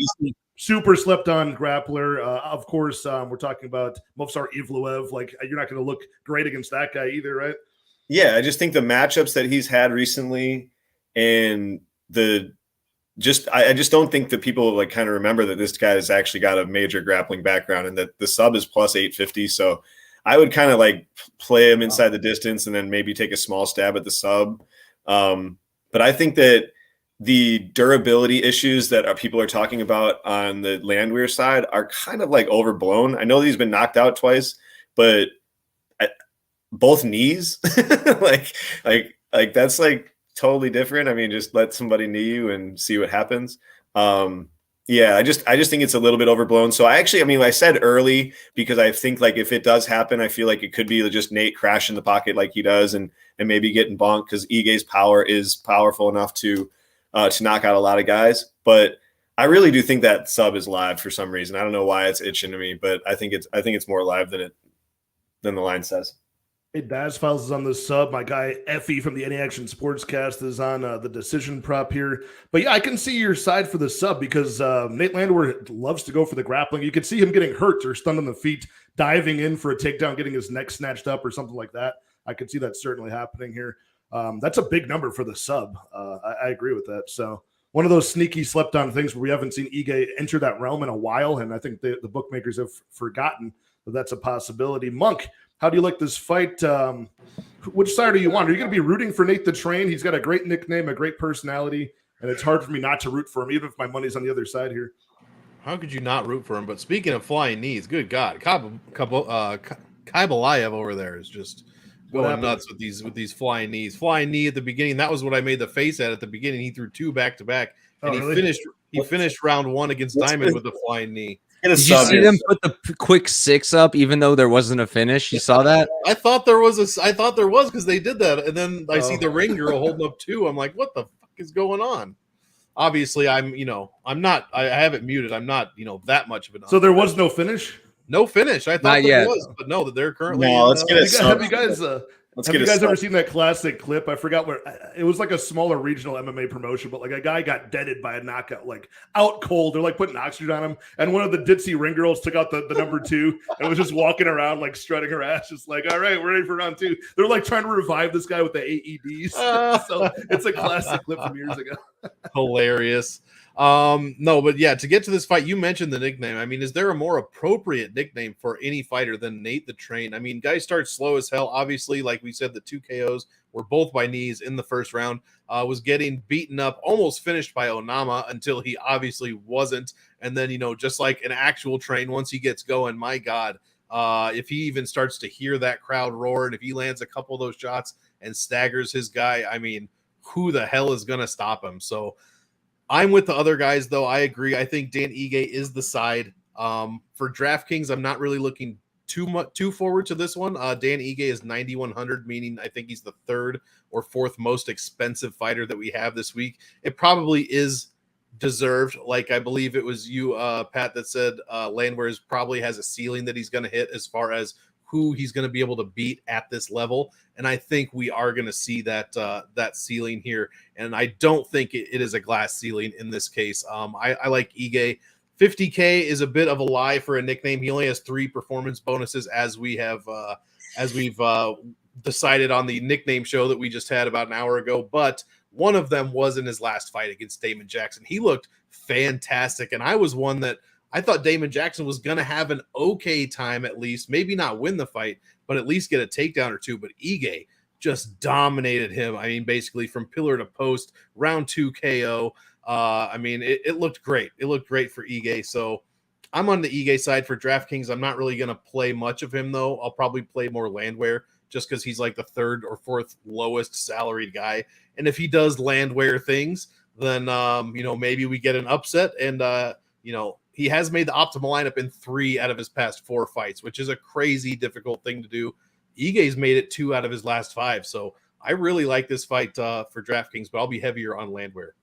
Super slept on grappler. Of course, we're talking about Movsar Ivleev. Like you're not going to look great against that guy either, right? Yeah, I just think the matchups that he's had recently, and I just don't think that people like kind of remember that this guy has actually got a major grappling background, and that the sub is plus 850. So I would kind of like play him inside the distance and then maybe take a small stab at the sub. But I think that the durability issues that people are talking about on the Landwehr side are kind of like overblown. I know he's been knocked out twice, but both knees, like that's like totally different. I mean, just let somebody knee you and see what happens. Yeah, I just think it's a little bit overblown. So I said early because I think like if it does happen, I feel like it could be just Nate crash in the pocket like he does and maybe getting bonked because Ige's power is powerful enough to knock out a lot of guys. But I really do think that sub is live for some reason. I don't know why it's itching to me, but I think it's more live than the line says. Hey, Daz Files is on the sub. My guy Effie from the Any Action Sportscast is on the decision prop here. But yeah, I can see your side for the sub because Nate Landwehr loves to go for the grappling. You can see him getting hurt or stunned on the feet, diving in for a takedown, getting his neck snatched up or something like that. I could see that certainly happening here. That's a big number for the sub. I agree with that. So one of those sneaky slept on things where we haven't seen Ige enter that realm in a while. And I think the bookmakers have forgotten that that's a possibility. Monk, how do you like this fight? Which side are you on? Are you going to be rooting for Nate the Train? He's got a great nickname, a great personality, and it's hard for me not to root for him, even if my money's on the other side here. How could you not root for him? But speaking of flying knees, good God, Kaibalayev over there is just going nuts with these flying knees. Flying knee at the beginning. That was what I made the face at the beginning. He threw two back to back, and he finished round one against Diamond with the flying knee. Did you see them put the quick 6 up, even though there wasn't a finish? You saw that? I thought there was because they did that, and then I see the ring girl holding up 2. I'm like, what the fuck is going on? Obviously, I have it muted. I'm not, that much of an. So there was no finish. No finish. I thought there was, but no, that they're currently. No, let's get it. Have you guys ever seen that classic clip? I forgot where it was, like a smaller regional MMA promotion, but like a guy got deaded by a knockout, like out cold. They're like putting oxygen on him, and one of the ditzy ring girls took out the number 2 and was just walking around like strutting her ass, just like, all right, we're ready for round 2. They're like trying to revive this guy with the AEDs. So it's a classic clip from years ago. Hilarious. No, but yeah, to get to this fight, you mentioned the nickname. I mean, is there a more appropriate nickname for any fighter than Nate the Train? I mean, guys start slow as hell. Obviously, like we said, the 2 KOs were both by knees in the first round. Was getting beaten up, almost finished by Onama until he obviously wasn't. And then, just like an actual train, once he gets going, my God, if he even starts to hear that crowd roar, and if he lands a couple of those shots and staggers his guy, I mean, who the hell is going to stop him? So I'm with the other guys, though. I agree. I think Dan Ige is the side. For DraftKings, I'm not really looking too forward to this one. Dan Ige is 9,100, meaning I think he's the 3rd or 4th most expensive fighter that we have this week. It probably is deserved. Like I believe it was you, Pat, that said Landwehr probably has a ceiling that he's going to hit as far as who he's going to be able to beat at this level. And I think we are going to see that ceiling here. And I don't think it is a glass ceiling in this case. I like Ige. 50K is a bit of a lie for a nickname. He only has 3 performance bonuses as we've decided on the nickname show that we just had about an hour ago. But one of them was in his last fight against Damon Jackson. He looked fantastic. And I was one that I thought Damon Jackson was going to have an okay time at least, maybe not win the fight, but at least get a takedown or two. But Ige just dominated him. I mean, basically from pillar to post, round 2 KO. I mean, it looked great. It looked great for Ige. So I'm on the Ige side for DraftKings. I'm not really going to play much of him, though. I'll probably play more Landwehr just because he's like the 3rd or 4th lowest salaried guy. And if he does Landwehr things, then, maybe we get an upset. And, he has made the optimal lineup in 3 out of his past 4 fights, which is a crazy difficult thing to do. Ige's made it 2 out of his last 5. So I really like this fight for DraftKings, but I'll be heavier on Landwehr.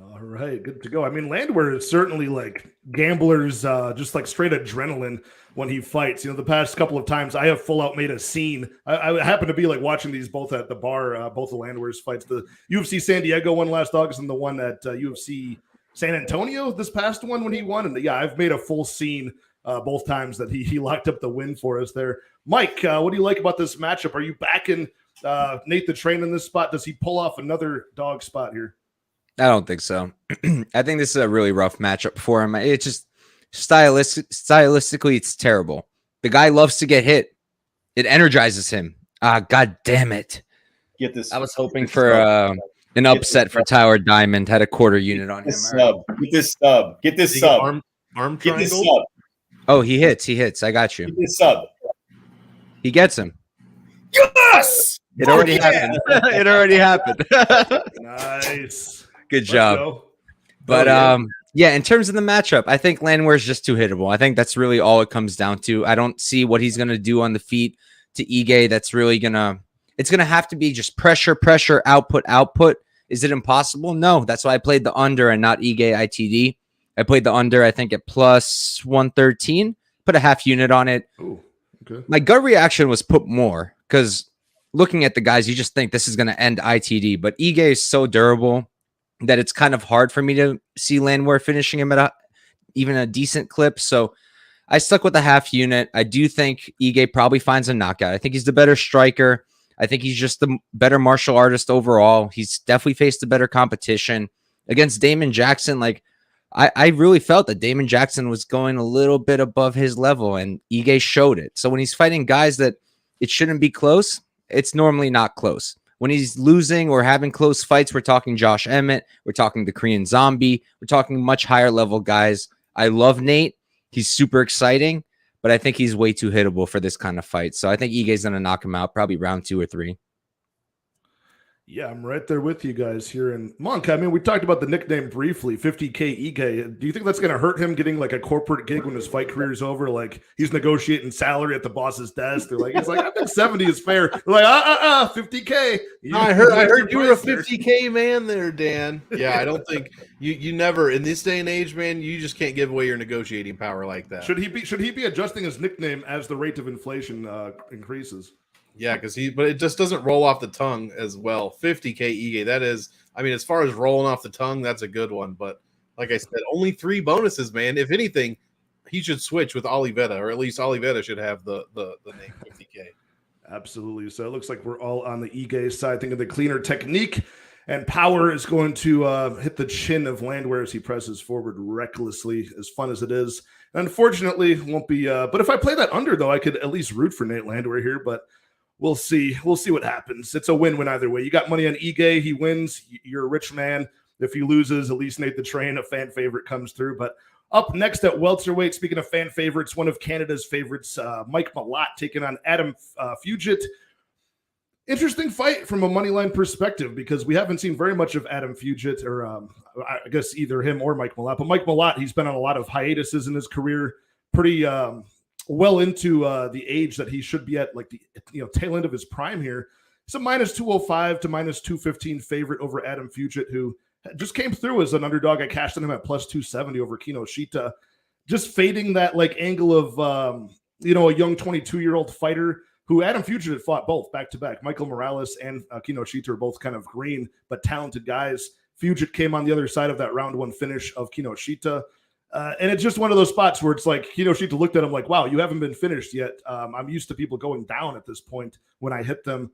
All right, good to go. I mean, Landwehr is certainly like gamblers, just like straight adrenaline when he fights. The past couple of times I have full out made a scene. I happen to be like watching these both at the bar, both the Landwehr's fights, the UFC San Diego one last August and the one at UFC San Antonio, this past one when he won. And I've made a full scene both times that he locked up the win for us there. Mike, what do you like about this matchup? Are you backing Nate the Train in this spot? Does he pull off another dog spot here? I don't think so. I think this is a really rough matchup for him. It's just stylistically, it's terrible. The guy loves to get hit. It energizes him. God damn it. Get this. I was hoping for an upset for Tyler Diamond. Had a quarter unit on him. Get this sub. Get this sub. Arm Get this triangle. sub. Oh, he hits. I got you. Get this sub. He gets him. Yes! It already happened. It already happened. Nice. Good job. But in terms of the matchup, I think Landwehr is just too hittable. I think that's really all it comes down to. I don't see what he's going to do on the feet to Ige. That's really it's going to have to be just pressure, output. Is it impossible? No. That's why I played the under and not Ige ITD. I played the under, I think, at plus 113. Put a half unit on it. Ooh, okay. My gut reaction was put more because looking at the guys, you just think this is going to end ITD. But Ige is so durable that it's kind of hard for me to see Landwehr finishing him at even a decent clip. So I stuck with the half unit. I do think Ige probably finds a knockout. I think he's the better striker. I think he's just the better martial artist overall. He's definitely faced a better competition against Damon Jackson. Like I really felt that Damon Jackson was going a little bit above his level, and Ige showed it. So when he's fighting guys that it shouldn't be close, it's normally not close. When he's losing or having close fights, we're talking Josh Emmett, we're talking the Korean Zombie, we're talking much higher level guys. I love Nate. He's super exciting, but I think he's way too hittable for this kind of fight. So I think Ige's going to knock him out probably round 2 or 3. Yeah, I'm right there with you guys here. And Monk, I mean, we talked about the nickname briefly, 50K Ige. Do you think that's going to hurt him getting like a corporate gig when his fight career is over? Like he's negotiating salary at the boss's desk. They're like, I think 70 is fair. They're like, 50K. I heard you were a 50K man there, Dan. Yeah, I don't think you never in this day and age, man. You just can't give away your negotiating power like that. Should he be adjusting his nickname as the rate of inflation increases? Yeah, but it just doesn't roll off the tongue as well. 50K Ige, that is, I mean, as far as rolling off the tongue, that's a good one. But like I said, only 3 bonuses, man. If anything, he should switch with Oliveira, or at least Oliveira should have the name 50K. Absolutely. So it looks like we're all on the Ige side, thinking the cleaner technique and power is going to hit the chin of Landwehr as he presses forward recklessly, as fun as it is. Unfortunately, won't be. But if I play that under, though, I could at least root for Nate Landwehr here. But we'll see. We'll see what happens. It's a win-win either way. You got money on Ige. He wins. You're a rich man. If he loses, at least Nate the Train, a fan favorite, comes through. But up next at welterweight, speaking of fan favorites, one of Canada's favorites, Mike Malott taking on Adam Fugitt. Interesting fight from a moneyline perspective because we haven't seen very much of Adam Fugitt, or I guess either him or Mike Malott. But Mike Malott, he's been on a lot of hiatuses in his career, pretty well into the age that he should be at, like the tail end of his prime here. It's a minus 205 to minus 215 favorite over Adam Fugitt, who just came through as an underdog. I cashed on him at plus 270 over Kinoshita, just fading that like angle of a young 22-year-old fighter who Adam Fugitt had fought both back-to-back. Michael Morales and Kinoshita are both kind of green but talented guys. Fugitt came on the other side of that round 1 finish of Kinoshita. And it's just one of those spots where it's like Kinoshita looked at him like, wow, you haven't been finished yet. I'm used to people going down at this point when I hit them.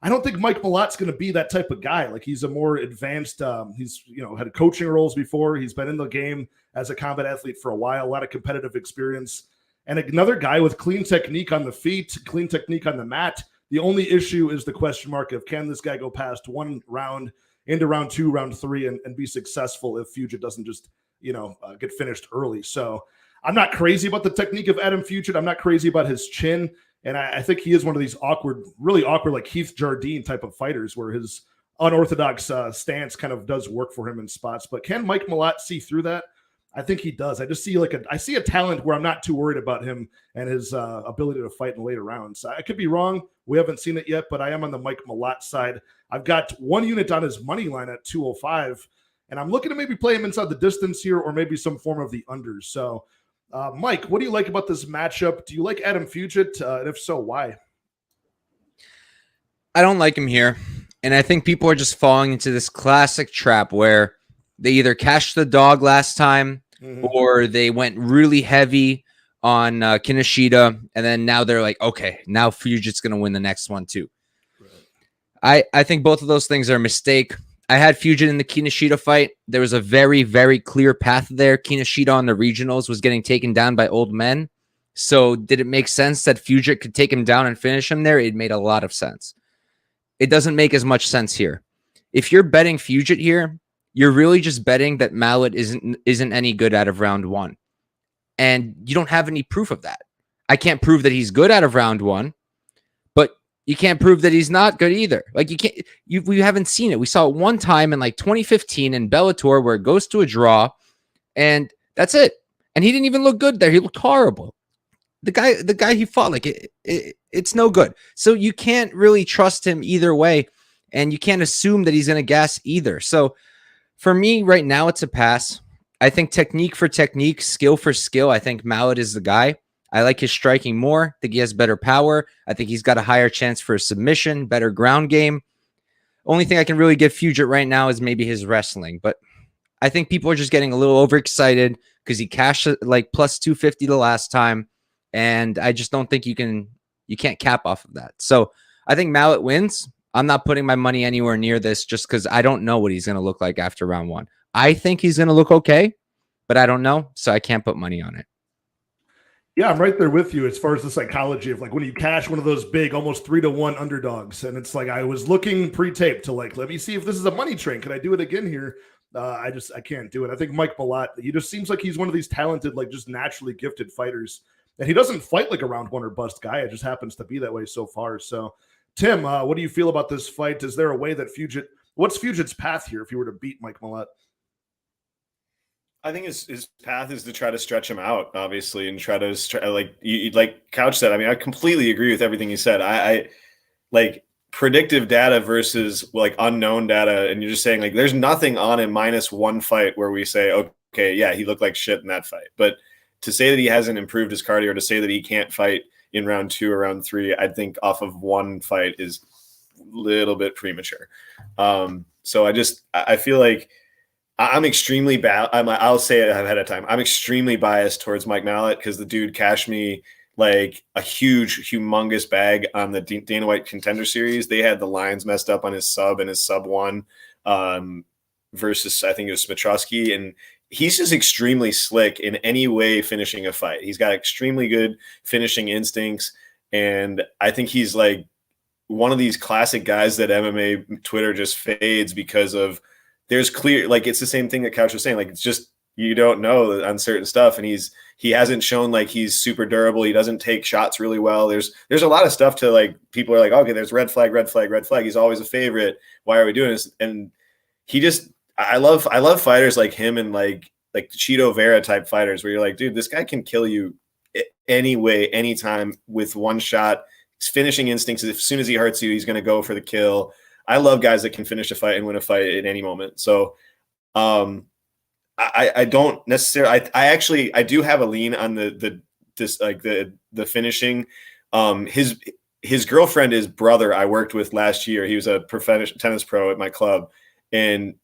I don't think Mike Malott's going to be that type of guy. Like he's a more advanced, he's, had coaching roles before. He's been in the game as a combat athlete for a while, a lot of competitive experience, and another guy with clean technique on the feet, clean technique on the mat. The only issue is the question mark of can this guy go past one round into round 2, round 3, and be successful if Fugitt doesn't just, get finished early. So I'm not crazy about the technique of Adam Fugitt. I'm not crazy about his chin. And I think he is one of these really awkward, like Keith Jardine type of fighters where his unorthodox stance kind of does work for him in spots. But can Mike Malott see through that? I think he does. I just see I see a talent where I'm not too worried about him and his ability to fight in later rounds. I could be wrong. We haven't seen it yet, but I am on the Mike Malott side. I've got 1 unit on his money line at 205, and I'm looking to maybe play him inside the distance here or maybe some form of the unders. So, Mike, what do you like about this matchup? Do you like Adam Fugitt? And if so, why? I don't like him here. And I think people are just falling into this classic trap where they either cashed the dog last time or they went really heavy on Kinoshita. And then now they're like, okay, now Fugitt's going to win the next one too. Right. I think both of those things are a mistake. I had Fugitt in the Kinoshita fight. There was a very, very clear path there. Kinoshita on the regionals was getting taken down by old men. So did it make sense that Fugitt could take him down and finish him there? It made a lot of sense. It doesn't make as much sense here. If you're betting Fugitt here, you're really just betting that Malott isn't any good out of round 1. And you don't have any proof of that. I can't prove that he's good out of round 1, but you can't prove that he's not good either. Like we haven't seen it. We saw it one time in like 2015 in Bellator where it goes to a draw and that's it. And he didn't even look good there. He looked horrible. The guy he fought, like it's no good. So you can't really trust him either way. And you can't assume that he's going to gas either. So for me right now, it's a pass. I think technique for technique, skill for skill. I think Malott is the guy. I like his striking more. I think he has better power. I think he's got a higher chance for a submission, better ground game. Only thing I can really give Fugitt right now is maybe his wrestling. But I think people are just getting a little overexcited because he cashed like plus 250 the last time. And I just don't think you can't cap off of that. So I think Malott wins. I'm not putting my money anywhere near this just because I don't know what he's going to look like after round 1. I think he's going to look okay, but I don't know. So I can't put money on it. Yeah, I'm right there with you as far as the psychology of like when you cash one of those big, almost 3-1 underdogs. And it's like, I was looking pre-tape to like, let me see if this is a money train. Can I do it again here? I can't do it. I think Mike Malott, he just seems like he's one of these talented, like just naturally gifted fighters. And he doesn't fight like a round 1 or bust guy. It just happens to be that way so far. So Tim, what do you feel about this fight? Is there a way that what's Fugitt's path here if you were to beat Mike Malott? I think his path is to try to stretch him out, obviously, and try to like Couch said. I mean, I completely agree with everything he said. I like predictive data versus like unknown data, and you're just saying like there's nothing on a -1 fight where we say, okay, yeah, he looked like shit in that fight. But to say that he hasn't improved his cardio, or to say that he can't fight in round 2 or round 3, I think off of one fight is a little bit premature. So I feel like I'm extremely bad. I'll say it ahead of time. I'm extremely biased towards Mike Malott because the dude cashed me like a humongous bag on the Dana White Contender Series. They had the lines messed up on his sub, and his sub won versus, I think it was Smitrowski. And he's just extremely slick in any way finishing a fight. He's got extremely good finishing instincts. And I think he's like one of these classic guys that MMA Twitter just fades because of there's clear, like, it's the same thing that Couch was saying. Like, it's just, you don't know on certain stuff. And he hasn't shown like he's super durable. He doesn't take shots really well. There's a lot of stuff to like, people are like, okay, there's red flag, red flag, red flag. He's always a favorite. Why are we doing this? And I love fighters like him and like Cheeto Vera type fighters where you're like, dude, this guy can kill you any way, anytime with one shot. His finishing instincts, as soon as he hurts you, he's going to go for the kill. I love guys that can finish a fight and win a fight at any moment. So I don't necessarily, I do have a lean on the finishing. His girlfriend is brother I worked with last year. He was a professional tennis pro at my club. And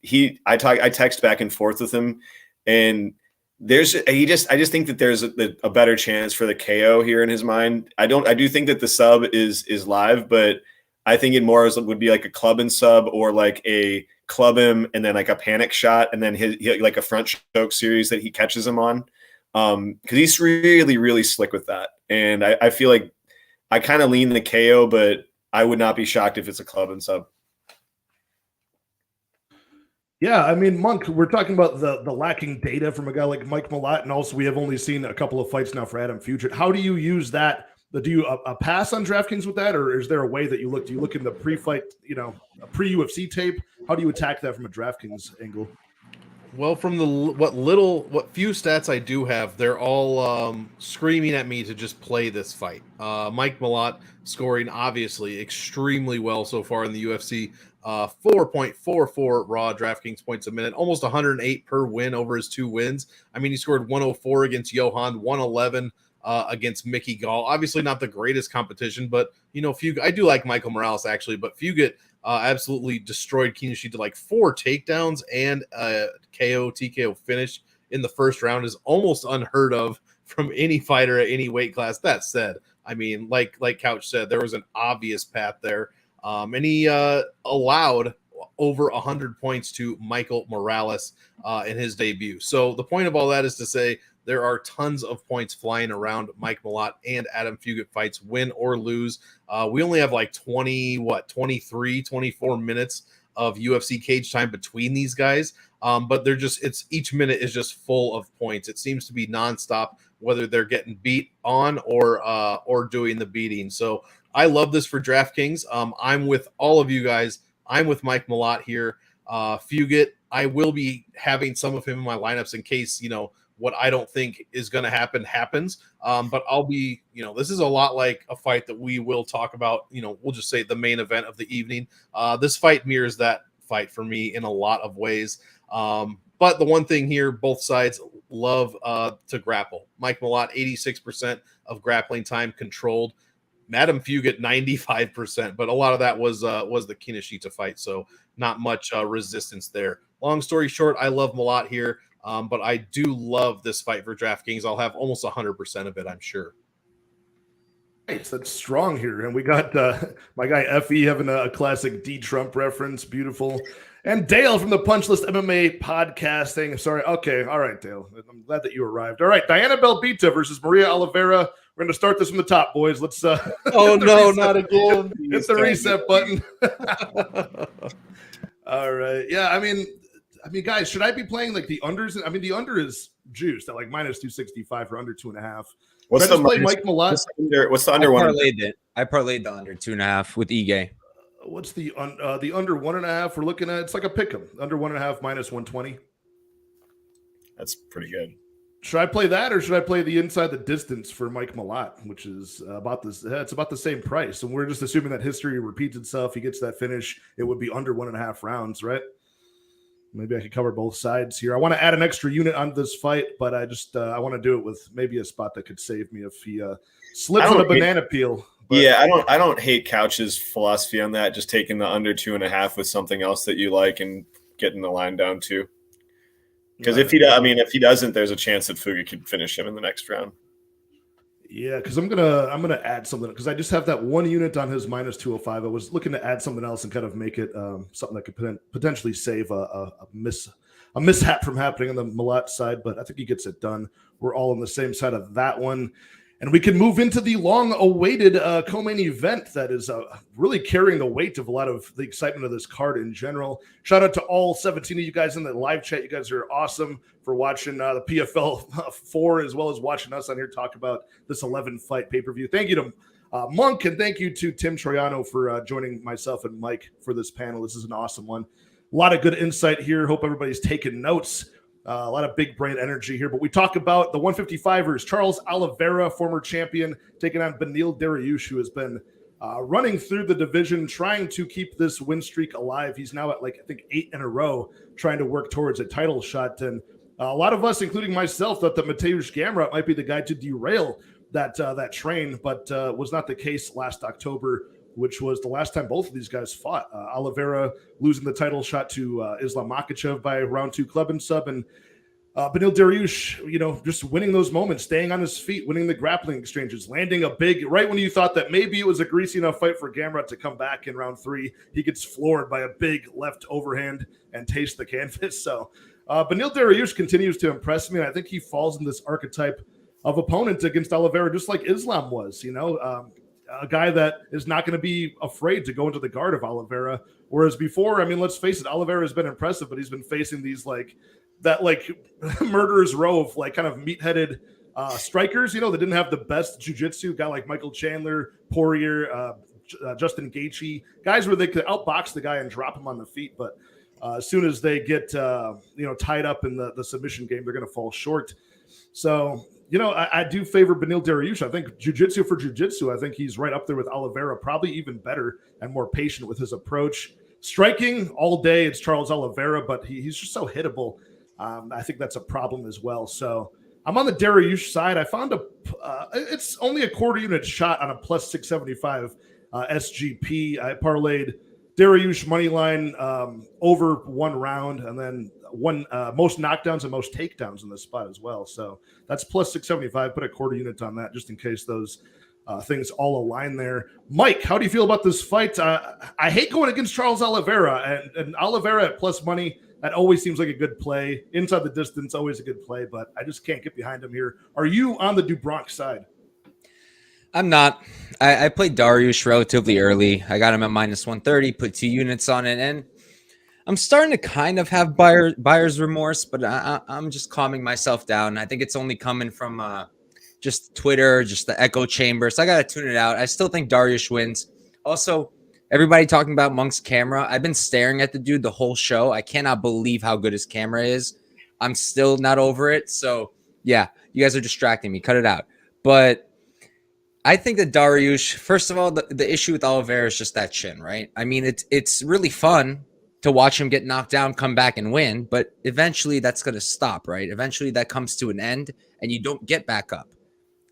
I text back and forth with him, and I just think that there's a better chance for the KO here in his mind. I do think that the sub is live, but I think it more would be like a club and sub, or like a club him and then like a panic shot, and then he like a front choke series that he catches him on. Because he's really, really slick with that. And I feel like I kind of lean the KO, but I would not be shocked if it's a club and sub. Yeah, I mean, Monk, we're talking about the lacking data from a guy like Mike Malott, and also we have only seen a couple of fights now for Adam Fugitt. How do you use that? Do you a pass on DraftKings with that, or is there a way that you look? Do you look in the pre-fight, a pre-UFC tape? How do you attack that from a DraftKings angle? Well, from what few stats I do have, they're all screaming at me to just play this fight. Mike Malott scoring obviously extremely well so far in the UFC. 4.44 raw DraftKings points a minute, almost 108 per win over his 2 wins. I mean, he scored 104 against Johan, 111 against Mickey Gall. Obviously not the greatest competition, but I do like Michael Morales actually, but Fugitt absolutely destroyed Kinoshita, like 4 takedowns and a TKO finish in the first round is almost unheard of from any fighter at any weight class. That said, I mean, like Couch said, there was an obvious path there. And he allowed over 100 points to Michael Morales in his debut. So the point of all that is to say there are tons of points flying around Mike Malott and Adam Fugitt fights, win or lose. We only have like 23, 24 minutes of UFC cage time between these guys. But each minute is just full of points. It seems to be nonstop, whether they're getting beat on or doing the beating. So I love this for DraftKings. I'm with all of you guys. I'm with Mike Malott here. Fugitt, I will be having some of him in my lineups in case, what I don't think is going to happen happens. But I'll be, this is a lot like a fight that we will talk about, we'll just say the main event of the evening. This fight mirrors that fight for me in a lot of ways. But the one thing here, both sides love to grapple. Mike Malott, 86% of grappling time controlled. Adam Fugitt, 95%, but a lot of that was the Kinoshita fight, so not much resistance there. Long story short, I love Malott here, but I do love this fight for DraftKings. I'll have almost 100% of it, I'm sure. Nice, that's strong here, and we got my guy Effie having a classic D Trump reference, beautiful. And Dale from the Punch List MMA podcasting. Sorry, okay, all right, Dale. I'm glad that you arrived. All right, Diana Belbita versus Maria Oliveira. We're going to start this from the top, boys. Let's. Oh no, not again! Hit the reset button. All right, yeah. I mean, guys, should I be playing like the unders? I mean, the under is juiced at like minus 265 for under 2.5. What's the play Mike Malott? What's the under one? I parlayed the under 2.5 with Ige. What's the under 1.5? We're looking at, it's like a pick'em, under 1.5 minus 120. That's pretty good. Should I play that, or should I play the inside the distance for Mike Malott, which is about this? It's about the same price, and we're just assuming that history repeats itself. He gets that finish, it would be under 1.5 rounds, right? Maybe I could cover both sides here. I want to add an extra unit on this fight, but I want to do it with maybe a spot that could save me if he slips on a banana peel. But, yeah, I don't hate Couch's philosophy on that. Just taking the under 2.5 with something else that you like and getting the line down too. Because if he doesn't, there's a chance that Fugitt could finish him in the next round. Yeah, because I'm gonna add something, because I just have that one unit on his minus 205. I was looking to add something else and kind of make it something that could potentially save a mishap from happening on the Malott side, but I think he gets it done. We're all on the same side of that one. And we can move into the long-awaited co-main event that is really carrying the weight of a lot of the excitement of this card in general. Shout out to all 17 of you guys in the live chat. You guys are awesome for watching the PFL 4, as well as watching us on here talk about this 11-fight pay-per-view. Thank you to Monk, and thank you to Tim Troiano for joining myself and Mike for this panel. This is an awesome one. A lot of good insight here. Hope everybody's taking notes. A lot of big brain energy here, but we talk about the 155ers. Charles Oliveira, former champion, taking on Beneil Dariush, who has been running through the division, trying to keep this win streak alive. He's now at I think 8 in a row, trying to work towards a title shot. And a lot of us, including myself, thought that Mateusz Gamrot might be the guy to derail that train, but was not the case last October, which was the last time both of these guys fought. Oliveira losing the title shot to Islam Makhachev by round 2 club and sub, and Beneil Dariush, just winning those moments, staying on his feet, winning the grappling exchanges, landing a big, right when you thought that maybe it was a greasy enough fight for Gamrot to come back in round 3, he gets floored by a big left overhand and taste the canvas. So Beneil Dariush continues to impress me. And I think he falls in this archetype of opponent against Oliveira, just like Islam was, a guy that is not going to be afraid to go into the guard of Oliveira. Whereas before, let's face it, Oliveira has been impressive, but he's been facing these murderer's row of kind of meat-headed strikers, that didn't have the best jiu-jitsu. Guy like Michael Chandler, Poirier, Justin Gaethje, guys where they could outbox the guy and drop him on the feet. But as soon as they get tied up in the submission game, they're going to fall short. So I do favor Beneil Dariush. I think jiu-jitsu for jiu-jitsu, I think he's right up there with Oliveira, probably even better and more patient with his approach. Striking all day, it's Charles Oliveira, but he's just so hittable. I think that's a problem as well. So I'm on the Dariush side. I found it's only a quarter unit shot on a plus 675 SGP. I parlayed Dariush money line over 1 round, and then most knockdowns and most takedowns in this spot as well. So that's plus 675. Put a quarter unit on that just in case those things all align there. Mike, how do you feel about this fight? I hate going against Charles Oliveira, and Oliveira at plus money, that always seems like a good play. Inside the distance, always a good play, but I just can't get behind him here. Are you on the Dvorak side? I'm not. I played Dariush relatively early. I got him at minus 130, put 2 units on it, and I'm starting to kind of have buyer's remorse, but I'm just calming myself down. I think it's only coming from just Twitter, just the echo chamber, so I got to tune it out. I still think Dariush wins. Also, everybody talking about Monk's camera. I've been staring at the dude the whole show. I cannot believe how good his camera is. I'm still not over it. So, yeah, you guys are distracting me. Cut it out. But I think that Dariush, first of all, the issue with Oliveira is just that chin, right? It's really fun to watch him get knocked down, come back and win, but eventually that's going to stop, right? Eventually that comes to an end and you don't get back up.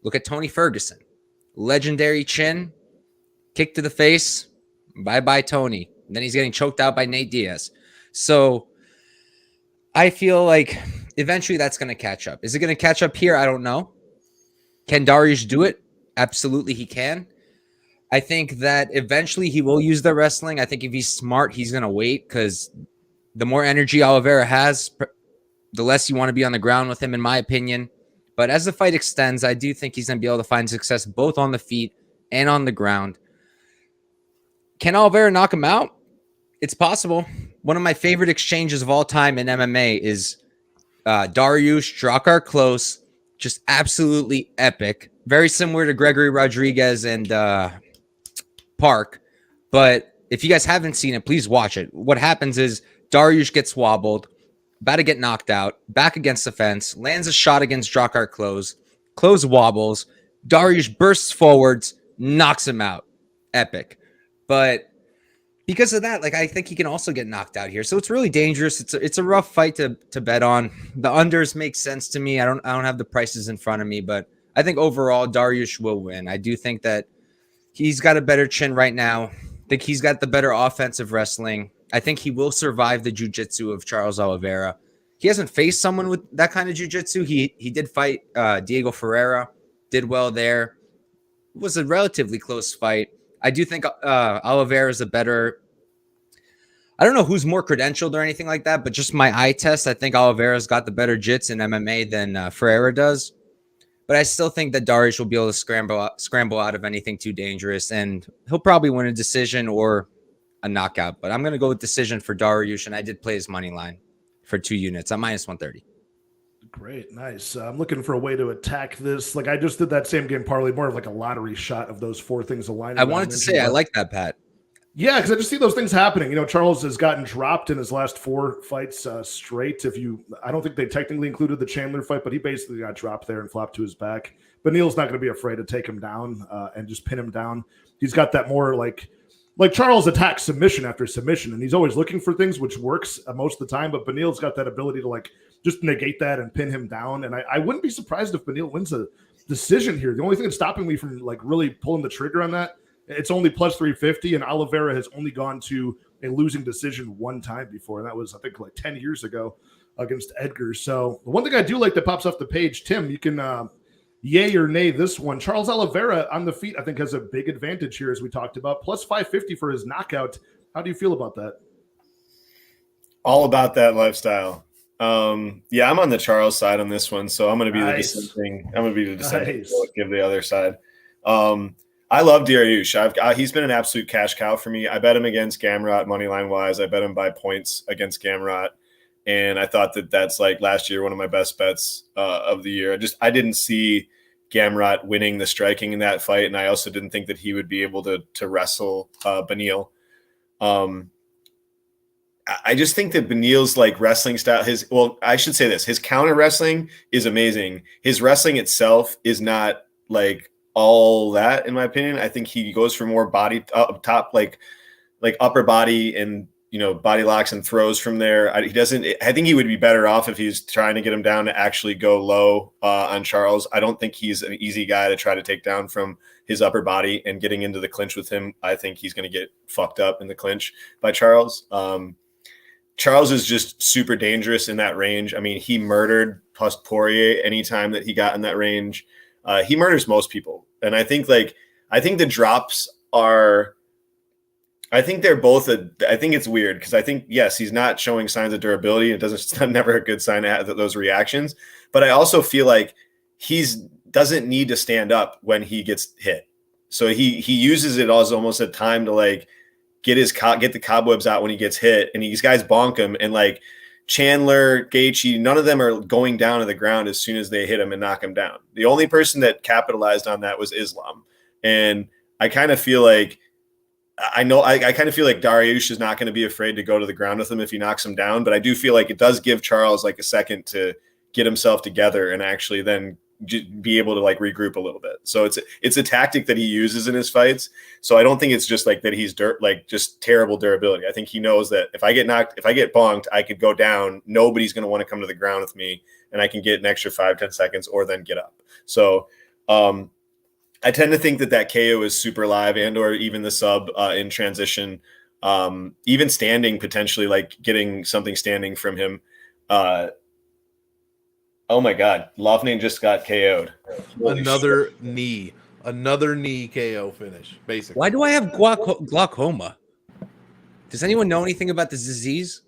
Look at Tony Ferguson. Legendary chin, kick to the face, bye-bye Tony. And then he's getting choked out by Nate Diaz. So I feel like eventually that's going to catch up. Is it going to catch up here? I don't know. Can Dariush do it? Absolutely he can. I think that eventually he will use the wrestling. I think if he's smart, he's going to wait because the more energy Oliveira has, the less you want to be on the ground with him, in my opinion. But as the fight extends, I do think he's going to be able to find success both on the feet and on the ground. Can Oliveira knock him out? It's possible. One of my favorite exchanges of all time in MMA is Dariush, Drakkar Klose. Just absolutely epic. Very similar to Gregory Rodriguez and Park. But if you guys haven't seen it, please watch it. What happens is Dariush gets wobbled, about to get knocked out, back against the fence, lands a shot against Drakkar Klose. Klose wobbles. Dariush bursts forwards, knocks him out. Epic. But because of that, I think he can also get knocked out here. So it's really dangerous. It's a rough fight to bet on. The unders make sense to me. I don't have the prices in front of me, but I think overall Dariush will win. I do think that he's got a better chin right now. I think he's got the better offensive wrestling. I think he will survive the jiu-jitsu of Charles Oliveira. He hasn't faced someone with that kind of jiu-jitsu. He did fight Diego Ferreira, did well there. It was a relatively close fight. I do think Oliveira is a better... I don't know who's more credentialed or anything like that, but just my eye test, I think Oliveira's got the better jits in MMA than Ferreira does. But I still think that Dariush will be able to scramble out of anything too dangerous, and he'll probably win a decision or a knockout. But I'm going to go with decision for Dariush, and I did play his money line for 2 units. I'm minus 130. Great, nice. I'm looking for a way to attack this. I just did that same game parlay, more of a lottery shot of those 4 things aligning. I wanted to say I like that, Pat. Yeah, because I just see those things happening. Charles has gotten dropped in his last 4 fights straight. I don't think they technically included the Chandler fight, but he basically got dropped there and flopped to his back. But Neil's not going to be afraid to take him down and just pin him down. He's got that more like Charles attacks submission after submission, and he's always looking for things, which works most of the time. But Beneil's got that ability to just negate that and pin him down. And I wouldn't be surprised if Beneil wins a decision here. The only thing that's stopping me from really pulling the trigger on that, it's only plus 350, and Oliveira has only gone to a losing decision one time before, and that was, I think, like 10 years ago against Edgar. So the one thing I do like that pops off the page, Tim, you can yay or nay this one. Charles Oliveira on the feet, I think, has a big advantage here, as we talked about. Plus 550 for his knockout. How do you feel about that? All about that lifestyle. Yeah, I'm on the Charles side on this one, so I'm going to be the dissenting. I'm going to be the dissenting. Give the other side. I love Dariush. He's been an absolute cash cow for me. I bet him against Gamrot money line wise. I bet him by points against Gamrot, and I thought that's like last year one of my best bets of the year. I didn't see Gamrot winning the striking in that fight, and I also didn't think that he would be able to wrestle Beneil. I just think that Benil's like wrestling style, his counter wrestling is amazing. His wrestling itself is not like all that, in my opinion. I think he goes for more body up top, like upper body and, body locks and throws from there. I think he would be better off if he's trying to get him down to actually go low on Charles. I don't think he's an easy guy to try to take down from his upper body, and getting into the clinch with him, I think he's going to get fucked up in the clinch by Charles. Charles is just super dangerous in that range. I mean, he murdered Poirier anytime that he got in that range. He murders most people. And I think the drops are, I think they're both I think it's weird because I think, yes, he's not showing signs of durability. It's never a good sign to have those reactions. But I also feel like doesn't need to stand up when he gets hit. So he uses it as almost a time to like get the cobwebs out when he gets hit, and these guys bonk him, and like Chandler, Gaethje, none of them are going down to the ground as soon as they hit him and knock him down. The only person that capitalized on that was Islam. And I kind of feel like Dariush is not going to be afraid to go to the ground with him if he knocks him down, but I do feel like it does give Charles like a second to get himself together and actually then be able to like regroup a little bit. So it's a tactic that he uses in his fights. So I don't think it's just like that he's just terrible durability. I think he knows that if I get bonked, I could go down. Nobody's going to want to come to the ground with me, and I can get an extra 5-10 seconds or then get up. So I tend to think that KO is super live, and or even the sub in transition, even standing, potentially like getting something standing from him. Oh my God, Loughnane just got KO'd. Another knee KO finish, basically. Why do I have glaucoma? Does anyone know anything about this disease?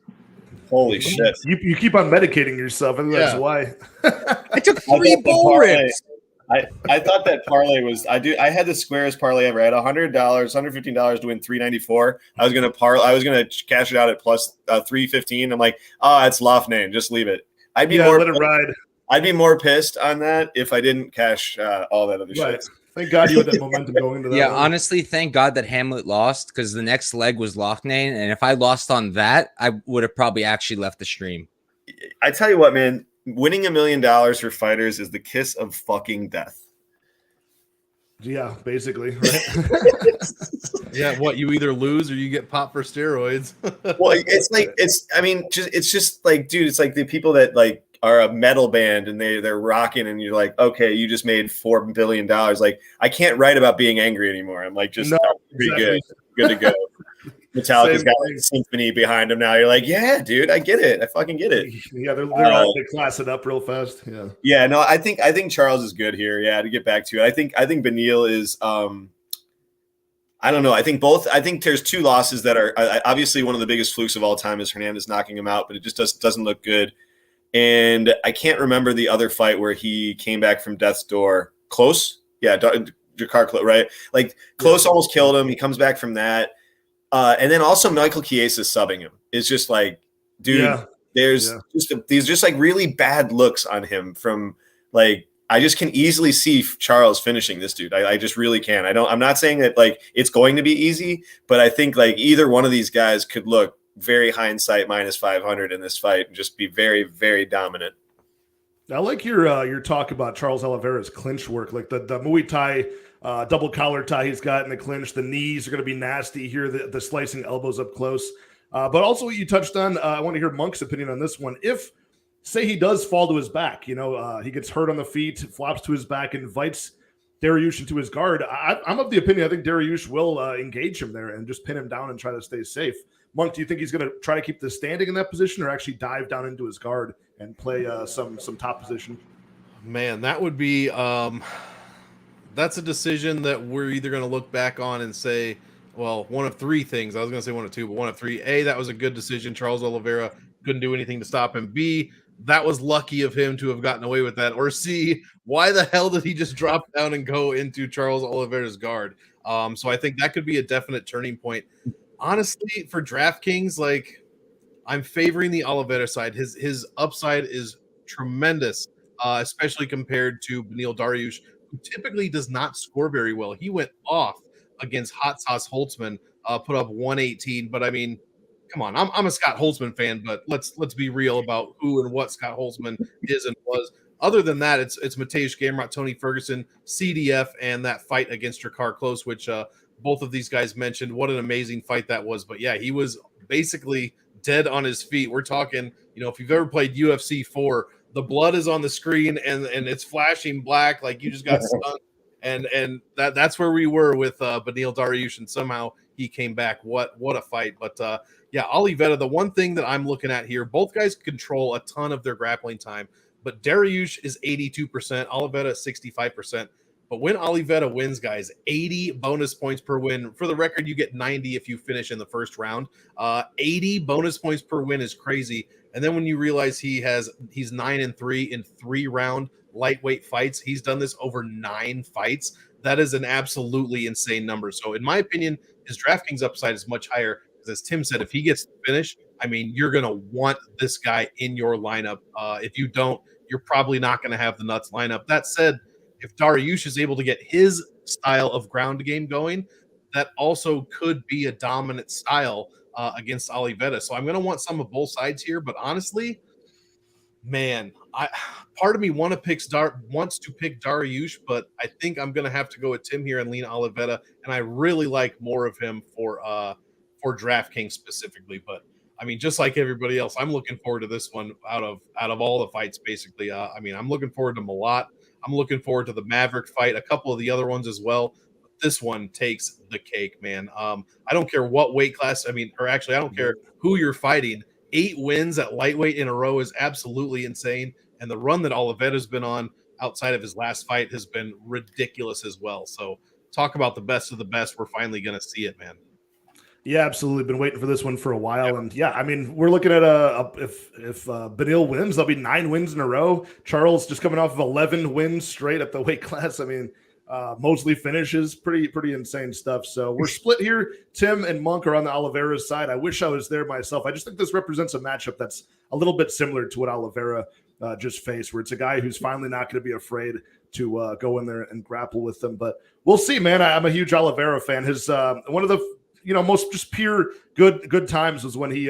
Holy shit. You keep on medicating yourself. I think that's why. I took 3 bull ribs. I thought that parlay was I had the squarest parlay ever. I had $100, $115 to win $394. I was gonna cash it out at plus 315. I'm like, it's Loughnane, just leave it. Let it ride. I'd be more pissed on that if I didn't cash all that other shit. Thank God you had that momentum going into that. Yeah, honestly, thank God that Hamlet lost, because the next leg was Loughnane, and if I lost on that, I would have probably actually left the stream. I tell you what, man, winning $1 million for fighters is the kiss of fucking death. Yeah, basically. Right? Yeah, what, you either lose or you get popped for steroids. Well, it's just like, dude, it's like the people that like are a metal band and they're rocking, and you're like, okay, you just made $4 billion. Like, I can't write about being angry anymore. I'm like, just pretty good to go. Metallica's got like a symphony behind him now. You're like, yeah, dude, I get it. I fucking get it. Yeah, they class it up real fast. Yeah. Yeah, no, I think Charles is good here. Yeah, to get back to it. I think Beneil is I don't know. I think there's 2 losses that are obviously one of the biggest flukes of all time is Hernandez knocking him out, but it just doesn't look good. And I can't remember the other fight where he came back from death's door. Close? Yeah, Jakar Close, right? Like, Close almost killed him. He comes back from that. And then also Michael Chiesa subbing him. It's just like, dude, there's these just like really bad looks on him from like, I just can easily see Charles finishing this dude. I just really can. I'm not saying that like it's going to be easy, but I think like either one of these guys could look very hindsight minus 500 in this fight and just be very, very dominant. I like your talk about Charles Oliveira's clinch work, like the Muay Thai double collar tie he's got in the clinch. The knees are going to be nasty here, the slicing elbows up close. But also what you touched on, I want to hear Monk's opinion on this one. If, say, he does fall to his back, he gets hurt on the feet, flops to his back, invites Dariush into his guard, I'm of the opinion I think Dariush will engage him there and just pin him down and try to stay safe. Monk, do you think he's going to try to keep the standing in that position or actually dive down into his guard and play some top position? Man, that would be that's a decision that we're either going to look back on and say, well, one of three things. I was going to say one of two, but one of three. A, that was a good decision. Charles Oliveira couldn't do anything to stop him. B, that was lucky of him to have gotten away with that. Or C, why the hell did he just drop down and go into Charles Oliveira's guard? So I think that could be a definite turning point. Honestly, for DraftKings, like, I'm favoring the Oliveira side. His upside is tremendous, especially compared to Beneil Dariush, who typically does not score very well. He went off against Hot Sauce Holtzman, put up 118. But I mean, come on, I'm a Scott Holtzman fan, but let's be real about who and what Scott Holtzman is and was. Other than that, it's Mateusz Gamrot, Tony Ferguson, CDF, and that fight against Drakkar Klose, which both of these guys mentioned. What an amazing fight that was. But yeah, he was basically dead on his feet. We're talking, if you've ever played UFC 4, the blood is on the screen and it's flashing black like you just got stunned. And that's where we were with Beneil Dariush, and somehow he came back. What a fight. But yeah, Oliveira, the one thing that I'm looking at here, both guys control a ton of their grappling time, but Dariush is 82%, Oliveira 65%. But when Oliveira wins, guys, 80 bonus points per win. For the record, you get 90 if you finish in the first round. 80 bonus points per win is crazy. And then when you realize he's 9-3 in 3-round lightweight fights, he's done this over 9 fights. That is an absolutely insane number. So in my opinion, his DraftKings upside is much higher. Because as Tim said, if he gets to finish, I mean, you're going to want this guy in your lineup. If you don't, you're probably not going to have the nuts lineup. That said, if Dariush is able to get his style of ground game going, that also could be a dominant style against Oliveira. So I'm going to want some of both sides here. But honestly, man, part of me wants to pick Dariush, but I think I'm going to have to go with Tim here and lean Oliveira. And I really like more of him for DraftKings specifically. But I mean, just like everybody else, I'm looking forward to this one out of all the fights, basically. I mean, I'm looking forward to Malott. I'm looking forward to the Maverick fight, a couple of the other ones as well. But this one takes the cake, man. I don't care what weight class. I mean, or actually, I don't care who you're fighting. 8 wins at lightweight in a row is absolutely insane. And the run that Oliveira's been on outside of his last fight has been ridiculous as well. So talk about the best of the best. We're finally going to see it, man. Yeah, absolutely. Been waiting for this one for a while. Yeah. And yeah, I mean, we're looking at if Beneil wins, there'll be 9 wins in a row. Charles just coming off of 11 wins straight at the weight class. I mean, Mosley finishes, pretty insane stuff. So we're split here. Tim and Monk are on the Oliveira side. I wish I was there myself. I just think this represents a matchup that's a little bit similar to what Oliveira just faced, where it's a guy who's finally not going to be afraid to go in there and grapple with them. But we'll see, man. I'm a huge Oliveira fan. His one of the most just pure good times was when he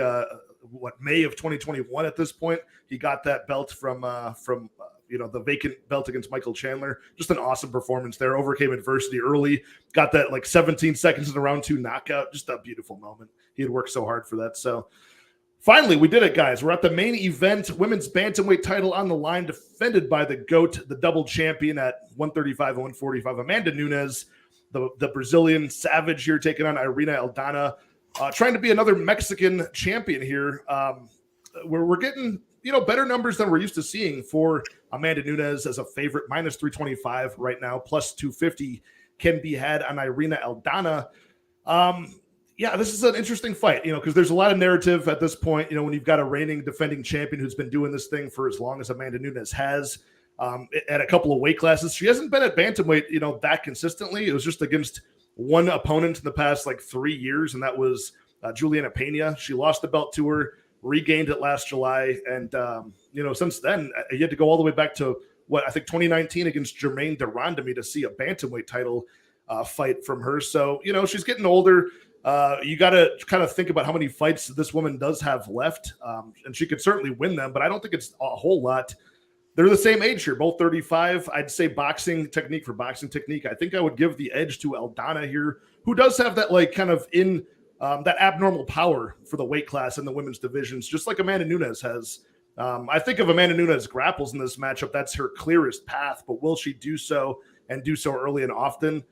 May of 2021 at this point, he got that belt from the vacant belt against Michael Chandler. Just an awesome performance there. Overcame adversity early, got that like 17 seconds in the round 2 knockout. Just a beautiful moment. He had worked so hard for that. So finally, we did it, guys. We're at the main event. Women's bantamweight title on the line, defended by the GOAT, the double champion at 135 and 145, Amanda Nunes. The Brazilian savage here taking on Irina Aldana, trying to be another Mexican champion here. We're getting better numbers than we're used to seeing for Amanda Nunes as a favorite. Minus 325 right now, plus 250 can be had on Irina Aldana. Yeah, this is an interesting fight, because there's a lot of narrative at this point. When you've got a reigning defending champion who's been doing this thing for as long as Amanda Nunes has. At a couple of weight classes. She hasn't been at bantamweight, that consistently. It was just against one opponent in the past 3 years, and that was Juliana Pena. She lost the belt to her, regained it last July, and since then you had to go all the way back to 2019 against Germaine de Randamie to see a bantamweight title fight from her. So she's getting older. You got to kind of think about how many fights this woman does have left, and she could certainly win them, but I don't think it's a whole lot. They're the same age here, both 35. I'd say boxing technique for boxing technique. I think I would give the edge to Aldana here, who does have that that abnormal power for the weight class in the women's divisions, just like Amanda Nunes has. I think if Amanda Nunes grapples in this matchup, that's her clearest path, but will she do so and do so early and often?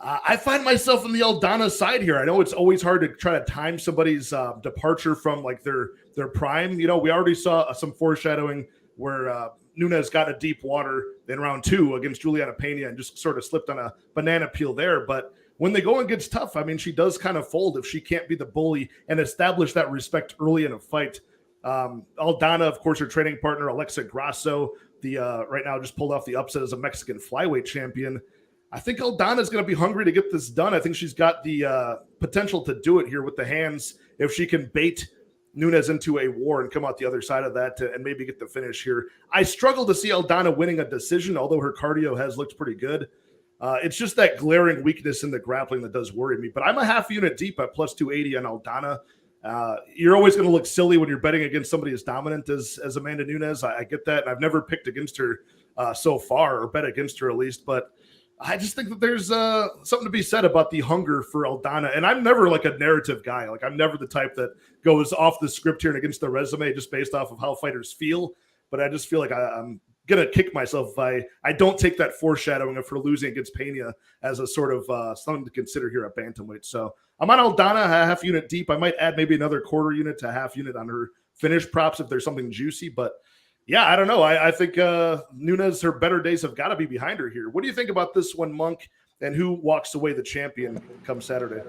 I find myself on the Aldana side here. I know it's always hard to try to time somebody's departure from like their prime. You know, we already saw some foreshadowing where Nunes got a deep water in round 2 against Juliana Pena and just sort of slipped on a banana peel there. But when they go and gets tough, I mean, she does kind of fold if she can't be the bully and establish that respect early in a fight. Aldana, of course, her training partner, Alexa Grasso, right now just pulled off the upset as a Mexican flyweight champion. I think Aldana is going to be hungry to get this done. I think she's got the potential to do it here with the hands if she can bait Nunes into a war and come out the other side of that and maybe get the finish here. I struggle to see Aldana winning a decision, although her cardio has looked pretty good. It's just that glaring weakness in the grappling that does worry me. But I'm a half unit deep at plus 280 on Aldana. You're always going to look silly when you're betting against somebody as dominant as Amanda Nunes. I get that. And I've never picked against her so far, or bet against her at least. But I just think that there's something to be said about the hunger for Aldana. And I'm never like a narrative guy. Like I'm never the type that goes off the script here and against the resume just based off of how fighters feel. But I just feel like I'm going to kick myself if I don't take that foreshadowing of her losing against Pena as a sort of something to consider here at bantamweight. So I'm on Aldana, a half unit deep. I might add maybe another quarter unit to half unit on her finish props if there's something juicy. But yeah, I don't know. I think Nunes, her better days have got to be behind her here. What do you think about this one, Monk, and who walks away the champion come Saturday?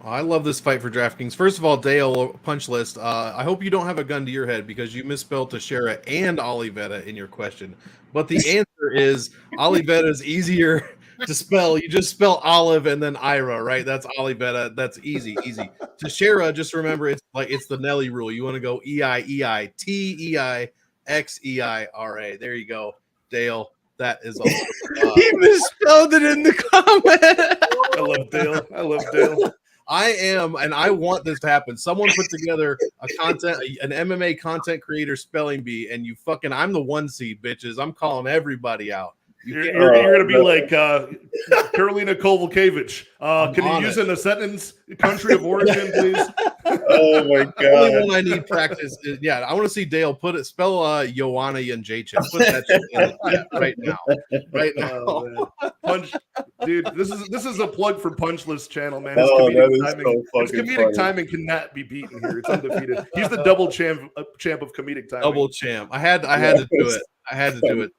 I love this fight for DraftKings. First of all, Dale, punch list. I hope you don't have a gun to your head because you misspelled Teixeira and Oliveira in your question. But the answer is Oliveira is easier to spell. You just spell Olive and then Ira, right? That's Oliveira. That's easy. Teixeira, just remember, it's the Nelly rule. You want to go EIEI, TEIXEIRA. There you go, Dale. That is all. He misspelled it in the comment. I love Dale. I am, and I want this to happen. Someone put together an MMA content creator spelling bee, and I'm the 1 seed, bitches. I'm calling everybody out. You're going to be like Karolina Kovalevich. Can you use in a sentence country of origin, please? Oh my god! The only one I need practice is, I want to see Dale spell Joanna and Jacek. Put that shit in right now. Oh, Punch, dude. This is a plug for Punchless channel, man. His comedic timing cannot be beaten here. It's undefeated. He's the double champ of comedic timing. Double champ. I had to do it. I had to do it.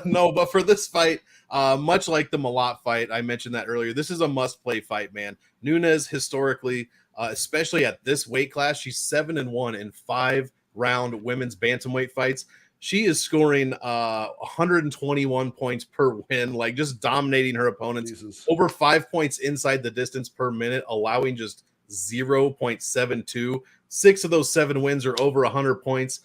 No, but for this fight, much like the Malott fight, I mentioned that earlier. This is a must-play fight, man. Nunes historically, especially at this weight class, she's 7-1 in 5-round women's bantamweight fights. She is scoring 121 points per win, like just dominating her opponents. Jesus. Over 5 points inside the distance per minute, allowing just 0.72. 6 of those 7 wins are over 100 points.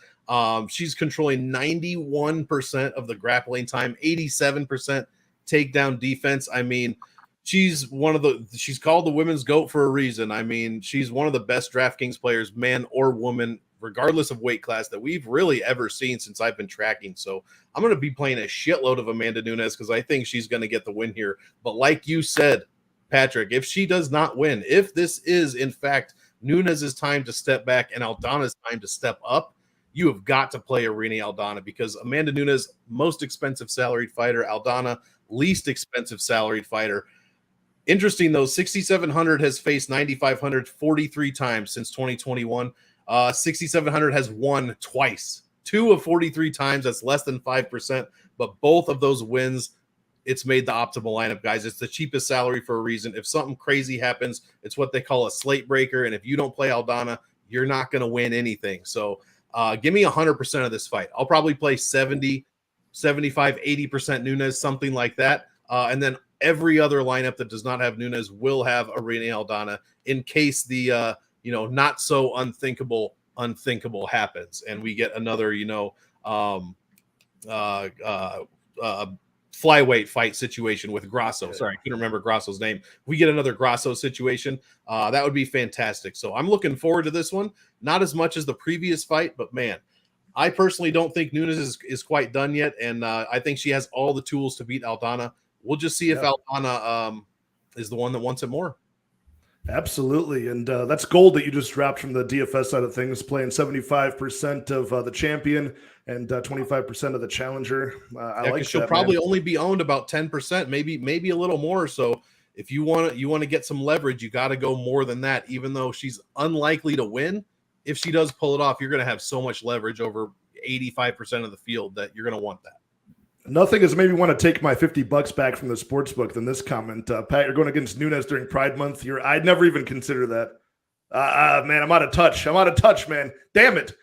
She's controlling 91% of the grappling time, 87% takedown defense. I mean, she's called the women's GOAT for a reason. I mean, she's one of the best DraftKings players, man or woman, regardless of weight class, that we've really ever seen since I've been tracking. So I'm going to be playing a shitload of Amanda Nunes because I think she's going to get the win here. But like you said, Patrick, if she does not win, if this is in fact Nunes' time to step back and Aldana's time to step up, you have got to play Irene Aldana because Amanda Nunes, most expensive salaried fighter, Aldana, least expensive salaried fighter. Interesting, though, 6,700 has faced 9,500 43 times since 2021. 6,700 has won twice, 2 of 43 times. That's less than 5%. But both of those wins, it's made the optimal lineup, guys. It's the cheapest salary for a reason. If something crazy happens, it's what they call a slate breaker. And if you don't play Aldana, you're not going to win anything. So give me 100% of this fight. I'll probably play 70, 75, 80% Nunes, something like that. And then every other lineup that does not have Nunes will have Irene Aldana in case the not so unthinkable happens and we get another flyweight fight situation with Grasso. Sorry, I couldn't remember Grasso's name. If we get another Grasso situation, that would be fantastic. So I'm looking forward to this one. Not as much as the previous fight, but man, I personally don't think Nunes is quite done yet, and I think she has all the tools to beat Aldana. We'll just see if Aldana is the one that wants it more. Absolutely. And that's gold that you just dropped from the DFS side of things, playing 75% of the champion and 25% of the challenger. I like that. She'll probably only be owned about 10%, maybe a little more. So if you want to get some leverage, you got to go more than that, even though she's unlikely to win. If she does pull it off, you're going to have so much leverage over 85% of the field that you're going to want that. Nothing has made me want to take my $50 back from the sports book than this comment. Pat, you're going against Nunes during Pride Month. I'd never even consider that. Man, I'm out of touch, man. Damn it.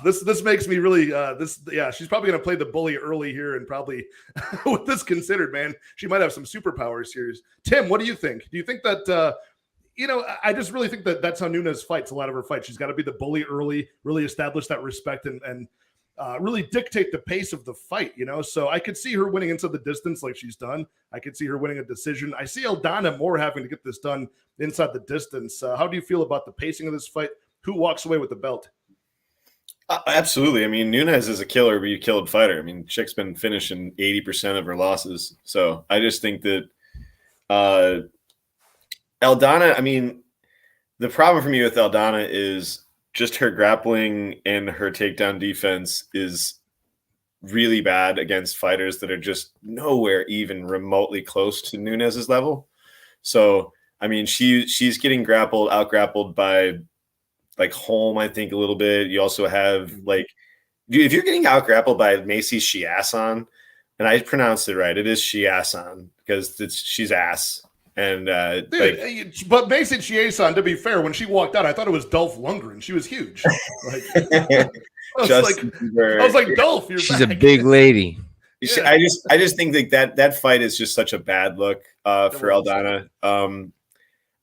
This makes me really she's probably going to play the bully early here, and probably with this considered, man, she might have some superpowers here. Tim, what do you think? Do you think that I just really think that that's how Nunes fights a lot of her fights. She's got to be the bully early, really establish that respect and really dictate the pace of the fight, So I could see her winning into the distance like she's done. I could see her winning a decision. I see Aldana more having to get this done inside the distance. How do you feel about the pacing of this fight? Who walks away with the belt? Absolutely. I mean, Nunes is a killer, but you killed fighter. I mean, chick's been finishing 80% of her losses. So I just think that Aldana, I mean, the problem for me with Aldana is just her grappling and her takedown defense is really bad against fighters that are just nowhere even remotely close to Nunes's level. So, I mean, she's getting out grappled by like Holm, I think, a little bit. You also have like, if you're getting out grappled by Macy Chiasson, and I pronounced it right, it is Chiasson because she's ass. And but Mason Chiasson, to be fair, when she walked out, I thought it was Dolph Lundgren. She was huge. Like, I was like, Dolph, she's back. A big lady. Yeah. I just think that fight is just such a bad look for Aldana.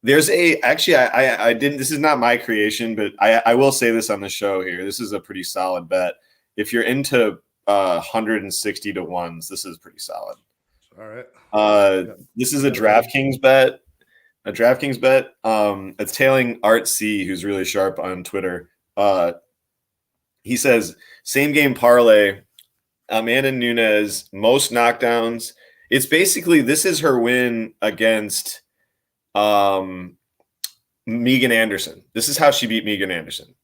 There's I didn't. This is not my creation, but I will say this on the show here. This is a pretty solid bet. If you're into 160 to ones, this is pretty solid. All right. This is a DraftKings bet. It's tailing Art C, who's really sharp on Twitter. He says same game parlay. Amanda Nunes, most knockdowns. It's basically this is her win against Megan Anderson. This is how she beat Megan Anderson.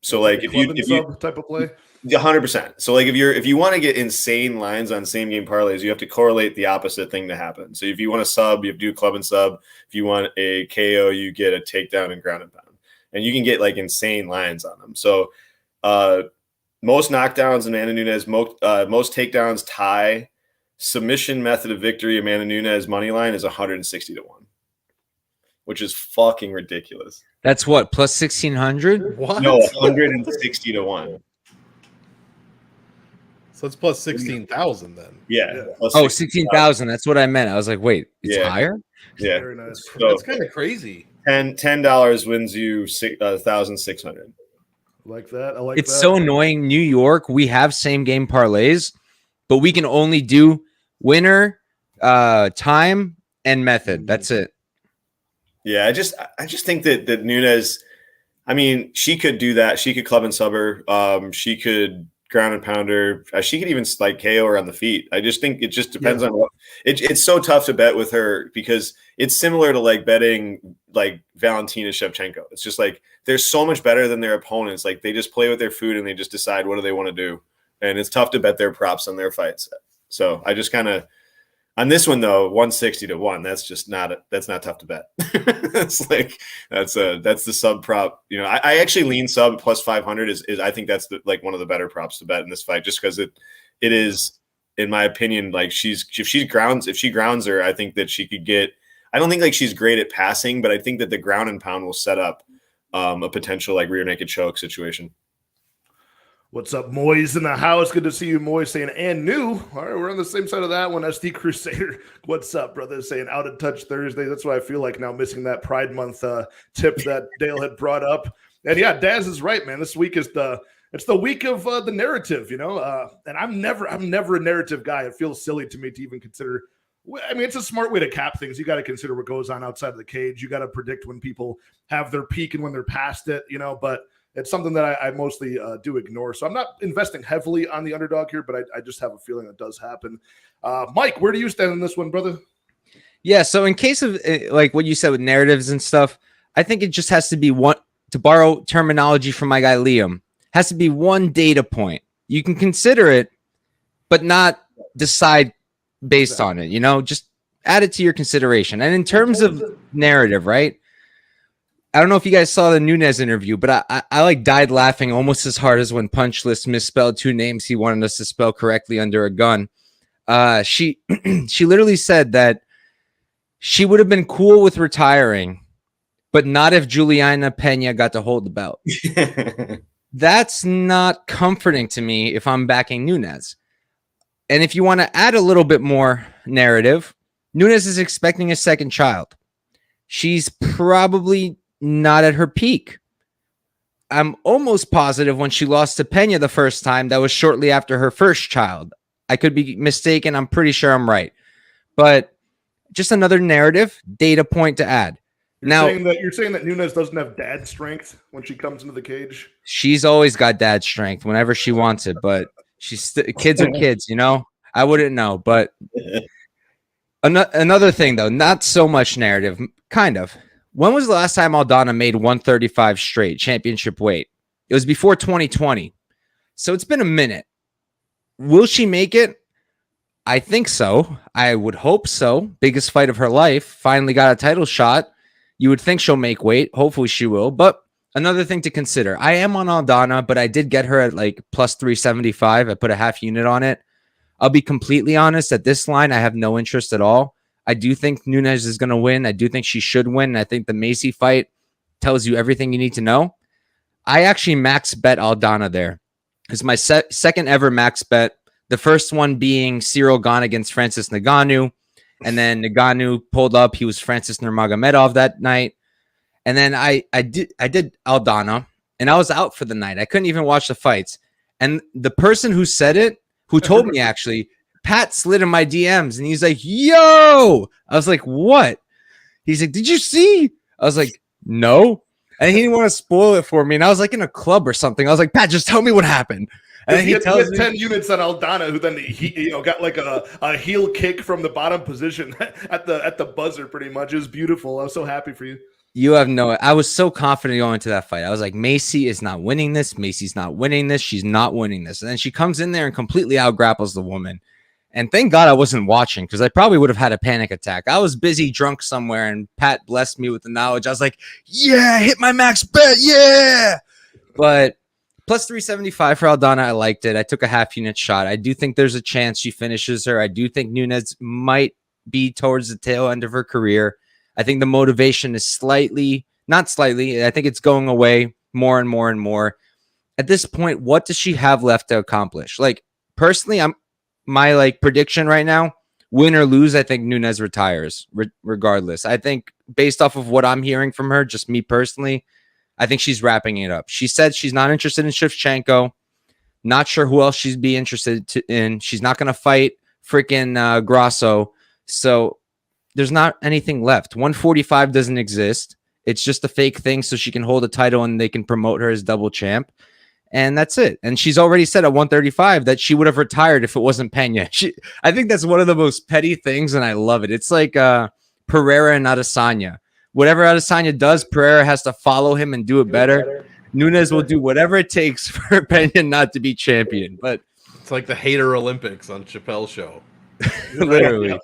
So like if you type of play. 100%. So like if you want to get insane lines on same game parlays, you have to correlate the opposite thing to happen. So if you want a sub, you have to do club and sub. If you want a KO, you get a takedown and ground and pound, and you can get like insane lines on them. So most knockdowns, Amanda Nunes, most takedowns tie. Submission method of victory, Amanda Nunes money line is 160 to 1, which is fucking ridiculous. That's what, plus 1,600? What? No, 160 to 1. So it's plus 16,000 then. Yeah. Oh, 16,000. That's what I meant. I was like, wait, it's higher? Yeah. Very nice. That's kind of crazy. $10 wins you 1,600. Like that. I like it's that. So annoying. New York, we have same game parlays, but we can only do winner, time, and method. That's it. Yeah, I just think that Nunes, I mean, she could do that. She could club and sub her. She could ground and pounder. She could even like KO her on the feet. I just think it just depends on what it's so tough to bet with her because it's similar to like betting like Valentina Shevchenko. It's just like they're so much better than their opponents. Like they just play with their food and they just decide what do they want to do. And it's tough to bet their props on their fights. So I just kind of on this one though, 160 to 1. That's not tough to bet. That's like that's the sub prop. You know, I actually lean sub plus 500 is I think that's like one of the better props to bet in this fight, just because it is, in my opinion, like if she grounds her, I think that she could get. I don't think like she's great at passing, but I think that the ground and pound will set up a potential like rear naked choke situation. What's up, Moy's in the house? Good to see you, Moy, saying, and new. All right, we're on the same side of that one. SD Crusader, what's up, brother? Saying out of touch Thursday. That's why I feel like now missing that Pride Month tip that Dale had brought up. And yeah, Daz is right, man. This week is the week of the narrative, you know. And I'm never a narrative guy. It feels silly to me to even consider. I mean, it's a smart way to cap things. You got to consider what goes on outside of the cage. You got to predict when people have their peak and when they're past it, you know. But it's something that I mostly do ignore. So I'm not investing heavily on the underdog here, but I just have a feeling it does happen. Mike, where do you stand in this one, brother? Yeah, so in case of like what you said with narratives and stuff, I think it just has to be one, to borrow terminology from my guy Liam, has to be one data point. You can consider it, but not decide based on it, just add it to your consideration. And in terms of narrative, right? I don't know if you guys saw the Nunes interview, but I like died laughing almost as hard as when Punchless misspelled 2 names he wanted us to spell correctly under a gun. She literally said that she would have been cool with retiring, but not if Juliana Pena got to hold the belt. That's not comforting to me if I'm backing Nunes. And if you want to add a little bit more narrative, Nunes is expecting a second child. She's probably not at her peak. I'm almost positive when she lost to Pena the first time, that was shortly after her first child. I could be mistaken. I'm pretty sure I'm right. But just another narrative, data point to add. You're saying that Nunes doesn't have dad strength when she comes into the cage? She's always got dad strength whenever she wants it, but kids are kids, I wouldn't know. But another thing, though, not so much narrative, kind of. When was the last time Aldana made 135 straight championship weight? It was before 2020. So it's been a minute. Will she make it? I think so. I would hope so. Biggest fight of her life. Finally got a title shot. You would think she'll make weight. Hopefully she will. But another thing to consider. I am on Aldana, but I did get her at like plus 375. I put a half unit on it. I'll be completely honest. At this line, I have no interest at all. I do think Nunes is going to win. I do think she should win. I think the Macy fight tells you everything you need to know. I actually max bet Aldana there. It's my second ever max bet. The first one being Cyril Gane against Francis Ngannou. And then Ngannou pulled up. He was Francis Nurmagomedov that night. And then I did Aldana, and I was out for the night. I couldn't even watch the fights. And the person who said it, who told me actually, Pat slid in my DMs, and he's like, yo! I was like, what? He's like, did you see? I was like, no. And he didn't want to spoil it for me. And I was like in a club or something. I was like, Pat, just tell me what happened. And he had 10 units on Aldana, who then he got like a heel kick from the bottom position at the buzzer. Pretty much, it was beautiful. I was so happy for you. You have no. I was so confident going into that fight. I was like, Macy is not winning this. Macy's not winning this. She's not winning this. And then she comes in there and completely outgrapples the woman. And thank God I wasn't watching, because I probably would have had a panic attack. I was busy drunk somewhere, and Pat blessed me with the knowledge. I was like, yeah, hit my max bet, yeah. But plus 375 for Aldana, I liked it. I took a half unit shot. I do think there's a chance she finishes her. I do think Nunes might be towards the tail end of her career. I think the motivation is not slightly, I think it's going away more and more and more. At this point, what does she have left to accomplish? Like, personally, my prediction right now, win or lose, I think Nunes retires regardless. I think based off of what I'm hearing from her, just me personally, I think she's wrapping it up. She said she's not interested in Shevchenko. Not sure who else she'd be interested in. She's not going to fight freaking Grasso. So there's not anything left. 145 doesn't exist. It's just a fake thing so she can hold a title and they can promote her as double champ. And that's it. And she's already said at 135 that she would have retired if it wasn't Pena. I think that's one of the most petty things, and I love it. It's like Pereira and Adesanya. Whatever Adesanya does, Pereira has to follow him and do it better. Nunes will do whatever it takes for Pena not to be champion. But it's like the Hater Olympics on Chappelle's show. Literally.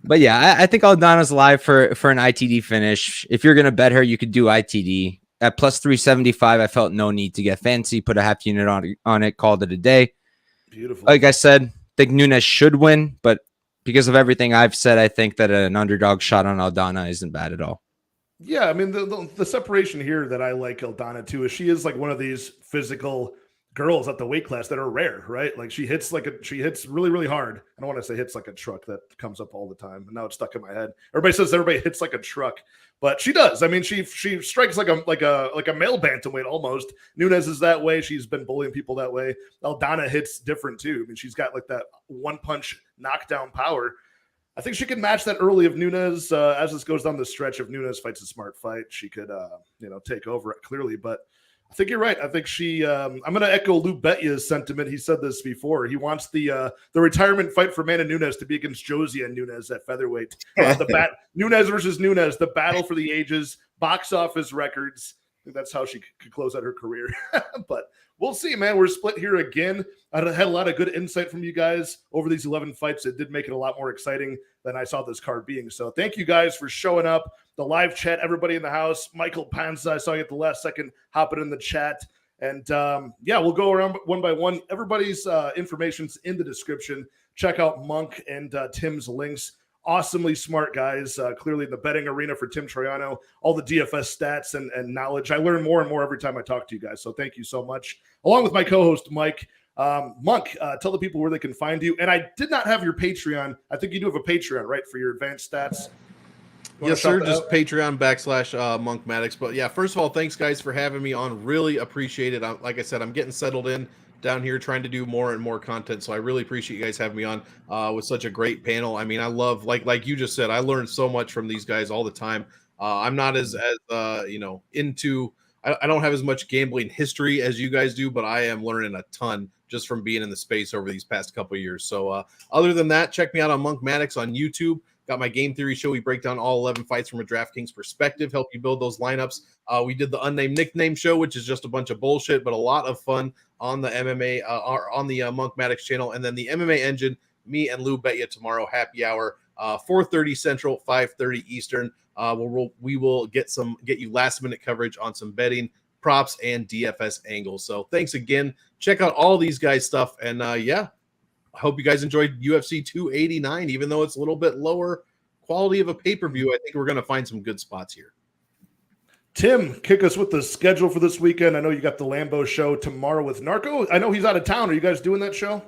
But yeah, I think Aldana's live for an ITD finish. If you're going to bet her, you could do ITD. At plus 375, I felt no need to get fancy. Put a half unit on it, called it a day. Beautiful. Like I said, I think Nunes should win, but because of everything I've said, I think that an underdog shot on Aldana isn't bad at all. Yeah, I mean, the separation here that I like Aldana too is she is like one of these physical girls at the weight class that are rare, right? Like she hits really, really hard. I don't want to say hits like a truck, that comes up all the time, and now it's stuck in my head. Everybody says everybody hits like a truck, but she does. I mean, she strikes like a male bantamweight almost. Nunes is that way. She's been bullying people that way. Aldana hits different too. I mean, she's got like that one punch knockdown power. I think she could match that early of Nunes as this goes down the stretch. If Nunes fights a smart fight, she could take over it clearly. But I think you're right. I think I'm going to echo Lou Betya's sentiment. He said this before. He wants the retirement fight for Amanda Nunes to be against Josie and Nunes at featherweight. Nunes versus Nunes, the battle for the ages, box office records. I think that's how she could close out her career. But we'll see, man. We're split here again. I had a lot of good insight from you guys over these 11 fights. It did make it a lot more exciting than I saw this card being. So thank you guys for showing up. The live chat, everybody in the house. Michael Panza, I saw you at the last second hopping in the chat. And we'll go around one by one. Everybody's information's in the description. Check out Monk and Tim's links. Awesomely smart guys, clearly in the betting arena for Tim Troiano, all the DFS stats and knowledge. I learn more and more every time I talk to you guys. So thank you so much. Along with my co-host, Mike. Monk, tell the people where they can find you. And I did not have your Patreon. I think you do have a Patreon, right, for your advanced stats? Yes, sir. Just Patreon / MonkMMAtics. But yeah, first of all, thanks guys for having me on. Really appreciate it. Like I said, I'm getting settled in down here, trying to do more and more content. So I really appreciate you guys having me on with such a great panel. I mean, I love, like you just said, I learn so much from these guys all the time. I'm not as into. I don't have as much gambling history as you guys do, but I am learning a ton just from being in the space over these past couple of years. So other than that, check me out on MonkMMAtics on YouTube. Got my game theory show. We break down all 11 fights from a DraftKings perspective, help you build those lineups. We did the unnamed nickname show, which is just a bunch of bullshit, but a lot of fun on the MMA, on the MonkMMAtics channel. And then the MMA Engine, me and Lou Betya tomorrow, happy hour, 4:30 Central, 5:30 Eastern. We will get you last minute coverage on some betting, props, and DFS angles. So thanks again. Check out all these guys' stuff. And I hope you guys enjoyed UFC 289, even though it's a little bit lower quality of a pay-per-view. I think we're going to find some good spots here. Tim, kick us with the schedule for this weekend. I know you got the Lambeau show tomorrow with Narco. I know he's out of town. Are you guys doing that show?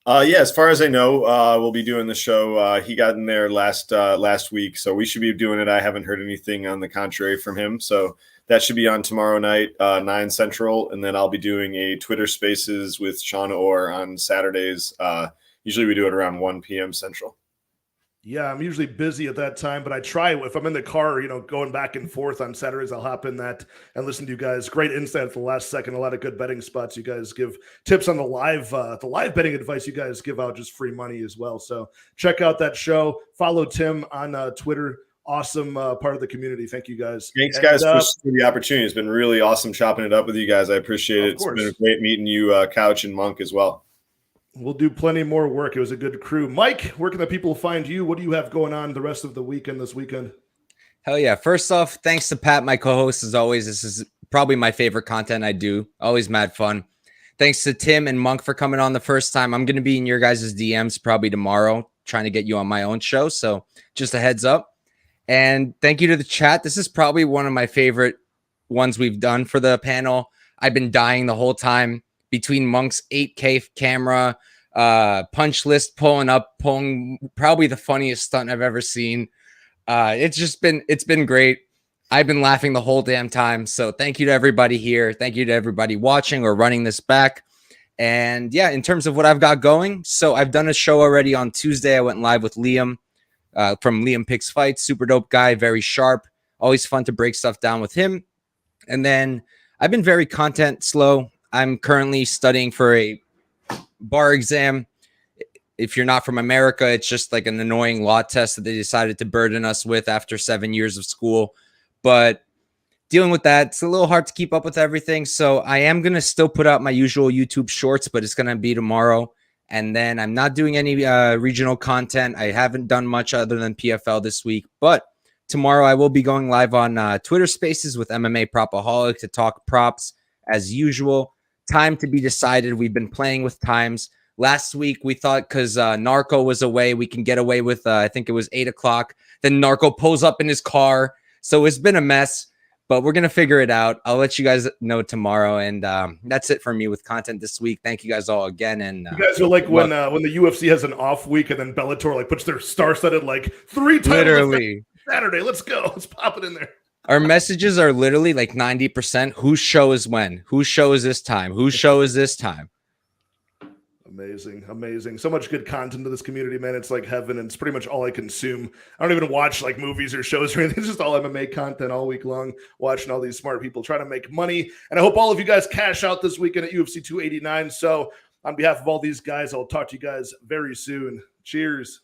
Yeah, as far as I know, we'll be doing the show. He got in there last week, so we should be doing it. I haven't heard anything on the contrary from him, so that should be on tomorrow night, 9 Central, and then I'll be doing a Twitter Spaces with Sean Orr on Saturdays. Usually we do it around 1 p.m. Central. Yeah, I'm usually busy at that time, but I try. If I'm in the car, going back and forth on Saturdays, I'll hop in that and listen to you guys. Great insight at the last second. A lot of good betting spots. You guys give tips on the live betting advice. You guys give out just free money as well. So check out that show. Follow Tim on Twitter. Awesome part of the community. Thank you guys. Thanks, guys, for the opportunity. It's been really awesome chopping it up with you guys. I appreciate it. It's been great meeting you, Couch and Monk as well. We'll do plenty more work. It was a good crew. Mike, where can the people find you? What do you have going on the rest of the weekend this weekend? Hell yeah. First off, thanks to Pat, my co-host, as always. This is probably my favorite content I do. Always mad fun. Thanks to Tim and Monk for coming on the first time. I'm going to be in your guys' DMs probably tomorrow, trying to get you on my own show. So just a heads up. And thank you to the chat. This is probably one of my favorite ones we've done for the panel. I've been dying the whole time between Monk's 8K camera, punch list pulling probably the funniest stunt I've ever seen. It's been great. I've been laughing the whole damn time. So thank you to everybody here. Thank you to everybody watching or running this back. And yeah, in terms of what I've got going, so I've done a show already on Tuesday. I went live with Liam from Liam Picks Fights. Super dope guy, very sharp. Always fun to break stuff down with him. And then I've been very content slow. I'm currently studying for a bar exam. If you're not from America, it's just like an annoying law test that they decided to burden us with after 7 years of school. But dealing with that, it's a little hard to keep up with everything. So I am going to still put out my usual YouTube shorts, but it's going to be tomorrow. And then I'm not doing any regional content. I haven't done much other than PFL this week. But tomorrow I will be going live on Twitter Spaces with MMA Propaholic to talk props as usual. Time to be decided. We've been playing with times. Last week, we thought because Narco was away, we can get away with, I think it was 8 o'clock. Then Narco pulls up in his car. So it's been a mess, but we're going to figure it out. I'll let you guys know tomorrow. And that's it for me with content this week. Thank you guys all again. And you guys are like when the UFC has an off week and then Bellator puts their star-studded 3 times literally Saturday. Let's go. Let's pop it in there. Our messages are literally 90%. Whose show is when? Whose show is this time? Whose show is this time? Amazing. So much good content to this community, man. It's like heaven, and it's pretty much all I consume. I don't even watch like movies or shows or anything. It's just all MMA content all week long, watching all these smart people try to make money. And I hope all of you guys cash out this weekend at UFC 289. So on behalf of all these guys, I'll talk to you guys very soon. Cheers.